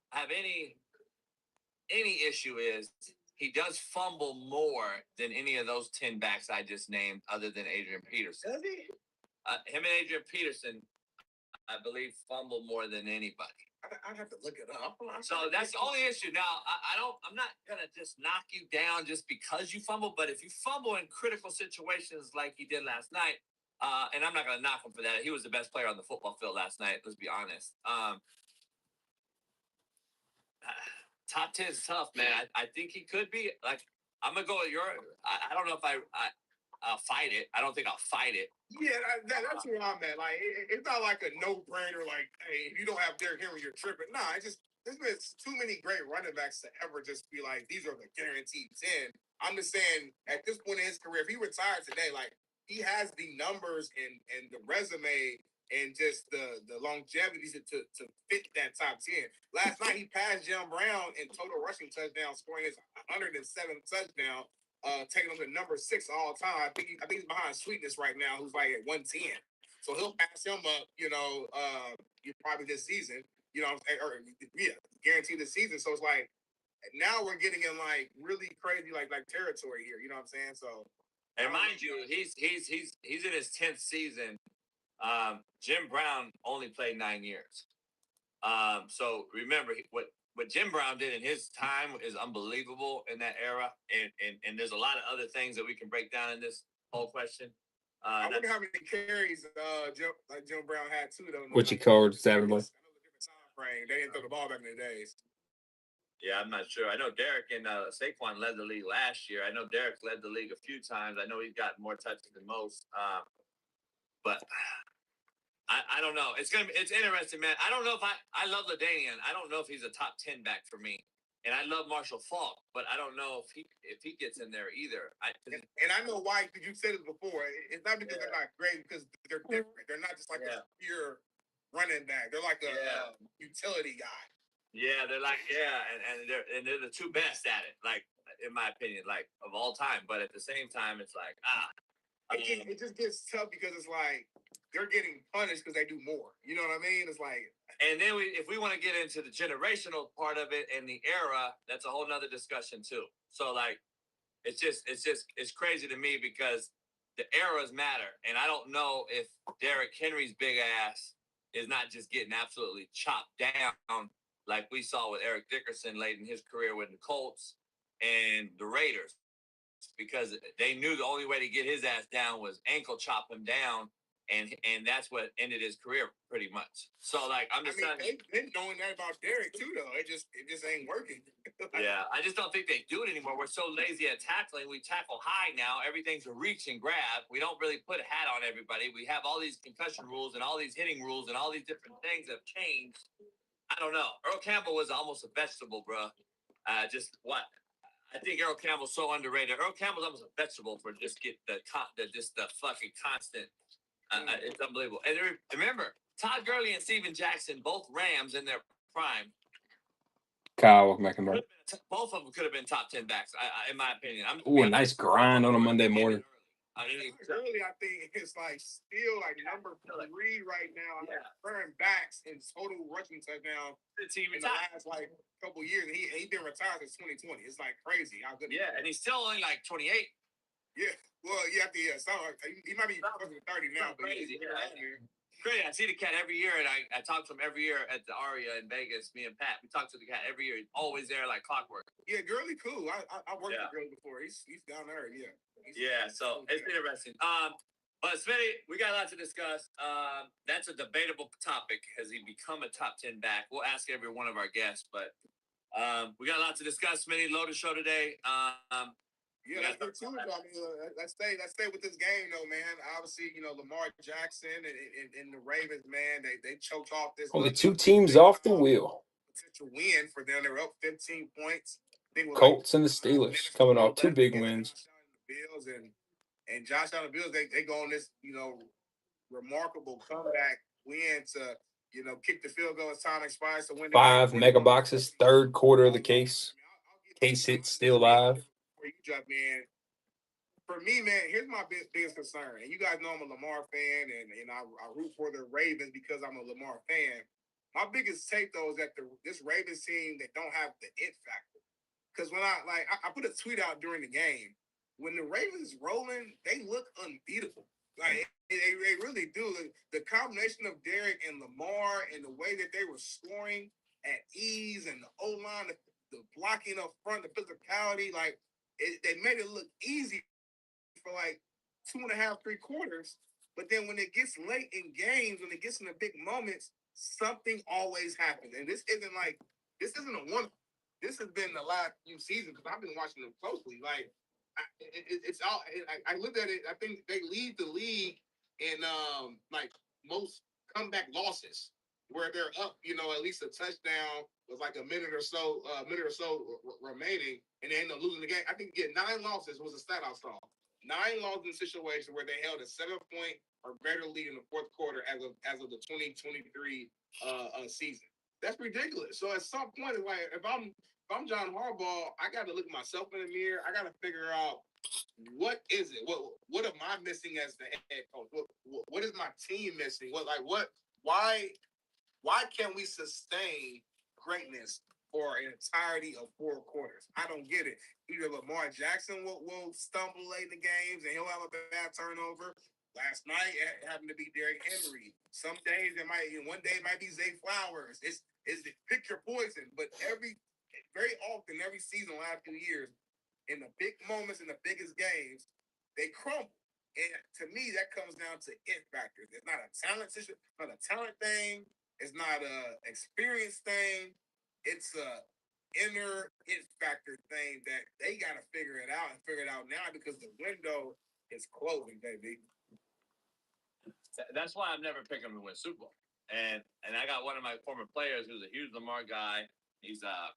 have any issue is he does fumble more than any of those 10 backs I just named, other than Adrian Peterson. Does he? Him and Adrian Peterson, I believe, fumble more than anybody. I'd have to look it up. So that's the only issue. Now, I'm not gonna just knock you down just because you fumble, but if you fumble in critical situations like he did last night, and I'm not gonna knock him for that. He was the best player on the football field last night. Let's be honest. Top 10 is tough, man. I think he could be. Like, I'm gonna go with your. I don't know if I'll fight it. I don't think I'll fight it. Yeah, that's where I'm at. Like, it's not like a no-brainer. Like, hey, if you don't have Derrick Henry, you're tripping. Nah, it's just there's been too many great running backs to ever just be like these are the guaranteed 10. I'm just saying at this point in his career, if he retired today, like he has the numbers and the resume and just the longevity to fit that top 10. Last night he passed Jim Brown in total rushing touchdowns, scoring his 107th touchdown. Taking him to number 6 all time. I think he's behind Sweetness right now, who's like at 110. So he'll pass him up, probably this season, guaranteed this season. So it's like now we're getting in like really crazy like territory here. You know what I'm saying? So, and mind you, he's in his 10th season. Jim Brown only played 9 years. So remember what Jim Brown did in his time is unbelievable in that era, and there's a lot of other things that we can break down in this whole question. I wonder how many carries Jim Brown had too, though. Which he covered Saturday. I know the different time frame. They didn't throw the ball back in the days. Yeah, I'm not sure. I know Derek and Saquon led the league last year. I know Derek led the league a few times. I know he's got more touches than most. But I don't know. It's interesting, man. I don't know if I love LaDainian. I don't know if he's a top 10 back for me. And I love Marshall Faulk, but I don't know if he gets in there either. And I know why, because you said it before. It's not because they're not great, because they're different. They're not just like a pure running back. They're like a utility guy. Yeah, they're like and they're the 2 best at it, like in my opinion, like of all time. But at the same time, it's like it just gets tough because it's like they're getting punished because they do more. You know what I mean? It's like. And then if we want to get into the generational part of it and the era, that's a whole nother discussion too. So like, it's crazy to me because the eras matter. And I don't know if Derrick Henry's big ass is not just getting absolutely chopped down like we saw with Eric Dickerson late in his career with the Colts and the Raiders, because they knew the only way to get his ass down was ankle chop him down. And that's what ended his career pretty much. So like they've been knowing that about Derrick too, though. It just ain't working. Yeah, I just don't think they do it anymore. We're so lazy at tackling. We tackle high now. Everything's a reach and grab. We don't really put a hat on everybody. We have all these concussion rules and all these hitting rules and all these different things have changed. I don't know. Earl Campbell was almost a vegetable, bro. I think Earl Campbell's so underrated. Earl Campbell's almost a vegetable for just get the fucking constant. It's unbelievable. And remember, Todd Gurley and Steven Jackson, both Rams in their prime. Kyle McIntyre. Both of them could have been top 10 backs, in my opinion. A nice grind on a Monday morning. Early, I think it's like still like number 3 right now. Yeah. Current backs in total rushing touchdown in the last like couple years. And he been retired since 2020. It's like crazy how good. Yeah, and he's still only like 28. Yeah, well, you have to yeah. He might be closer to 30 now, but crazy. he's around here. Crazy. I see the cat every year, and I talk to him every year at the Aria in Vegas. Me and Pat, we talk to the cat every year. He's always there like clockwork. Yeah, Gurley cool. I worked with Gurley before. He's down there. Yeah. So it's interesting. But Smitty, we got a lot to discuss. That's a debatable topic. Has he become a top 10 back? We'll ask every one of our guests, but we got a lot to discuss. Smitty, loaded show today. Yeah, that's good too. I mean, let's stay with this game though, man. Obviously, Lamar Jackson and the Ravens, man, they choked off this. Only 2 teams off the wheel. Potential win for them. They were up 15 points. Colts and the Steelers coming off 2 big wins. Bills and Josh Allen Bills, they go on this, remarkable comeback win to, kick the field goal as time expires to win. 5 mega boxes, third quarter of the case. Case hit still live. Before you jump in, for me, man, here's my biggest concern. And you guys know I'm a Lamar fan, and I root for the Ravens because I'm a Lamar fan. My biggest take, though, is that this Ravens team, they don't have the it factor. Because when I put a tweet out during the game, when the Ravens rolling, they look unbeatable. Like, they really do. The combination of Derek and Lamar and the way that they were scoring at ease and the O-line, the blocking up front, the physicality, they made it look easy for 2.5, 3 quarters. But then when it gets late in games, when it gets in the big moments, something always happens. And this isn't a one. This has been the last few seasons because I've been watching them closely. It's all. I looked at it. I think they lead the league in most comeback losses where they're up. At least a touchdown with a minute or so remaining, and they end up losing the game. I think 9 losses was a stat I saw. 9 losses in a situation where they held a 7-point or greater lead in the fourth quarter as of the 2023 season. That's ridiculous. So at some point, if I'm John Harbaugh, I got to look at myself in the mirror. I got to figure out what is it. What am I missing as the head coach? What is my team missing? Why can't we sustain greatness for an entirety of 4 quarters? I don't get it. Either Lamar Jackson will stumble late in the games and he'll have a bad turnover. Last night it happened to be Derrick Henry. Some days one day it might be Zay Flowers. It's pick your poison. But very often, every season, last few years, in the big moments, in the biggest games, they crumble. And to me, that comes down to it factors. It's not a talent situation, not a talent thing. It's not a experience thing. It's a inner it factor thing that they got to figure it out now because the window is closing, baby. That's why I'm never picking him to win Super Bowl. And I got one of my former players who's a huge Lamar guy. He's a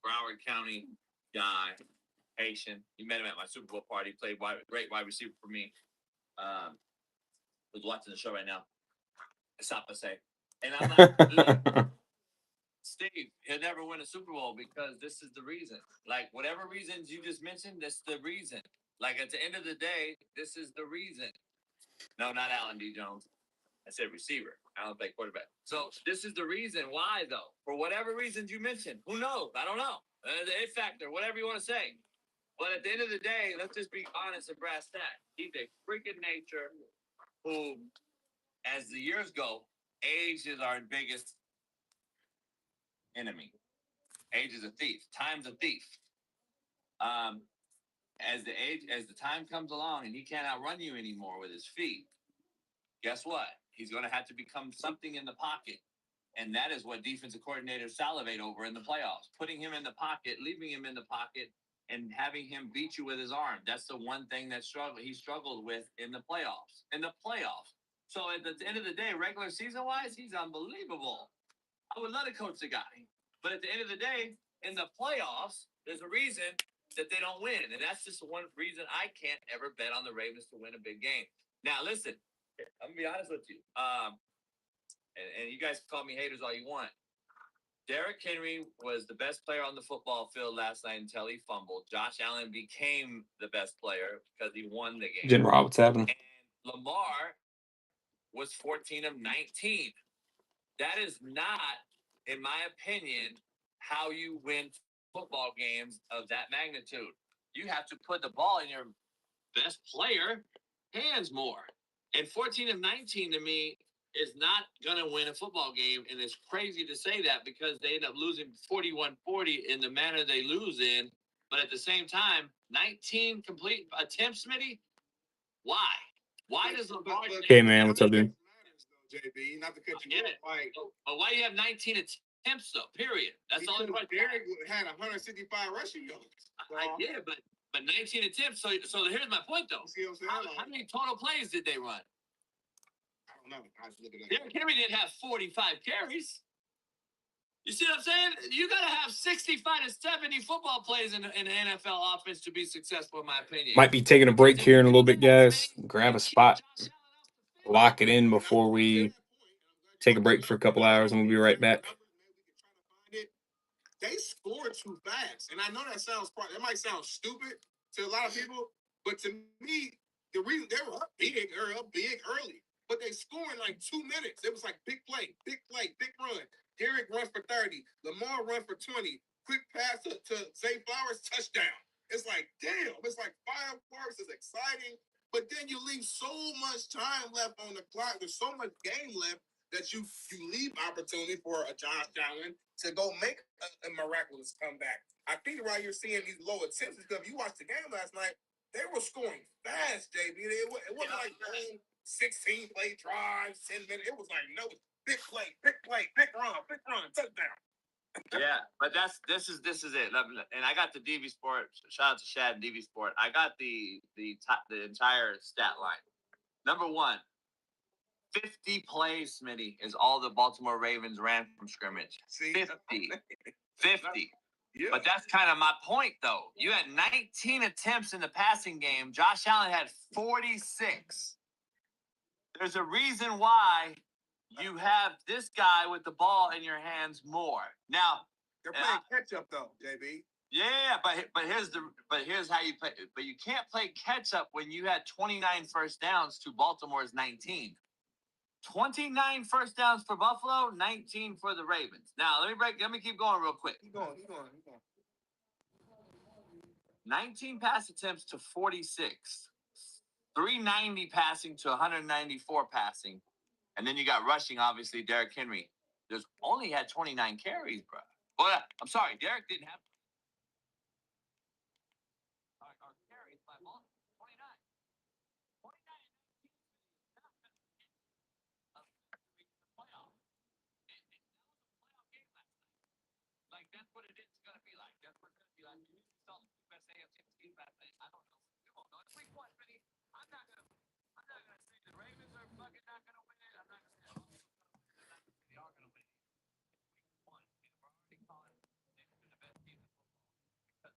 Broward County guy, Haitian. You met him at my Super Bowl party. Played great wide receiver for me. Was watching the show right now. Stop to say. And I'm like, Steve, he'll never win a Super Bowl because this is the reason. Whatever reasons you just mentioned, that's the reason. At the end of the day, this is the reason. No, not Allen D. Jones. I said receiver. I don't play quarterback. So this is the reason why, though. For whatever reasons you mentioned. Who knows? I don't know. The it factor, whatever you want to say. But at the end of the day, let's just be honest and brass tacks. He's a freaking nature who, as the years go, age is our biggest enemy. Age is a thief. Time's a thief. As the time comes along and he can't outrun you anymore with his feet, guess what? He's going to have to become something in the pocket. And that is what defensive coordinators salivate over in the playoffs. Putting him in the pocket, leaving him in the pocket, and having him beat you with his arm. That's the one thing that he struggled with in the playoffs. So at the end of the day, regular season-wise, he's unbelievable. I would love to coach the guy. But at the end of the day, in the playoffs, there's a reason that they don't win. And that's just one reason I can't ever bet on the Ravens to win a big game. Now, listen, I'm going to be honest with you. And you guys call me haters all you want. Derrick Henry was the best player on the football field last night until he fumbled. Josh Allen became the best player because he won the game. Didn't Rob, what's happening? And Lamar was 14 of 19. That is not, in my opinion, how you win football games of that magnitude. You have to put the ball in your best player hands more. And 14 of 19 to me is not going to win a football game. And it's crazy to say that because they end up losing 41-40 in the manner they lose in. But at the same time, 19 complete attempts, Smitty. Why? Why does Lamar? Hey, man, what's up, dude? JB, not to cut you off. Like, but why do you have 19 attempts though? Period. That's the only question. Derek had 165 rushing yards. I get it, but 19 attempts. So here's my point though. See what I'm saying? How many total plays did they run? I don't know. I just look at that. Derrick Henry didn't have 45 carries. You see what I'm saying? You got to have 65 to 70 football plays in an NFL offense to be successful, in my opinion. Might be taking a break here in a little bit, guys. Grab a spot, lock it in before we take a break for a couple hours, and we'll be right back. They scored too fast, and I know that might sound stupid to a lot of people, but to me, the reason they were up big early, but they scored in like 2 minutes. It was like big play, big run. Derek runs for 30, Lamar runs for 20. Quick pass to Zay Flowers, touchdown. It's like, damn, it's like fireworks. It's exciting, but then you leave so much time left on the clock. There's so much game left that you leave opportunity for a Josh Allen to go make a miraculous comeback. I think why you're seeing these low attempts is because if you watched the game last night, they were scoring fast, JB. It wasn't like 16 play drives, 10 minutes. It was like, no, big play, big run, touchdown. Yeah, but this is it. And I got the DV Sport. Shout out to Shad and DV Sport. I got the entire stat line. Number one, 50 plays, Smitty, is all the Baltimore Ravens ran from scrimmage. See? 50. 50. Yeah. But that's kind of my point, though. You had 19 attempts in the passing game. Josh Allen had 46. There's a reason why you have this guy with the ball in your hands more. Now, they're playing catch up, though, JB. Yeah, but here's how you play. But you can't play catch up when you had 29 first downs to Baltimore's 19. 29 first downs for Buffalo, 19 for the Ravens. Now, let me keep going real quick. Keep going. 19 pass attempts to 46. 390 passing to 194 passing. And then you got rushing, obviously, Derrick Henry. There's only had 29 carries, bro. Well, I'm sorry, Derrick didn't have our carries by 29. 29 like that's what it is going to be like. That's what it's going to be like. You saw the best AFC team last night. I don't know. It's week 1, Vinny. I'm not gonna say the Ravens are fucking